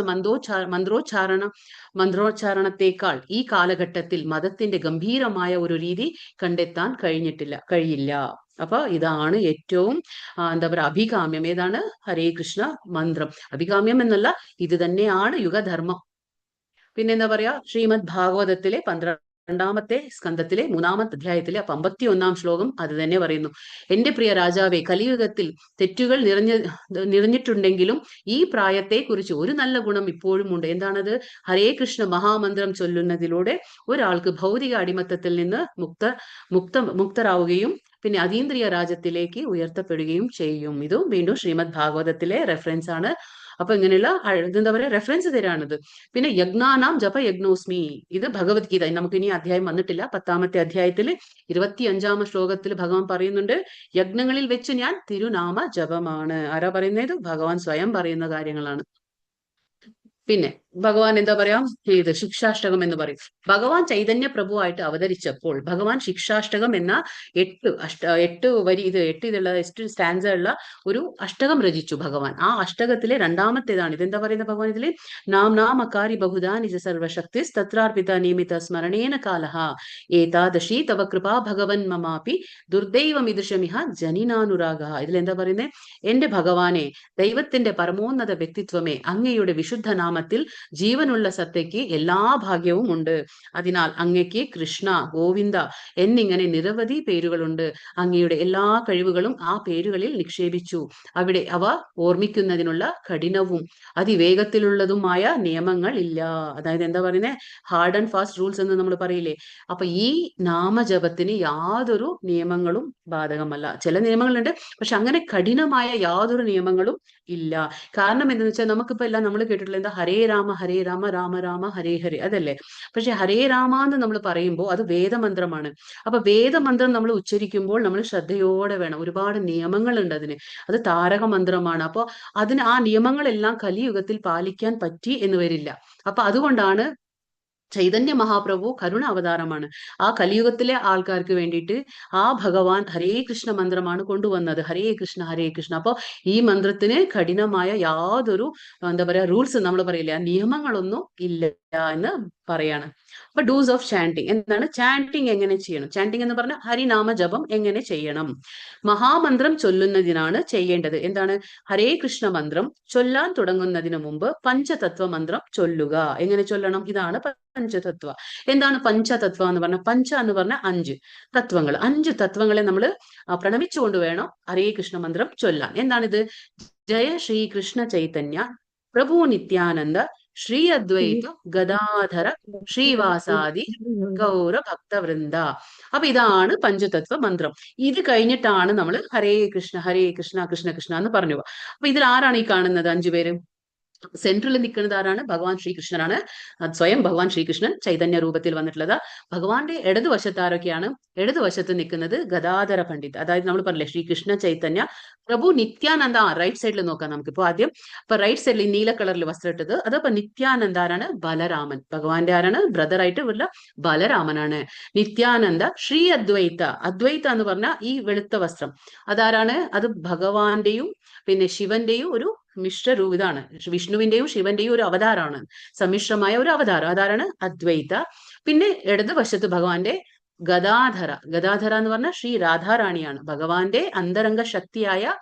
മന്ത്രോച്ചാരണത്തെക്കാൾ ഈ കാലഘട്ടത്തിൽ മതത്തിന്റെ ഗംഭീരമായ ഒരു രീതി കണ്ടെത്താൻ കഴിയില്ല. അപ്പൊ ഇതാണ് ഏറ്റവും എന്താ പറയുക അഭികാമ്യം. ഏതാണ്? ഹരേ കൃഷ്ണ മന്ത്രം. അഭികാമ്യം എന്നല്ല, ഇത് തന്നെയാണ് യുഗധർമ്മം. പിന്നെന്താ പറയാ, ശ്രീമദ് ഭാഗവതത്തിലെ 12ാമത്തെ സ്കന്ധത്തിലെ 3ാമത്തെ അധ്യായത്തിലെ 51ാം ശ്ലോകം അത് തന്നെ പറയുന്നു. എന്റെ പ്രിയ രാജാവേ, കലിയുഗത്തിൽ തെറ്റുകൾ നിറഞ്ഞിട്ടുണ്ടെങ്കിലും ഈ പ്രായത്തെ കുറിച്ച് ഒരു നല്ല ഗുണം ഇപ്പോഴും ഉണ്ട്. എന്താണത്? ഹരേ കൃഷ്ണ മഹാമന്ത്രം ചൊല്ലുന്നതിലൂടെ ഒരാൾക്ക് ഭൗതിക അടിമത്തത്തിൽ നിന്ന് മുക്തരാവുകയും പിന്നെ അതീന്ദ്രിയ രാജ്യത്തിലേക്ക് ഉയർത്തപ്പെടുകയും ചെയ്യും. ഇതും വീണ്ടും ശ്രീമദ് ഭാഗവതത്തിലെ റെഫറൻസ് ആണ്. അപ്പൊ ഇങ്ങനെയുള്ള എന്താ പറയാ റെഫറൻസ് തരാണിത്. പിന്നെ യജ്ഞാനാം ജപ യജ്ഞോസ്മി, ഇത് ഭഗവത്ഗീത. നമുക്ക് ഇനി അധ്യായം വന്നിട്ടില്ല. 10ാമത്തെ അധ്യായത്തിൽ 25ാം ശ്ലോകത്തിൽ ഭഗവാൻ പറയുന്നുണ്ട്, യജ്ഞങ്ങളിൽ വെച്ച് ഞാൻ തിരുനാമ ജപമാണ്. ആരാ പറയുന്നത്? ഭഗവാൻ സ്വയം പറയുന്ന കാര്യങ്ങളാണ്. പിന്നെ ഭഗവാൻ എന്താ പറയാ, ഇത് ശിക്ഷാഷ്ടകം എന്ന് പറയും. ഭഗവാൻ ചൈതന്യ പ്രഭുവായിട്ട് അവതരിച്ചപ്പോൾ ഭഗവാൻ ശിക്ഷാഷ്ടകം എന്ന 8 വരി ഇത് 8 സ്റ്റാൻസ ഉള്ള ഒരു അഷ്ടകം രചിച്ചു ഭഗവാൻ. ആ അഷ്ടകത്തിലെ 2ാമത്തേതാണ്. ഇതെന്താ പറയുന്നത് ഭഗവാൻ ഇതില്? നാം അകാരി ബഹുധാ നിജ സർവശക്തി തത്രാർപ്പിത നിയമിത സ്മരണേന കാലഹ ഏതാദശി തവ കൃപാ ഭഗവൻ മമാപി ദുർദൈവമിദൃശമിഹ ജനിനാനുരാഗ. ഇതിലെന്താ പറയുന്നത്? എന്റെ ഭഗവാനെ, ദൈവത്തിന്റെ പരമോന്നത വ്യക്തിത്വമേ, അങ്ങയുടെ വിശുദ്ധ നാമത്തിൽ ജീവനുള്ള സത്തയ്ക്ക് എല്ലാ ഭാഗ്യവും ഉണ്ട്. അതിനാൽ അങ്ങയ്ക്ക് കൃഷ്ണ, ഗോവിന്ദ എന്നിങ്ങനെ നിരവധി പേരുകളുണ്ട്. അങ്ങയുടെ എല്ലാ കഴിവുകളും ആ പേരുകളിൽ നിക്ഷേപിച്ചു. അവിടെ അവ ഓർമ്മിക്കുന്നതിനുള്ള കഠിനവും അതിവേഗത്തിലുള്ളതുമായ നിയമങ്ങൾ ഇല്ല. അതായത് എന്താ പറയുന്നത്? ഹാർഡ് ആൻഡ് ഫാസ്റ്റ് റൂൾസ് എന്ന് നമ്മൾ പറയില്ലേ. അപ്പൊ ഈ നാമജപത്തിന് യാതൊരു നിയമങ്ങളും ബാധകമല്ല. ചില നിയമങ്ങളുണ്ട്, പക്ഷെ അങ്ങനെ കഠിനമായ യാതൊരു നിയമങ്ങളും ഇല്ല. കാരണം എന്താണെന്ന് വെച്ചാൽ നമുക്കിപ്പോ എല്ലാം നമ്മൾ കേട്ടിട്ടുള്ള എന്താ, ഹരേ രാമ രാമ രാമ ഹരേ ഹരേ, അതല്ലേ. പക്ഷെ ഹരേ രാമ എന്ന് നമ്മൾ പറയുമ്പോൾ അത് വേദമന്ത്രമാണ്. അപ്പൊ വേദമന്ത്രം നമ്മൾ ഉച്ചരിക്കുമ്പോൾ നമ്മൾ ശ്രദ്ധയോടെ വേണം. ഒരുപാട് നിയമങ്ങളുണ്ട് അതിന്. അത് താരക മന്ത്രമാണ്. അപ്പൊ അതിന് ആ നിയമങ്ങളെല്ലാം കലിയുഗത്തിൽ പാലിക്കാൻ പറ്റി എന്ന് വരില്ല. അപ്പൊ അതുകൊണ്ടാണ് ചൈതന്യ മഹാപ്രഭു കരുണ അവതാരമാണ്. ആ കലിയുഗത്തിലെ ആൾക്കാർക്ക് വേണ്ടിയിട്ട് ആ ഭഗവാൻ ഹരേ കൃഷ്ണ മന്ത്രമാണ് കൊണ്ടുവന്നത്. ഹരേ കൃഷ്ണ. അപ്പൊ ഈ മന്ത്രത്തിന് കഠിനമായ യാതൊരു എന്താ പറയാ റൂൾസ് നമ്മൾ പറയില്ല, നിയമങ്ങളൊന്നും ഇല്ല എന്ന് പറയാണ്. അപ്പൊ ഡൂസ് ഓഫ് ചാൻറ്റിങ് എന്താണ്? ചാൻറ്റിങ് എങ്ങനെ ചെയ്യണം? ചാൻറ്റിങ് എന്ന് പറഞ്ഞാൽ ഹരിനാമ ജപം എങ്ങനെ ചെയ്യണം? മഹാമന്ത്രം ചൊല്ലുന്നതിനാണ് ചെയ്യേണ്ടത്. എന്താണ്? ഹരേ കൃഷ്ണ മന്ത്രം ചൊല്ലാൻ തുടങ്ങുന്നതിന് മുമ്പ് പഞ്ചതത്വ മന്ത്രം ചൊല്ലുക. എങ്ങനെ ചൊല്ലണം? ഇതാണ് പഞ്ചതത്വ. എന്താണ് പഞ്ചതത്വ എന്ന് പറഞ്ഞാൽ? പഞ്ച എന്ന് പറഞ്ഞാൽ 5 തത്വങ്ങൾ. 5 തത്വങ്ങളെ നമ്മൾ പ്രണമിച്ചുകൊണ്ട് വേണം ഹരേ കൃഷ്ണ മന്ത്രം ചൊല്ലാൻ. എന്താണിത്? ജയ ശ്രീ കൃഷ്ണ ചൈതന്യ പ്രഭു നിത്യാനന്ദ ശ്രീ അദ്വൈത ഗദാധര ശ്രീവാസാദി ഗൗര ഭക്തവൃന്ദ. അപ്പൊ ഇതാണ് പഞ്ചതത്വ മന്ത്രം. ഇത് കഴിഞ്ഞിട്ടാണ് നമ്മൾ ഹരേ കൃഷ്ണ കൃഷ്ണ കൃഷ്ണ എന്ന് പറഞ്ഞു. അപ്പൊ ഇതിൽ ആരാണ് ഈ കാണുന്നത് 5 പേര്? സെൻട്രലിൽ നിൽക്കുന്നത് ആരാണ്? ഭഗവാൻ ശ്രീകൃഷ്ണനാണ്. സ്വയം ഭഗവാൻ ശ്രീകൃഷ്ണൻ ചൈതന്യ രൂപത്തിൽ വന്നിട്ടുള്ളത്. ഭഗവാന്റെ ഇടതുവശത്ത് ആരൊക്കെയാണ്? ഇടതുവശത്ത് നിൽക്കുന്നത് ഗദാധര പണ്ഡിറ്റ്. അതായത് നമ്മൾ പറഞ്ഞില്ലേ ശ്രീകൃഷ്ണ ചൈതന്യ പ്രഭു നിത്യാനന്ദ. റൈറ്റ് സൈഡിൽ നോക്കാം നമുക്കിപ്പോ ആദ്യം. അപ്പൊ റൈറ്റ് സൈഡിൽ നീല കളറിൽ വസ്ത്രം ഇട്ടത് അതപ്പോ നിത്യാനന്ദ ആരാണ്? ബലരാമൻ. ഭഗവാന്റെ ആരാണ്? ബ്രദർ ആയിട്ട് ഉള്ള ബലരാമനാണ്. നിത്യാനന്ദ ശ്രീ അദ്വൈത. അദ്വൈത എന്ന് പറഞ്ഞാൽ ഈ വെളുത്ത വസ്ത്രം അതാരാണ്? അത് ഭഗവാന്റെയും പിന്നെ ശിവന്റെയും ഒരു മിശ്രരൂപ. ഇതാണ് വിഷ്ണുവിന്റെയും ശിവന്റെയും ഒരു അവതാരമാണ്, സമ്മിശ്രമായ ഒരു അവതാരം. അതാരാണ്? അദ്വൈത. പിന്നെ ഇടതുവശത്ത് ഭഗവാന്റെ ഗദാധര. ഗദാധര എന്ന് പറഞ്ഞാൽ ശ്രീ രാധാറാണിയാണ്. ഭഗവാന്റെ അന്തരംഗ ശക്തിയായ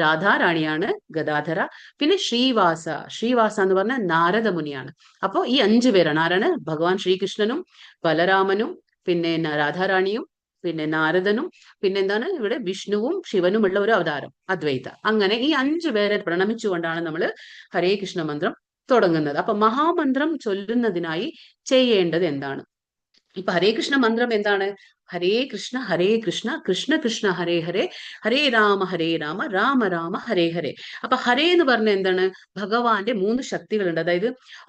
രാധാറാണിയാണ് ഗദാധര. പിന്നെ ശ്രീവാസ. ശ്രീവാസ എന്ന് പറഞ്ഞാൽ നാരദ മുനിയാണ്. അപ്പോ ഈ 5 പേരാണ്. ആരാണ്? ഭഗവാൻ ശ്രീകൃഷ്ണനും ബലരാമനും പിന്നെ രാധാറാണിയും പിന്നെ നാരദനും പിന്നെ എന്താണ് ഇവിടെ വിഷ്ണുവും ശിവനുമുള്ള ഒരു അവതാരം അദ്വൈത. അങ്ങനെ ഈ 5 പേരെ പ്രണമിച്ചുകൊണ്ടാണ് നമ്മൾ ഹരേ കൃഷ്ണ മന്ത്രം തുടങ്ങുന്നത്. അപ്പൊ മഹാമന്ത്രം ചൊല്ലുന്നതിനായി ചെയ്യേണ്ടത് എന്താണ്? ഇപ്പൊ ഹരേ കൃഷ്ണ മന്ത്രം എന്താണ്? ഹരേ കൃഷ്ണ കൃഷ്ണ കൃഷ്ണ ഹരേ ഹരേ, ഹരേ രാമ രാമ രാമ ഹരേ ഹരേ. അപ്പൊ ഹരേ എന്ന് പറഞ്ഞ എന്താണ്? ഭഗവാന്റെ 3 ശക്തികളുണ്ട്. അതായത്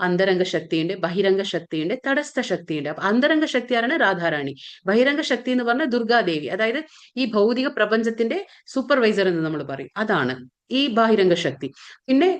അന്തരംഗ ശക്തിയുണ്ട്, ബഹിരംഗ ശക്തിയുണ്ട്, തടസ്ഥ ശക്തിയുണ്ട്. അപ്പൊ അന്തരംഗ ശക്തി ആരാണ്? രാധാറാണി. ബഹിരംഗ ശക്തി എന്ന് പറഞ്ഞാൽ ദുർഗാദേവി. അതായത് ഈ ഭൗതിക പ്രപഞ്ചത്തിന്റെ സൂപ്പർവൈസർ എന്ന് നമ്മൾ പറയും, അതാണ് ഈ ബഹിരംഗ ശക്തി. പിന്നെ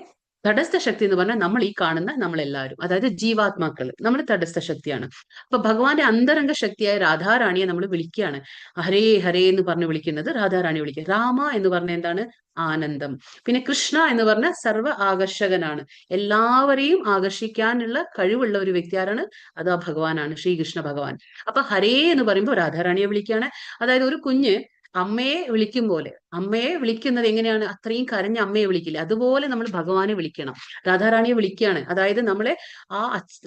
തടസ്ഥ ശക്തി എന്ന് പറഞ്ഞാൽ നമ്മൾ ഈ കാണുന്ന നമ്മളെല്ലാവരും, അതായത് ജീവാത്മാക്കൾ, നമ്മൾ തടസ്ഥ ശക്തിയാണ്. അപ്പൊ ഭഗവാന്റെ അന്തരംഗ ശക്തിയായ രാധാറാണിയെ നമ്മൾ വിളിക്കുകയാണ്. ഹരേ ഹരേ എന്ന് പറഞ്ഞ് വിളിക്കുന്നത് രാധാറാണി വിളിക്കുക. രാമ എന്ന് പറഞ്ഞ എന്താണ്? ആനന്ദം. പിന്നെ കൃഷ്ണ എന്ന് പറഞ്ഞ സർവ്വ ആകർഷകനാണ്. എല്ലാവരെയും ആകർഷിക്കാനുള്ള കഴിവുള്ള ഒരു വ്യക്തി ആരാണ്? അത് ആ ഭഗവാനാണ്, ശ്രീകൃഷ്ണ ഭഗവാൻ. അപ്പൊ ഹരേ എന്ന് പറയുമ്പോൾ രാധാറാണിയെ വിളിക്കുകയാണ്. അതായത് ഒരു കുഞ്ഞ് അമ്മയെ വിളിക്കും പോലെ, അമ്മയെ വിളിക്കുന്നത് എങ്ങനെയാണ്? അത്രയും കരഞ്ഞ അമ്മയെ വിളിക്കില്ല, അതുപോലെ നമ്മൾ ഭഗവാനെ വിളിക്കണം. രാധാറാണിയെ വിളിക്കുകയാണ്. അതായത് നമ്മളെ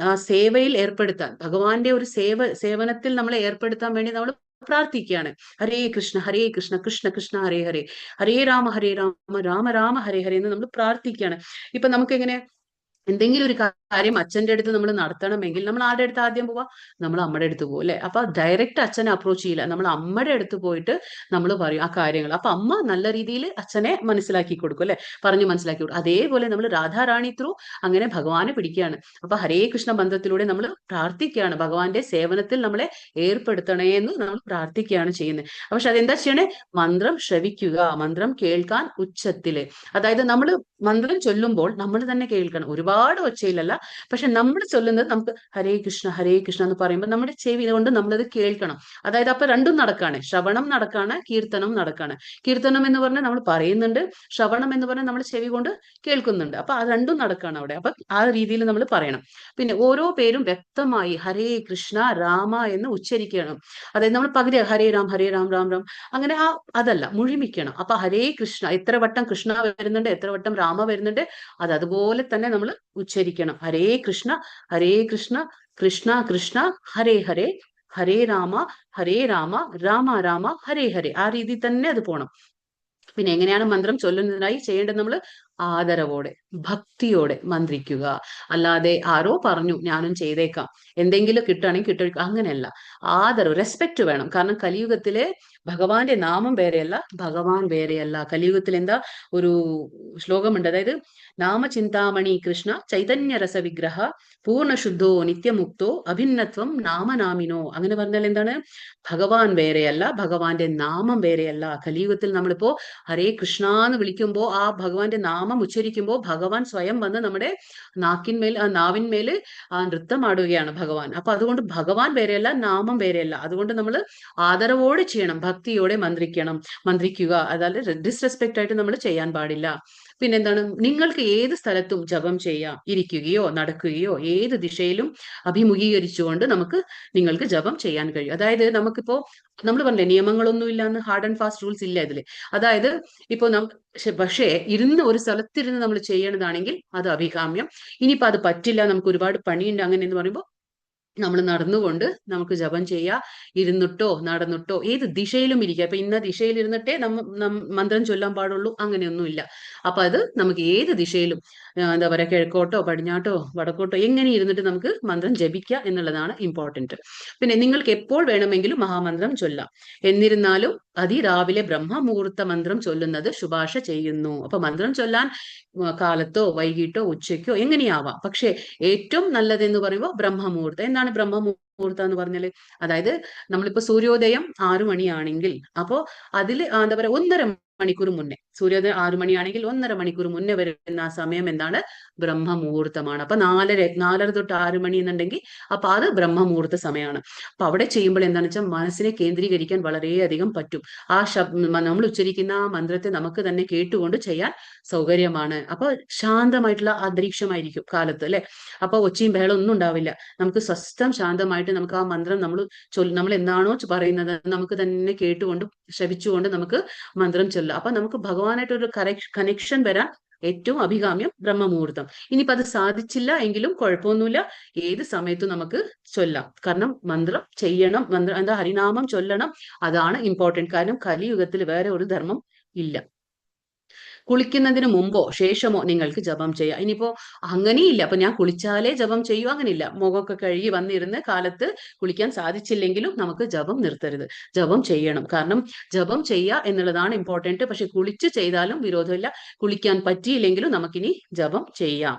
ആ സേവയിൽ ഏർപ്പെടുത്താൻ, ഭഗവാന്റെ ഒരു സേവനത്തിൽ നമ്മളെ ഏർപ്പെടുത്താൻ വേണ്ടി നമ്മൾ പ്രാർത്ഥിക്കുകയാണ്. ഹരേ കൃഷ്ണ കൃഷ്ണ കൃഷ്ണ ഹരേ ഹരേ, ഹരേ രാമ രാമ രാമ ഹരേ ഹരേ എന്ന് നമ്മൾ പ്രാർത്ഥിക്കുകയാണ്. ഇപ്പൊ നമുക്ക് എങ്ങനെ എന്തെങ്കിലും ഒരു കാര്യം അച്ഛന്റെ അടുത്ത് നമ്മൾ നടത്തണമെങ്കിൽ നമ്മൾ ആരുടെ അടുത്ത് ആദ്യം പോവാ? നമ്മൾ അമ്മയുടെ അടുത്ത് പോകും അല്ലെ? അപ്പൊ ഡയറക്റ്റ് അച്ഛനെ അപ്രോച്ച് ചെയ്യില്ല, നമ്മൾ അമ്മയുടെ അടുത്ത് പോയിട്ട് നമ്മൾ പറയും ആ കാര്യങ്ങൾ. അപ്പൊ അമ്മ നല്ല രീതിയിൽ അച്ഛനെ മനസ്സിലാക്കി കൊടുക്കും അല്ലെ, പറഞ്ഞു മനസ്സിലാക്കി കൊടുക്കും. അതേപോലെ നമ്മൾ രാധാറാണി ത്രൂ അങ്ങനെ ഭഗവാനെ പിടിക്കുകയാണ്. അപ്പൊ ഹരേ കൃഷ്ണ മന്ത്രത്തിലൂടെ നമ്മൾ പ്രാർത്ഥിക്കുകയാണ്, ഭഗവാന്റെ സേവനത്തിൽ നമ്മളെ ഏർപ്പെടുത്തണേ എന്ന് നമ്മൾ പ്രാർത്ഥിക്കുകയാണ് ചെയ്യുന്നത്. പക്ഷെ അതെന്താ ചെയ്യണേ? മന്ത്രം ശ്രവിക്കുക, മന്ത്രം കേൾക്കാൻ ഉച്ചത്തില്. അതായത് നമ്മൾ മന്ത്രം ചൊല്ലുമ്പോൾ നമ്മൾ തന്നെ കേൾക്കണം, ഒരുപാട് ഒച്ചയിലല്ല. പക്ഷെ നമ്മൾ ചൊല്ലുന്നത് നമുക്ക് ഹരേ കൃഷ്ണ എന്ന് പറയുമ്പോൾ നമ്മുടെ ചെവി കൊണ്ട് നമ്മളത് കേൾക്കണം. അതായത് അപ്പൊ രണ്ടും നടക്കാണ്, ശ്രവണം നടക്കാണ്, കീർത്തനം നടക്കാണ്. കീർത്തനം എന്ന് പറഞ്ഞാൽ നമ്മൾ പറയുന്നുണ്ട്, ശ്രവണം എന്ന് പറഞ്ഞാൽ നമ്മൾ ചെവി കൊണ്ട് കേൾക്കുന്നുണ്ട്. അപ്പൊ അത് രണ്ടും നടക്കാണ് അവിടെ. അപ്പൊ ആ രീതിയിൽ നമ്മൾ പറയണം. പിന്നെ ഓരോ പേരും വ്യക്തമായി ഹരേ കൃഷ്ണ രാമ എന്ന് ഉച്ചരിക്കണം. അതായത് നമ്മൾ പകുതി ഹരേ രാം രാം രാം അങ്ങനെ അതല്ല, മുഴുമിക്കണം. അപ്പൊ ഹരേ കൃഷ്ണ, എത്ര വട്ടം കൃഷ്ണ വരുന്നുണ്ട്, എത്ര വട്ടം രാമ വരുന്നുണ്ട്, അത് അതുപോലെ തന്നെ നമ്മൾ ഉച്ചരിക്കണം. ഹരേ കൃഷ്ണ കൃഷ്ണ കൃഷ്ണ ഹരേ ഹരേ, ഹരേ രാമ രാമ രാമ ഹരേ ഹരേ. ആ രീതിയിൽ തന്നെ അത് പോണം. പിന്നെ എങ്ങനെയാണ് മന്ത്രം ചൊല്ലുന്നതിനായി ചെയ്യേണ്ടത്? നമ്മൾ ആദരവോടെ ഭക്തിയോടെ മന്ത്രിക്കുക. അല്ലാതെ ആരോ പറഞ്ഞു ഞാനും ചെയ്തേക്കാം, എന്തെങ്കിലും കിട്ടുകയാണെങ്കിൽ കിട്ടുക, അങ്ങനെയല്ല. ആദരവ്, റെസ്പെക്ട് വേണം. കാരണം കലിയുഗത്തിലെ ഭഗവാന്റെ നാമം വേറെയല്ല, ഭഗവാൻ വേറെയല്ല. കലിയുഗത്തിൽ എന്താ ഒരു ശ്ലോകമുണ്ട്, അതായത് നാമചിന്താമണി കൃഷ്ണ ചൈതന്യ രസ വിഗ്രഹ പൂർണ്ണശുദ്ധോ നിത്യമുക്തോ അഭിന്നത്വം നാമനാമിനോ. അങ്ങനെ പറഞ്ഞാൽ എന്താണ്? ഭഗവാൻ വേറെയല്ല, ഭഗവാന്റെ നാമം വേറെയല്ല. കലിയുഗത്തിൽ നമ്മളിപ്പോ ഹരേ കൃഷ്ണ എന്ന് വിളിക്കുമ്പോൾ, ആ ഭഗവാന്റെ നാമം ഉച്ചരിക്കുമ്പോൾ ഭഗവാൻ സ്വയം വന്ന് നമ്മുടെ നാവിന്മേല് നൃത്തമാടുകയാണ് ഭഗവാൻ. അപ്പൊ അതുകൊണ്ട് ഭഗവാൻ വേറെയല്ല, നാമം വേറെയല്ല. അതുകൊണ്ട് നമ്മൾ ആദരവോടെ ചെയ്യണം, ഭക്തിയോടെ മന്ത്രിക്കുക. അതായത് ഡിസ്റെസ്പെക്ട് ആയിട്ട് നമ്മൾ ചെയ്യാൻ പാടില്ല. പിന്നെന്താണ്? നിങ്ങൾക്ക് ഏത് സ്ഥലത്തും ജപം ചെയ്യാം, ഇരിക്കുകയോ നടക്കുകയോ ഏത് ദിശയിലും അഭിമുഖീകരിച്ചുകൊണ്ട് നിങ്ങൾക്ക് ജപം ചെയ്യാൻ കഴിയും. അതായത് നമുക്കിപ്പോ നമ്മൾ പറഞ്ഞില്ലേ നിയമങ്ങളൊന്നും ഇല്ലാന്ന്, ഹാർഡ് ആൻഡ് ഫാസ്റ്റ് റൂൾസ് ഇല്ല ഇതില്. അതായത് ഇപ്പൊ പക്ഷേ ഇരുന്ന് ഒരു സ്ഥലത്തിരുന്ന് നമ്മൾ ചെയ്യണതാണെങ്കിൽ അത് അഭികാമ്യം. ഇനിയിപ്പോ അത് പറ്റില്ല, നമുക്ക് ഒരുപാട് പണിയുണ്ട് അങ്ങനെ എന്ന് പറയുമ്പോൾ നമ്മൾ നടന്നുകൊണ്ട് നമുക്ക് ജപം ചെയ്യാം, ഇരുന്നിട്ടോ നടന്നിട്ടോ ഏത് ദിശയിലും ഇരിക്കുക. അപ്പൊ ഇന്ന ദിശയിൽ ഇരുന്നിട്ടേ മന്ത്രം ചൊല്ലാൻ പാടുള്ളൂ, അങ്ങനെയൊന്നുമില്ല. അപ്പൊ അത് നമുക്ക് ഏത് ദിശയിലും, എന്താ പറയാ, കിഴക്കോട്ടോ പടിഞ്ഞാട്ടോ വടക്കോട്ടോ എങ്ങനെ ഇരുന്നിട്ട് നമുക്ക് മന്ത്രം ജപിക്കുക എന്നുള്ളതാണ് ഇമ്പോർട്ടന്റ്. പിന്നെ നിങ്ങൾക്ക് എപ്പോൾ വേണമെങ്കിലും മഹാമന്ത്രം ചൊല്ലാം. എന്നിരുന്നാലും അതിരാവിലെ ബ്രഹ്മമുഹൂർത്ത മന്ത്രം ചൊല്ലുന്നത് ശുപാർശ ചെയ്യുന്നു. അപ്പൊ മന്ത്രം ചൊല്ലാൻ കാലത്തോ വൈകിട്ടോ ഉച്ചയ്ക്കോ എങ്ങനെയാവാം. പക്ഷെ ഏറ്റവും നല്ലതെന്ന് പറയുമ്പോൾ ബ്രഹ്മമുഹൂർത്തം. എന്താണ് ബ്രഹ്മമുഹൂർത്തം എന്ന് പറഞ്ഞാല്? അതായത് നമ്മളിപ്പോ സൂര്യോദയം 6 മണിയാണെങ്കിൽ അപ്പോ അതില് എന്താ പറയാ 1.5 മണിക്കൂർ മുന്നേ, സൂര്യോദയം 6 മണിയാണെങ്കിൽ 1.5 മണിക്കൂർ മുന്നേ വരുന്ന ആ സമയം എന്താണ്? ബ്രഹ്മമുഹൂർത്തമാണ്. അപ്പൊ 4:30 തൊട്ട് 6 മണി എന്നുണ്ടെങ്കിൽ അപ്പൊ അത് ബ്രഹ്മമുഹൂർത്ത സമയമാണ്. അപ്പൊ അവിടെ ചെയ്യുമ്പോൾ എന്താണെന്ന് വെച്ചാൽ മനസ്സിനെ കേന്ദ്രീകരിക്കാൻ വളരെയധികം പറ്റും. ആ നമ്മൾ ഉച്ചരിക്കുന്ന ആ മന്ത്രത്തെ നമുക്ക് തന്നെ കേട്ടുകൊണ്ട് ചെയ്യാൻ സൗകര്യമാണ്. അപ്പൊ ശാന്തമായിട്ടുള്ള അന്തരീക്ഷമായിരിക്കും കാലത്ത് അല്ലെ. അപ്പൊ ഒച്ചയും ബഹളം ഒന്നും ഉണ്ടാവില്ല. നമുക്ക് സ്വസ്ഥം ശാന്തമായിട്ട് നമുക്ക് ആ മന്ത്രം നമ്മൾ എന്താണോ പറയുന്നത് നമുക്ക് തന്നെ കേട്ടുകൊണ്ട് ശ്രവിച്ചുകൊണ്ട് നമുക്ക് മന്ത്രം ചൊല്ലാം. അപ്പൊ നമുക്ക് ഭഗവാനായിട്ട് ഒരു കണക്ഷൻ വരാൻ ഏറ്റവും അഭികാമ്യം ബ്രഹ്മമുഹൂർത്തം. ഇനിയിപ്പോ അത് സാധിച്ചില്ല എങ്കിലും കുഴപ്പമൊന്നുമില്ല, ഏത് സമയത്തും നമുക്ക് ചൊല്ലാം. കാരണം മന്ത്രം ചെയ്യണം, ഹരിനാമം ചൊല്ലണം, അതാണ് ഇമ്പോർട്ടന്റ്. കാരണം കലിയുഗത്തിൽ വേറെ ഒരു ധർമ്മം ഇല്ല. കുളിക്കുന്നതിന് മുമ്പോ ശേഷമോ നിങ്ങൾക്ക് ജപം ചെയ്യാം. ഇനിയിപ്പോ അങ്ങനെയില്ല, അപ്പൊ ഞാൻ കുളിച്ചാലേ ജപം ചെയ്യൂ, അങ്ങനെയില്ല. മുഖമൊക്കെ കഴുകി വന്നിരുന്ന് കാലത്ത് കുളിക്കാൻ സാധിച്ചില്ലെങ്കിലും നമുക്ക് ജപം നിർത്തരുത്, ജപം ചെയ്യണം. കാരണം ജപം ചെയ്യുക എന്നുള്ളതാണ് ഇമ്പോർട്ടന്റ്. പക്ഷെ കുളിച്ച് ചെയ്താലും വിരോധമില്ല, കുളിക്കാൻ പറ്റിയില്ലെങ്കിലും നമുക്കിനി ജപം ചെയ്യാം.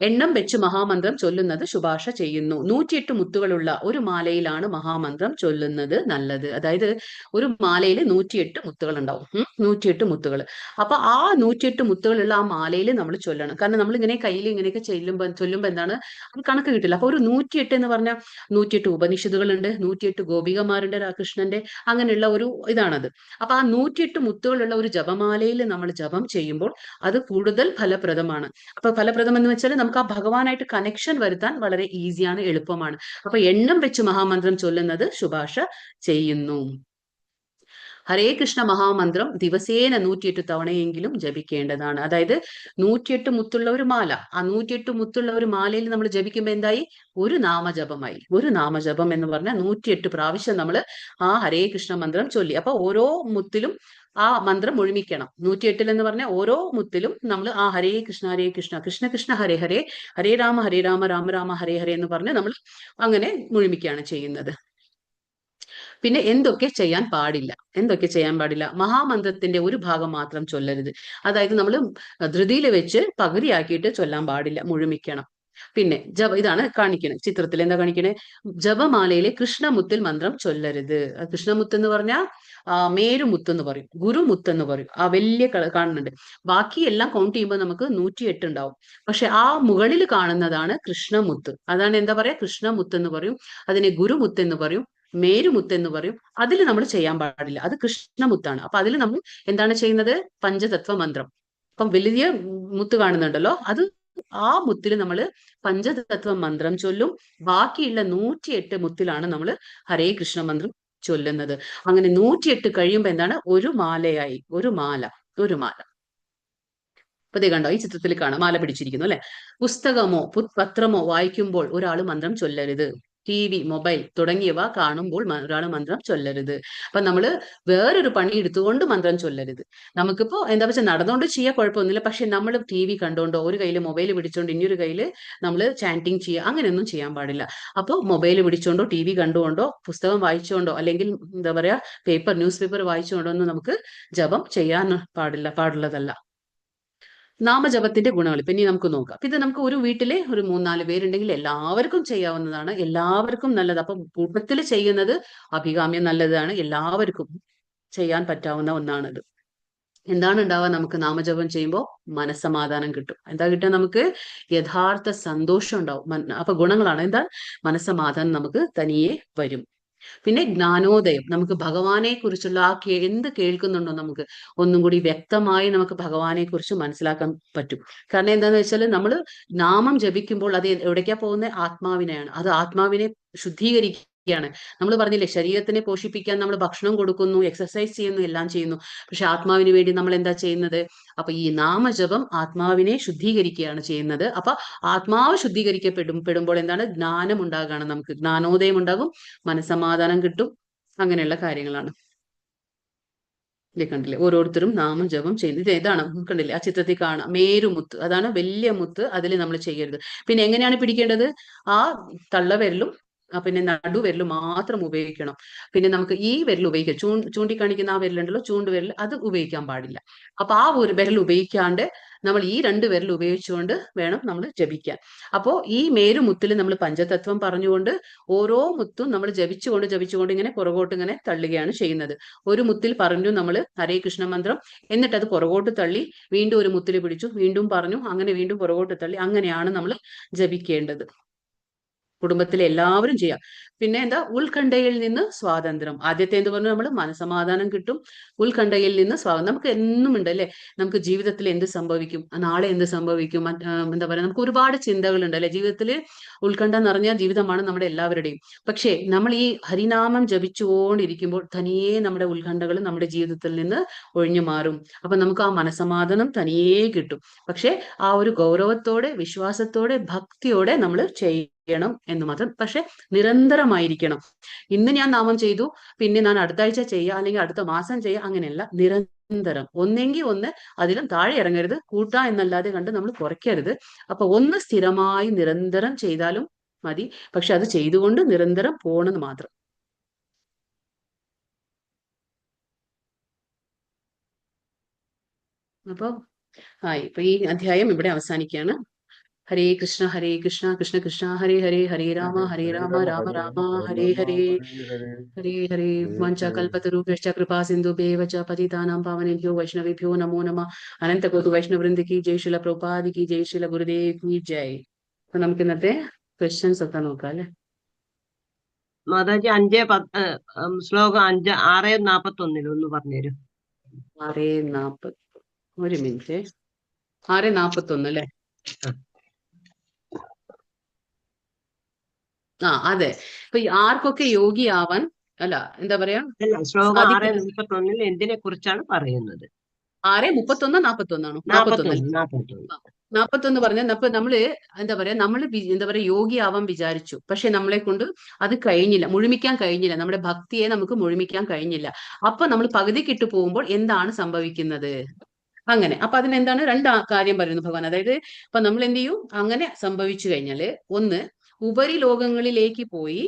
എണ്ണം വെച്ച് മഹാമന്ത്രം ചൊല്ലുന്നത് ശുപാർശ ചെയ്യുന്നു. 108 മുത്തുകളുള്ള ഒരു മാലയിലാണ് മഹാമന്ത്രം ചൊല്ലുന്നത് നല്ലത്. അതായത് ഒരു മാലയിൽ 108 മുത്തുകൾ ഉണ്ടാവും. 108 മുത്തുകൾ. അപ്പൊ ആ 108 മുത്തുകളുള്ള ആ മാലയിൽ നമ്മൾ ചൊല്ലണം. കാരണം നമ്മൾ ഇങ്ങനെ കയ്യിൽ ഇങ്ങനെയൊക്കെ ചൊല്ലുമ്പോ എന്താണ്, അത് കണക്ക് കിട്ടില്ല. അപ്പൊ ഒരു 108 എന്ന് പറഞ്ഞാൽ 108 ഉപനിഷത്തുകളുണ്ട്, 108 ഗോപികമാരുണ്ട് കൃഷ്ണന്റെ, അങ്ങനെയുള്ള ഒരു ഇതാണത്. അപ്പൊ ആ 108 മുത്തുകളുള്ള ഒരു ജപമാലയിൽ നമ്മൾ ജപം ചെയ്യുമ്പോൾ അത് കൂടുതൽ ഫലപ്രദമാണ്. അപ്പൊ ഫലപ്രദം എന്ന് വെച്ചാൽ നമുക്ക് ആ ഭഗവാനായിട്ട് കണക്ഷൻ വരുത്താൻ വളരെ ഈസിയാണ്, എളുപ്പമാണ്. അപ്പൊ എണ്ണം വെച്ച് മഹാമന്ത്രം ചൊല്ലുന്നത് ശുപാർശ ചെയ്യുന്നു. ഹരേ കൃഷ്ണ മഹാമന്ത്രം ദിവസേന 108 തവണയെങ്കിലും ജപിക്കേണ്ടതാണ്. അതായത് 108 മുത്തുള്ള ഒരു മാല, ആ 108 മുത്തുള്ള ഒരു മാലയിൽ നമ്മൾ ജപിക്കുമ്പോൾ എന്തായി? ഒരു നാമജപമായി. ഒരു നാമജപം എന്ന് പറഞ്ഞാൽ 108 പ്രാവശ്യം നമ്മൾ ആ ഹരേ കൃഷ്ണ മന്ത്രം ചൊല്ലി. അപ്പൊ ഓരോ മുത്തിലും ആ മന്ത്രം മുഴുമിക്കണം. 108 എന്ന് പറഞ്ഞാൽ ഓരോ മുത്തിലും നമ്മൾ ആ ഹരേ കൃഷ്ണ കൃഷ്ണ കൃഷ്ണ ഹരേ ഹരേ, ഹരേ രാമ രാമ രാമ ഹരേ ഹരേ എന്ന് പറഞ്ഞ് നമ്മൾ അങ്ങനെ മുഴുമിക്കുകയാണ് ചെയ്യുന്നത്. പിന്നെ എന്തൊക്കെ ചെയ്യാൻ പാടില്ല? മഹാമന്ത്രത്തിന്റെ ഒരു ഭാഗം മാത്രം ചൊല്ലരുത്. അതായത് നമ്മൾ ധൃതിയിൽ വെച്ച് പകുതിയാക്കിയിട്ട് ചൊല്ലാൻ പാടില്ല, മുഴുമിക്കണം. പിന്നെ ഇതാണ് കാണിക്കണേ, ചിത്രത്തിൽ എന്താ കാണിക്കണേ? ജപമാലയിലെ കൃഷ്ണമുത്തിൽ മന്ത്രം ചൊല്ലരുത്. കൃഷ്ണമുത്ത് എന്ന് പറഞ്ഞാൽ മേരുമുത്ത് എന്ന് പറയും, ഗുരുമുത്ത് എന്ന് പറയും. ആ വലിയ കാണുന്നുണ്ട്. ബാക്കിയെല്ലാം കൗണ്ട് ചെയ്യുമ്പോൾ നമുക്ക് 108 ഉണ്ടാവും. പക്ഷെ ആ മുകളിൽ കാണുന്നതാണ് കൃഷ്ണമുത്ത്. അതാണ് എന്താ പറയാ, കൃഷ്ണമുത്ത് എന്ന് പറയും. അതിനെ ഗുരുമുത്ത് എന്ന് പറയും, മേരുമുത്ത് എന്ന് പറയും. അതിൽ നമ്മൾ ചെയ്യാൻ പാടില്ല, അത് കൃഷ്ണമുത്താണ്. അപ്പൊ അതിൽ നമ്മൾ എന്താണ് ചെയ്യുന്നത്? പഞ്ചതത്വ മന്ത്രം. അപ്പം വലിയ മുത്ത് കാണുന്നുണ്ടല്ലോ, അത് ആ മുത്തിൽ നമ്മൾ പഞ്ചതത്വ മന്ത്രം ചൊല്ലും. ബാക്കിയുള്ള 108 മുത്തിലാണ് നമ്മൾ ഹരേ കൃഷ്ണ മന്ത്രം ചൊല്ലുന്നത്. അങ്ങനെ 108 കഴിയുമ്പോ എന്താണ്? ഒരു മാലയായി, ഒരു മാല. അപ്പൊ ദേ കണ്ടോ, ഈ ചിത്രത്തിൽ കാണാം, മാല പിടിച്ചിരിക്കുന്നു അല്ലെ. പുസ്തകമോ പത്രമോ വായിക്കുമ്പോൾ ഒരാൾ മന്ത്രം ചൊല്ലരുത്. TV, മൊബൈൽ തുടങ്ങിയവ കാണുമ്പോൾ ഒരാൾ മന്ത്രം ചൊല്ലരുത്. അപ്പൊ നമ്മള് വേറൊരു പണി എടുത്തുകൊണ്ട് മന്ത്രം ചൊല്ലരുത്. നമുക്കിപ്പോ എന്താ വെച്ചാൽ നടന്നുകൊണ്ട് ചെയ്യാൻ കുഴപ്പമൊന്നുമില്ല. പക്ഷെ നമ്മൾ TV കണ്ടുകൊണ്ടോ ഒരു കയ്യിൽ മൊബൈൽ പിടിച്ചോണ്ട് ഇനിയൊരു കയ്യിൽ നമ്മൾ ചാന്റിങ് ചെയ്യുക, അങ്ങനെയൊന്നും ചെയ്യാൻ പാടില്ല. അപ്പോൾ മൊബൈൽ പിടിച്ചോണ്ടോ TV കണ്ടുകൊണ്ടോ പുസ്തകം വായിച്ചുകൊണ്ടോ അല്ലെങ്കിൽ എന്താ പറയാ ന്യൂസ് പേപ്പർ വായിച്ചുകൊണ്ടോ ഒന്നും നമുക്ക് ജപം ചെയ്യാൻ പാടുള്ളതല്ല. നാമജപത്തിന്റെ ഗുണങ്ങൾ ഇപ്പൊ ഇനി നമുക്ക് നോക്കാം. അപ്പൊ ഇത് നമുക്ക് ഒരു വീട്ടിലെ ഒരു 3-4 പേരുണ്ടെങ്കിൽ എല്ലാവർക്കും ചെയ്യാവുന്നതാണ്, എല്ലാവർക്കും നല്ലത്. അപ്പൊ കൂട്ടത്തിൽ ചെയ്യുന്നത് അഭികാമ്യം നല്ലതാണ്, എല്ലാവർക്കും ചെയ്യാൻ പറ്റാവുന്ന ഒന്നാണിത്. എന്താണ് ഉണ്ടാവുക? നമുക്ക് നാമജപം ചെയ്യുമ്പോൾ മനസ്സമാധാനം കിട്ടും. എന്താ കിട്ടുക? നമുക്ക് യഥാർത്ഥ സന്തോഷം ഉണ്ടാവും. അപ്പൊ ഗുണങ്ങളാണ് എന്താ? മനസ്സമാധാനം നമുക്ക് തനിയെ വരും. പിന്നെ ജ്ഞാനോദയം, നമുക്ക് ഭഗവാനെ കുറിച്ചുള്ള എന്ത് കേൾക്കുന്നുണ്ടോ നമുക്ക് ഒന്നും കൂടി വ്യക്തമായി നമുക്ക് ഭഗവാനെ കുറിച്ച് മനസ്സിലാക്കാൻ പറ്റും. കാരണം എന്താന്ന് വെച്ചാൽ നമ്മൾ നാമം ജപിക്കുമ്പോൾ അത് എവിടേക്കാ പോകുന്നത്? ആത്മാവിനെയാണ്. അത് ആത്മാവിനെ ശുദ്ധീകരിക്കുകയാണ്. നമ്മൾ പറഞ്ഞില്ലേ, ശരീരത്തിനെ പോഷിപ്പിക്കാൻ നമ്മൾ ഭക്ഷണം കൊടുക്കുന്നു, എക്സസൈസ് ചെയ്യുന്നു, എല്ലാം ചെയ്യുന്നു. പക്ഷെ ആത്മാവിന് വേണ്ടി നമ്മൾ എന്താ ചെയ്യുന്നത്? അപ്പൊ ഈ നാമജപം ആത്മാവിനെ ശുദ്ധീകരിക്കുകയാണ് ചെയ്യുന്നത്. അപ്പൊ ആത്മാവ് ശുദ്ധീകരിക്കപ്പെടുമ്പോൾ എന്താണ്? ജ്ഞാനം ഉണ്ടാകുകയാണ്, നമുക്ക് ജ്ഞാനോദയം ഉണ്ടാകും, മനസ്സമാധാനം കിട്ടും. അങ്ങനെയുള്ള കാര്യങ്ങളാണ്. കണ്ടില്ലേ, ഓരോരുത്തരും നാമജപം ചെയ്യുന്നത്. ഇതാണ് കണ്ടില്ലേ, ആ ചിത്രത്തിൽ കാണാം, മേരുമുത്ത്, അതാണ് വലിയ മുത്ത്. അതിൽ നമ്മൾ ചെയ്യരുത്. പിന്നെ എങ്ങനെയാണ് പിടിക്കേണ്ടത്? ആ തള്ളവിരലും പിന്നെ നടുവിരലും മാത്രം ഉപയോഗിക്കണം. പിന്നെ നമുക്ക് ഈ വിരൽ ഉപയോഗിക്കാം, ചൂണ്ടിക്കാണിക്കുന്ന ആ വിരലുണ്ടല്ലോ, ചൂണ്ടുവിരൽ, അത് ഉപയോഗിക്കാൻ പാടില്ല. അപ്പൊ ആ ഒരു വിരൽ ഉപയോഗിക്കാണ്ട് നമ്മൾ ഈ 2 വിരൽ ഉപയോഗിച്ചുകൊണ്ട് വേണം നമ്മൾ ജപിക്കാൻ. അപ്പോൾ ഈ മേരുമുത്തിൽ നമ്മൾ പഞ്ചതത്വം പറഞ്ഞുകൊണ്ട് ഓരോ മുത്തും നമ്മൾ ജപിച്ചുകൊണ്ട് ഇങ്ങനെ പുറകോട്ട് ഇങ്ങനെ തള്ളുകയാണ് ചെയ്യുന്നത്. ഒരു മുത്തിൽ പറഞ്ഞു നമ്മൾ ഹരേ കൃഷ്ണ മന്ത്രം, എന്നിട്ട് അത് പുറകോട്ട് തള്ളി വീണ്ടും ഒരു മുത്തിൽ പിടിച്ചു, വീണ്ടും പറഞ്ഞു, അങ്ങനെ വീണ്ടും പുറകോട്ട് തള്ളി, അങ്ങനെയാണ് നമ്മൾ ജപിക്കേണ്ടത്. കുടുംബത്തിലെ എല്ലാവരും ചെയ്യാം. പിന്നെ എന്താ, ഉത്കണ്ഠയിൽ നിന്ന് സ്വാതന്ത്ര്യം. ആദ്യത്തെ എന്ത് പറഞ്ഞു, നമ്മൾ മനസമാധാനം കിട്ടും. ഉത്കണ്ഠയിൽ നിന്ന് സ്വാതന്ത്ര്യം. നമുക്ക് എന്നും ഉണ്ട് അല്ലെ, നമുക്ക് ജീവിതത്തിൽ എന്ത് സംഭവിക്കും, നാളെ എന്ത് സംഭവിക്കും, എന്താ പറയുക, നമുക്ക് ഒരുപാട് ചിന്തകളുണ്ട് അല്ലെ. ജീവിതത്തിൽ ഉത്കണ്ഠ നിറഞ്ഞ ജീവിതമാണ് നമ്മുടെ എല്ലാവരുടെയും. പക്ഷേ നമ്മൾ ഈ ഹരിനാമം ജപിച്ചുകൊണ്ടിരിക്കുമ്പോൾ തനിയെ നമ്മുടെ ഉത്കണ്ഠകൾ നമ്മുടെ ജീവിതത്തിൽ നിന്ന് ഒഴിഞ്ഞു മാറും. അപ്പൊ നമുക്ക് ആ മനസമാധാനം തനിയെ കിട്ടും. പക്ഷെ ആ ഒരു ഗൗരവത്തോടെ, വിശ്വാസത്തോടെ, ഭക്തിയോടെ നമ്മൾ ചെയ്യണം എന്ന് മാത്രം. പക്ഷെ നിരന്തരമായിരിക്കണം. ഇന്ന് ഞാൻ നാമം ചെയ്തു, പിന്നെ ഞാൻ അടുത്ത ആഴ്ച ചെയ്യാം, അല്ലെങ്കിൽ അടുത്ത മാസം ചെയ്യാം, അങ്ങനെയല്ല. നിരന്തരം, ഒന്നെങ്കിൽ ഒന്ന്, അതിലും താഴെ ഇറങ്ങരുത്, കൂട്ടാ എന്നല്ലാതെ കണ്ട് നമ്മൾ കുറയ്ക്കരുത്. അപ്പൊ ഒന്ന് സ്ഥിരമായി നിരന്തരം ചെയ്താലും മതി. പക്ഷെ അത് ചെയ്തുകൊണ്ട് നിരന്തരം പോണെന്ന് മാത്രം. അപ്പൊ ഇപ്പൊ ഈ അധ്യായം ഇവിടെ അവസാനിക്കുകയാണ്. ഹരേ കൃഷ്ണ കൃഷ്ണ കൃഷ്ണ ഹരേ ഹരേ, ഹരേ രാമ രാമ രാമ ഹരേ ഹരേ, ഹരേ ഹരേ. വഞ്ചകൽപതരുഭ്യശ്ച കൃപാ സിന്ധുഭ്യേവ ച പതിതാനാം പാവനേഭ്യോ വൈഷ്ണവേഭ്യോ നമോ നമഃ. അനന്തകോടി വൈഷ്ണവവൃന്ദ കി ജയ്, ശ്രീല പ്രഭുപാദ് കി ജയ്, ശ്രീല ഗുരുദേവ് കി ജയ്. അപ്പൊ നമുക്ക് ഇന്നത്തെ ക്വസ്റ്റ്യൻസ് ഒക്കെ നോക്കാം അല്ലെ. മാതാജി 5 ശ്ലോകം 6:41 ഒന്ന് പറഞ്ഞുതരും. 6:40. ഒരു മിനിറ്റ്. 6:41 അല്ലെ. അതെ. ഇപ്പൊ ആർക്കൊക്കെ യോഗിയാവാൻ, അല്ല എന്താ പറയാ, അല്ല, ശ്ലോകം 6:41 എന്തിനെ കുറിച്ചാണ് പറയുന്നത്? 6:31 41 41 പറഞ്ഞാൽ, അപ്പൊ നമ്മള് എന്താ പറയാ, യോഗിയാവാൻ വിചാരിച്ചു, പക്ഷെ നമ്മളെ കൊണ്ട് അത് കഴിഞ്ഞില്ല, മുഴുമിക്കാൻ കഴിഞ്ഞില്ല, നമ്മുടെ ഭക്തിയെ നമുക്ക് മുഴുമിക്കാൻ കഴിഞ്ഞില്ല. അപ്പൊ നമ്മൾ പകുതിക്കിട്ട് പോകുമ്പോൾ എന്താണ് സംഭവിക്കുന്നത്? അങ്ങനെ. അപ്പൊ അതിനെന്താണ്, 2 കാര്യം പറയുന്നു ഭഗവാൻ. അതായത് ഇപ്പൊ നമ്മൾ എന്ത് ചെയ്യും, അങ്ങനെ സംഭവിച്ചു കഴിഞ്ഞാല്, ഒന്ന്, ഉപരിലോകങ്ങളിലേക്ക് പോയി,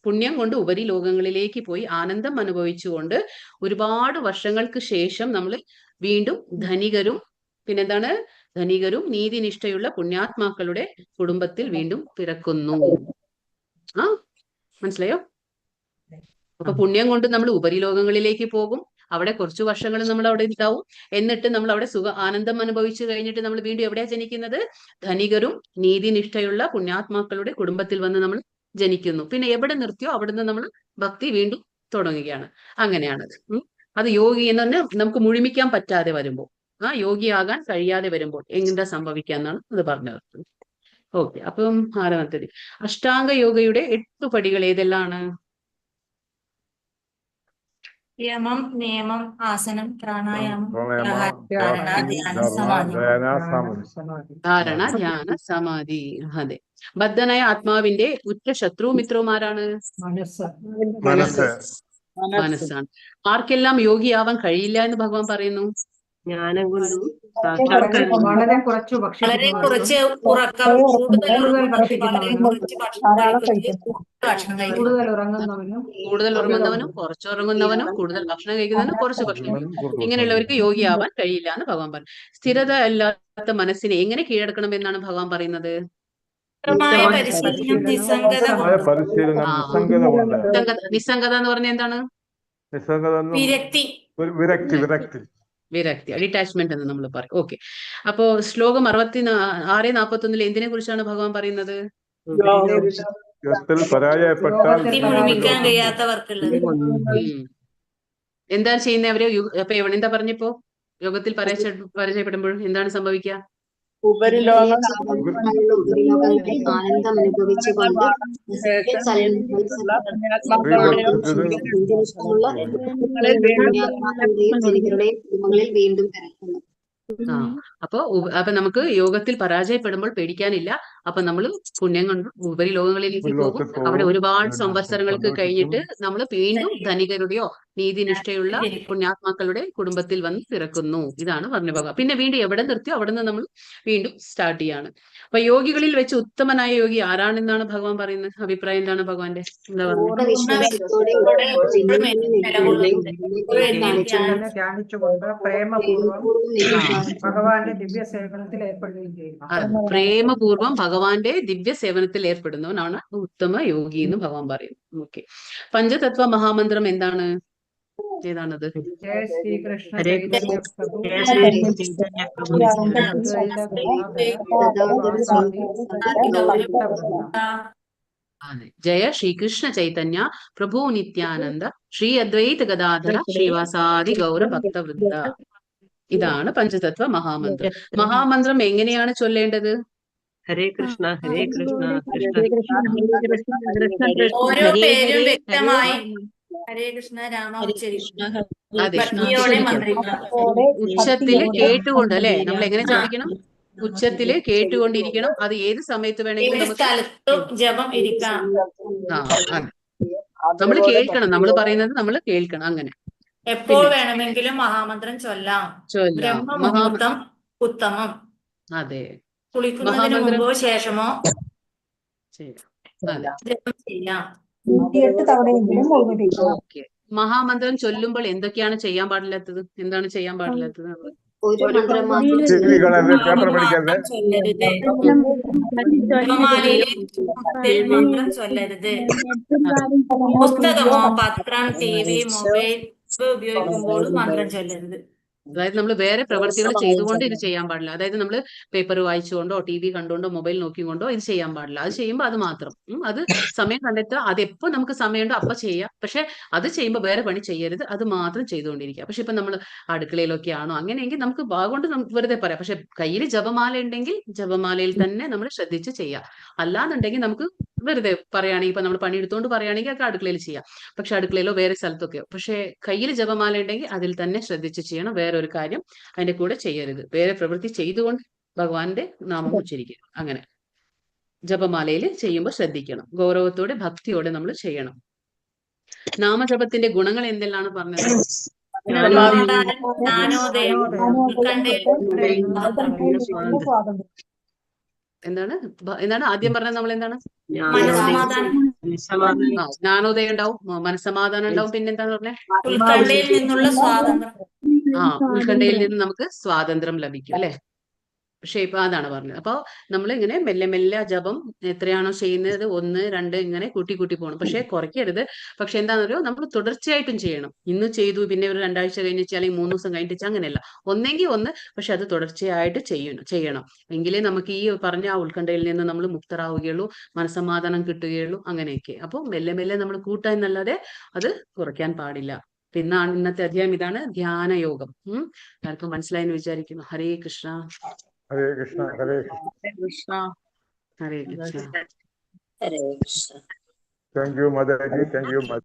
പുണ്യം കൊണ്ട് ഉപരിലോകങ്ങളിലേക്ക് പോയി ആനന്ദം അനുഭവിച്ചുകൊണ്ട് ഒരുപാട് വർഷങ്ങൾക്ക് ശേഷം നമ്മൾ വീണ്ടും ധനികരും, പിന്നെന്താണ്, ധനികരും നീതിനിഷ്ഠയുള്ള പുണ്യാത്മാക്കളുടെ കുടുംബത്തിൽ വീണ്ടും പിറക്കുന്നു. മനസ്സിലായോ? അപ്പൊ പുണ്യം കൊണ്ട് നമ്മൾ ഉപരിലോകങ്ങളിലേക്ക് പോകും, അവിടെ കുറച്ചു വർഷങ്ങൾ നമ്മൾ അവിടെ ഉണ്ടാവും, എന്നിട്ട് നമ്മൾ അവിടെ ആനന്ദം അനുഭവിച്ചു കഴിഞ്ഞിട്ട് നമ്മൾ വീണ്ടും എവിടെയാ ജനിക്കുന്നത്? ധനികരും നീതിനിഷ്ഠയുള്ള പുണ്യാത്മാക്കളുടെ കുടുംബത്തിൽ വന്ന് നമ്മൾ ജനിക്കുന്നു. പിന്നെ എവിടെ നിർത്തിയോ അവിടുന്ന് നമ്മൾ ഭക്തി വീണ്ടും തുടങ്ങുകയാണ്. അങ്ങനെയാണത്. അത് യോഗി എന്ന് പറഞ്ഞാൽ നമുക്ക് മുഴുമിക്കാൻ പറ്റാതെ വരുമ്പോൾ, യോഗിയാകാൻ കഴിയാതെ വരുമ്പോൾ എന്താ സംഭവിക്കാന്നാണ് അത് പറഞ്ഞത്. ഓക്കെ. അപ്പം 6-ാമത്തേത്, അഷ്ടാംഗ യോഗയുടെ 8 പടികൾ ഏതെല്ലാണ്? യമം, നിയമം, ആസനം, പ്രാണായാമം, ധാരണ, ധ്യാന, സമാധി. അതെ. ബദ്ധനായ ആത്മാവിന്റെ ഉറ്റ ശത്രു മിത്രവുമാരാണ്? മനസ്സാണ്. ആർക്കെല്ലാം യോഗിയാവാൻ കഴിയില്ല എന്ന് ഭഗവാൻ പറയുന്നു? ജ്ഞാനം കൊണ്ടും വളരെ കുറച്ച് ഉറക്കം, കൂടുതൽ ഭക്ഷണം കൂടുതൽ ഉറങ്ങുന്നവനും, കുറച്ച് ഉറങ്ങുന്നവനും, കൂടുതൽ ഭക്ഷണം കഴിക്കുന്നവനും, കുറച്ച് ഭക്ഷണം, ഇങ്ങനെയുള്ളവർക്ക് യോഗിയാവാൻ കഴിയില്ല എന്ന് ഭഗവാൻ പറഞ്ഞു. സ്ഥിരത അല്ലാത്ത മനസ്സിനെ എങ്ങനെ കീഴടക്കണം എന്നാണ് ഭഗവാൻ പറയുന്നത്? നിസ്സംഗത എന്ന് പറഞ്ഞാൽ എന്താണ്? വിരക്തി, ഡിറ്റാച്ച്മെന്റ് എന്ന് നമ്മൾ പറയും. ഓക്കെ. അപ്പോ ശ്ലോകം 6:41 എന്തിനെ കുറിച്ചാണ് ഭഗവാൻ പറയുന്നത്? എന്താ ചെയ്യുന്നത് അവര്? അപ്പൊ എന്താ പറഞ്ഞപ്പോ യോഗത്തിൽ പരാജയപ്പെടുമ്പോൾ എന്താണ് സംഭവിക്കുക? ആനന്ദം അനുഭവിച്ചുകൊണ്ട് വീണ്ടും അപ്പൊ നമുക്ക് യോഗത്തിൽ പരാജയപ്പെടുമ്പോൾ പേടിക്കാനില്ല. അപ്പൊ നമ്മൾ പുണ്യം കൊണ്ട് ഉപരിലോകങ്ങളിലേക്ക് പോകും. അവിടെ ഒരുപാട് സംവത്സരങ്ങൾക്ക് കഴിഞ്ഞിട്ട് നമ്മൾ വീണ്ടും ധനികരുടെയോ നീതിനിഷ്ഠയുള്ള പുണ്യാത്മാക്കളുടെ കുടുംബത്തിൽ വന്ന് പിറക്കുന്നു. ഇതാണ് പറഞ്ഞു ഭഗവാൻ. പിന്നെ വീണ്ടും എവിടെ നിർത്തിയോ അവിടെ നിന്ന് നമ്മൾ വീണ്ടും സ്റ്റാർട്ട് ചെയ്യാണ്. അപ്പൊ യോഗികളിൽ വെച്ച് ഉത്തമനായ യോഗി ആരാണെന്നാണ് ഭഗവാൻ പറയുന്നത്? അഭിപ്രായം എന്താണ് ഭഗവാന്റെ? എന്താ പൂർണ്ണ പറയുന്നത്? വിശ്വാസത്തോടെ തന്നെ ധ്യാനിച്ചുകൊണ്ട് പ്രേമപൂർവ്വം ഭഗവാന്റെ ദിവ്യ സേവനത്തിൽ ഏർപ്പെടുകയും ചെയ്യുന്നു. പ്രേമപൂർവം ഭഗവാന്റെ ദിവ്യ സേവനത്തിൽ ഏർപ്പെടുന്നവനാണ് ഉത്തമ യോഗി എന്ന് ഭഗവാൻ പറയുന്നു. ഓക്കെ. പഞ്ചതത്വ മഹാമന്ത്രം എന്താണ്? ഏതാണത്? ജയ ശ്രീകൃഷ്ണ ഹരേ ചൈതന്യ പ്രഭു ജയ ശ്രീ ചൈതന്യ പ്രഭു അതെ. ജയ ശ്രീകൃഷ്ണ ചൈതന്യ പ്രഭു നിത്യാനന്ദ ശ്രീ അദ്വൈത ഗദാധര ശ്രീവാസാദി ഗൗര ഭക്തവൃന്ദ. ഇതാണ് പഞ്ചതത്വ മഹാമന്ത്രം. മഹാമന്ത്രം എങ്ങനെയാണ് ചൊല്ലേണ്ടത്? ഹരേ കൃഷ്ണ ഹരേ കൃഷ്ണ കൃഷ്ണ ഓരോ പേരും വ്യക്തമായി ഹരേ കൃഷ്ണ രാമ അതെ, ഭക്തിയോടെ മന്ത്രിക്കണം. ഉച്ചത്തില് കേട്ടുകൊണ്ട് അല്ലെ നമ്മൾ എങ്ങനെ ജപിക്കണം? ഉച്ചത്തില് കേട്ടുകൊണ്ടിരിക്കണം. അത് ഏത് സമയത്ത് വേണമെങ്കിലും ഏത് നമുക്ക് സ്ഥലത്തും ജപം ഇരിക്കണം. നമ്മൾ കേൾക്കണം. നമ്മൾ പറയുന്നത് നമ്മൾ കേൾക്കണം. അങ്ങനെ എപ്പോൾ വേണമെങ്കിലും മഹാമന്ത്രം ചൊല്ലാം. ചൊല്ലാം. ബ്രഹ്മമുഹൂർത്തം ഉത്തമം. അതെ, കുളിക്കുന്നതിന് മഹാമന്ത്രം മുമ്പോ ശേഷമോ ചെയ്യാം. അതെ, ജപം ചെയ്യാം. ഓക്കെ. മഹാമന്ത്രം ചൊല്ലുമ്പോൾ എന്തൊക്കെയാണ് ചെയ്യാൻ പാടില്ലാത്തത്? എന്താണ് ചെയ്യാൻ പാടില്ലാത്തത്? നമ്മള് ഒരു മന്ത്രം മാത്രം മാത്രം ചൊല്ലരുത്. ജപമാലയിലെ മന്ത്രം ചൊല്ലരുത്. പുസ്തകമോ പത്രം TV മൊബൈൽ ഉപയോഗിക്കുമ്പോൾ മന്ത്രം ചൊല്ലരുത്. അതായത് നമ്മൾ വേറെ പ്രവൃത്തികൾ ചെയ്തുകൊണ്ട് ഇത് ചെയ്യാൻ പാടില്ല. അതായത് നമ്മൾ പേപ്പർ വായിച്ചുകൊണ്ടോ TV കണ്ടുകൊണ്ടോ മൊബൈൽ നോക്കിക്കൊണ്ടോ ഇത് ചെയ്യാൻ പാടില്ല. അത് ചെയ്യുമ്പോൾ അത് മാത്രം അത് സമയം കണ്ടെത്തുക. അത് എപ്പോൾ നമുക്ക് സമയമുണ്ടോ അപ്പൊ ചെയ്യാം. പക്ഷെ അത് ചെയ്യുമ്പോൾ വേറെ പണി ചെയ്യരുത്. അത് മാത്രം ചെയ്തുകൊണ്ടിരിക്കുക. പക്ഷെ ഇപ്പൊ നമ്മൾ അടുക്കളയിലൊക്കെ ആണോ അങ്ങനെയെങ്കിൽ നമുക്ക് വാഗോണ്ട് വെറുതെ പറയാം. പക്ഷെ കയ്യിൽ ജപമാല ഉണ്ടെങ്കിൽ ജപമാലയിൽ തന്നെ നമ്മൾ ശ്രദ്ധിച്ച് ചെയ്യാം. അല്ലാന്നുണ്ടെങ്കിൽ നമുക്ക് വെറുതെ പറയുകയാണെങ്കിൽ ഇപ്പൊ നമ്മൾ പണിയെടുത്തുകൊണ്ട് പറയുകയാണെങ്കിൽ ഒക്കെ അടുക്കളയിൽ ചെയ്യാം. പക്ഷെ അടുക്കളയിലോ വേറെ സ്ഥലത്തൊക്കെയോ. പക്ഷെ കയ്യിൽ ജപമാല ഉണ്ടെങ്കിൽ അതിൽ തന്നെ ശ്രദ്ധിച്ച് ചെയ്യണം. വേറെ ഒരു കാര്യം അതിന്റെ കൂടെ ചെയ്യരുത്. വേറെ പ്രവൃത്തി ചെയ്തുകൊണ്ട് ഭഗവാന്റെ നാമം ഉച്ചരിക്കുക. അങ്ങനെ ജപമാലയിൽ ചെയ്യുമ്പോൾ ശ്രദ്ധിക്കണം. ഗൗരവത്തോടെ ഭക്തിയോടെ നമ്മൾ ചെയ്യണം. നാമജപത്തിന്റെ ഗുണങ്ങൾ എന്തെല്ലാണ് പറഞ്ഞത്? സമാധാനം, ജ്ഞാനോദയം, ഉത്കണ്ഠയിൽ എന്താണ് എന്താണ് ആദ്യം പറഞ്ഞത്? നമ്മൾ എന്താണ്? മനസ്സമാധാനം, ജ്ഞാനോദയം ഉണ്ടാവും, മനസ്സമാധാനം ഉണ്ടാവും. പിന്നെന്താന്ന് പറഞ്ഞേ? ഉത്കണ്ഠയിൽ നിന്നുള്ള സ്വാതന്ത്ര്യം. ഉത്കണ്ഠയിൽ നിന്ന് നമുക്ക് സ്വാതന്ത്ര്യം ലഭിക്കും അല്ലെ? പക്ഷെ ഇപ്പൊ അതാണ് പറഞ്ഞത്. അപ്പൊ നമ്മൾ ഇങ്ങനെ മെല്ലെ മെല്ലെ ജപം എത്രയാണോ ചെയ്യുന്നത് 1, 2 ഇങ്ങനെ കൂട്ടി കൂട്ടി പോകണം. പക്ഷെ കുറയ്ക്കരുത്. പക്ഷെ എന്താണെന്ന് അറിയോ, നമ്മൾ തുടർച്ചയായിട്ടും ചെയ്യണം. ഇന്ന് ചെയ്തു പിന്നെ ഒരു 2 ആഴ്ച കഴിഞ്ഞിട്ട് അല്ലെങ്കിൽ 3 ദിവസം കഴിഞ്ഞിട്ട് അങ്ങനെയല്ല. ഒന്നെങ്കിൽ ഒന്ന്, പക്ഷെ അത് തുടർച്ചയായിട്ട് ചെയ്യണം. എങ്കിലേ നമുക്ക് ഈ പറഞ്ഞ ആ ഉത്കണ്ഠയിൽ നിന്ന് നമ്മൾ മുക്തരാവുകയുള്ളൂ, മനസ്സമാധാനം കിട്ടുകയുള്ളൂ. അങ്ങനെയൊക്കെ. അപ്പോൾ മെല്ലെ മെല്ലെ നമ്മൾ കൂട്ടാൻ എന്നല്ലാതെ അത് കുറയ്ക്കാൻ പാടില്ല. പിന്നെ ഇന്നത്തെ അധ്യായം ഇതാണ് ധ്യാനയോഗം. എല്ലാവർക്കും മനസ്സിലായെന്ന് വിചാരിക്കുന്നു. ഹരേ കൃഷ്ണ. ഹരേ കൃഷ്ണ. ഹരേ കൃഷ്ണ. ഹരേ കൃഷ്ണ. ഹരേ കൃഷ്ണ. താങ്ക് യു മാതാജി. Thank U.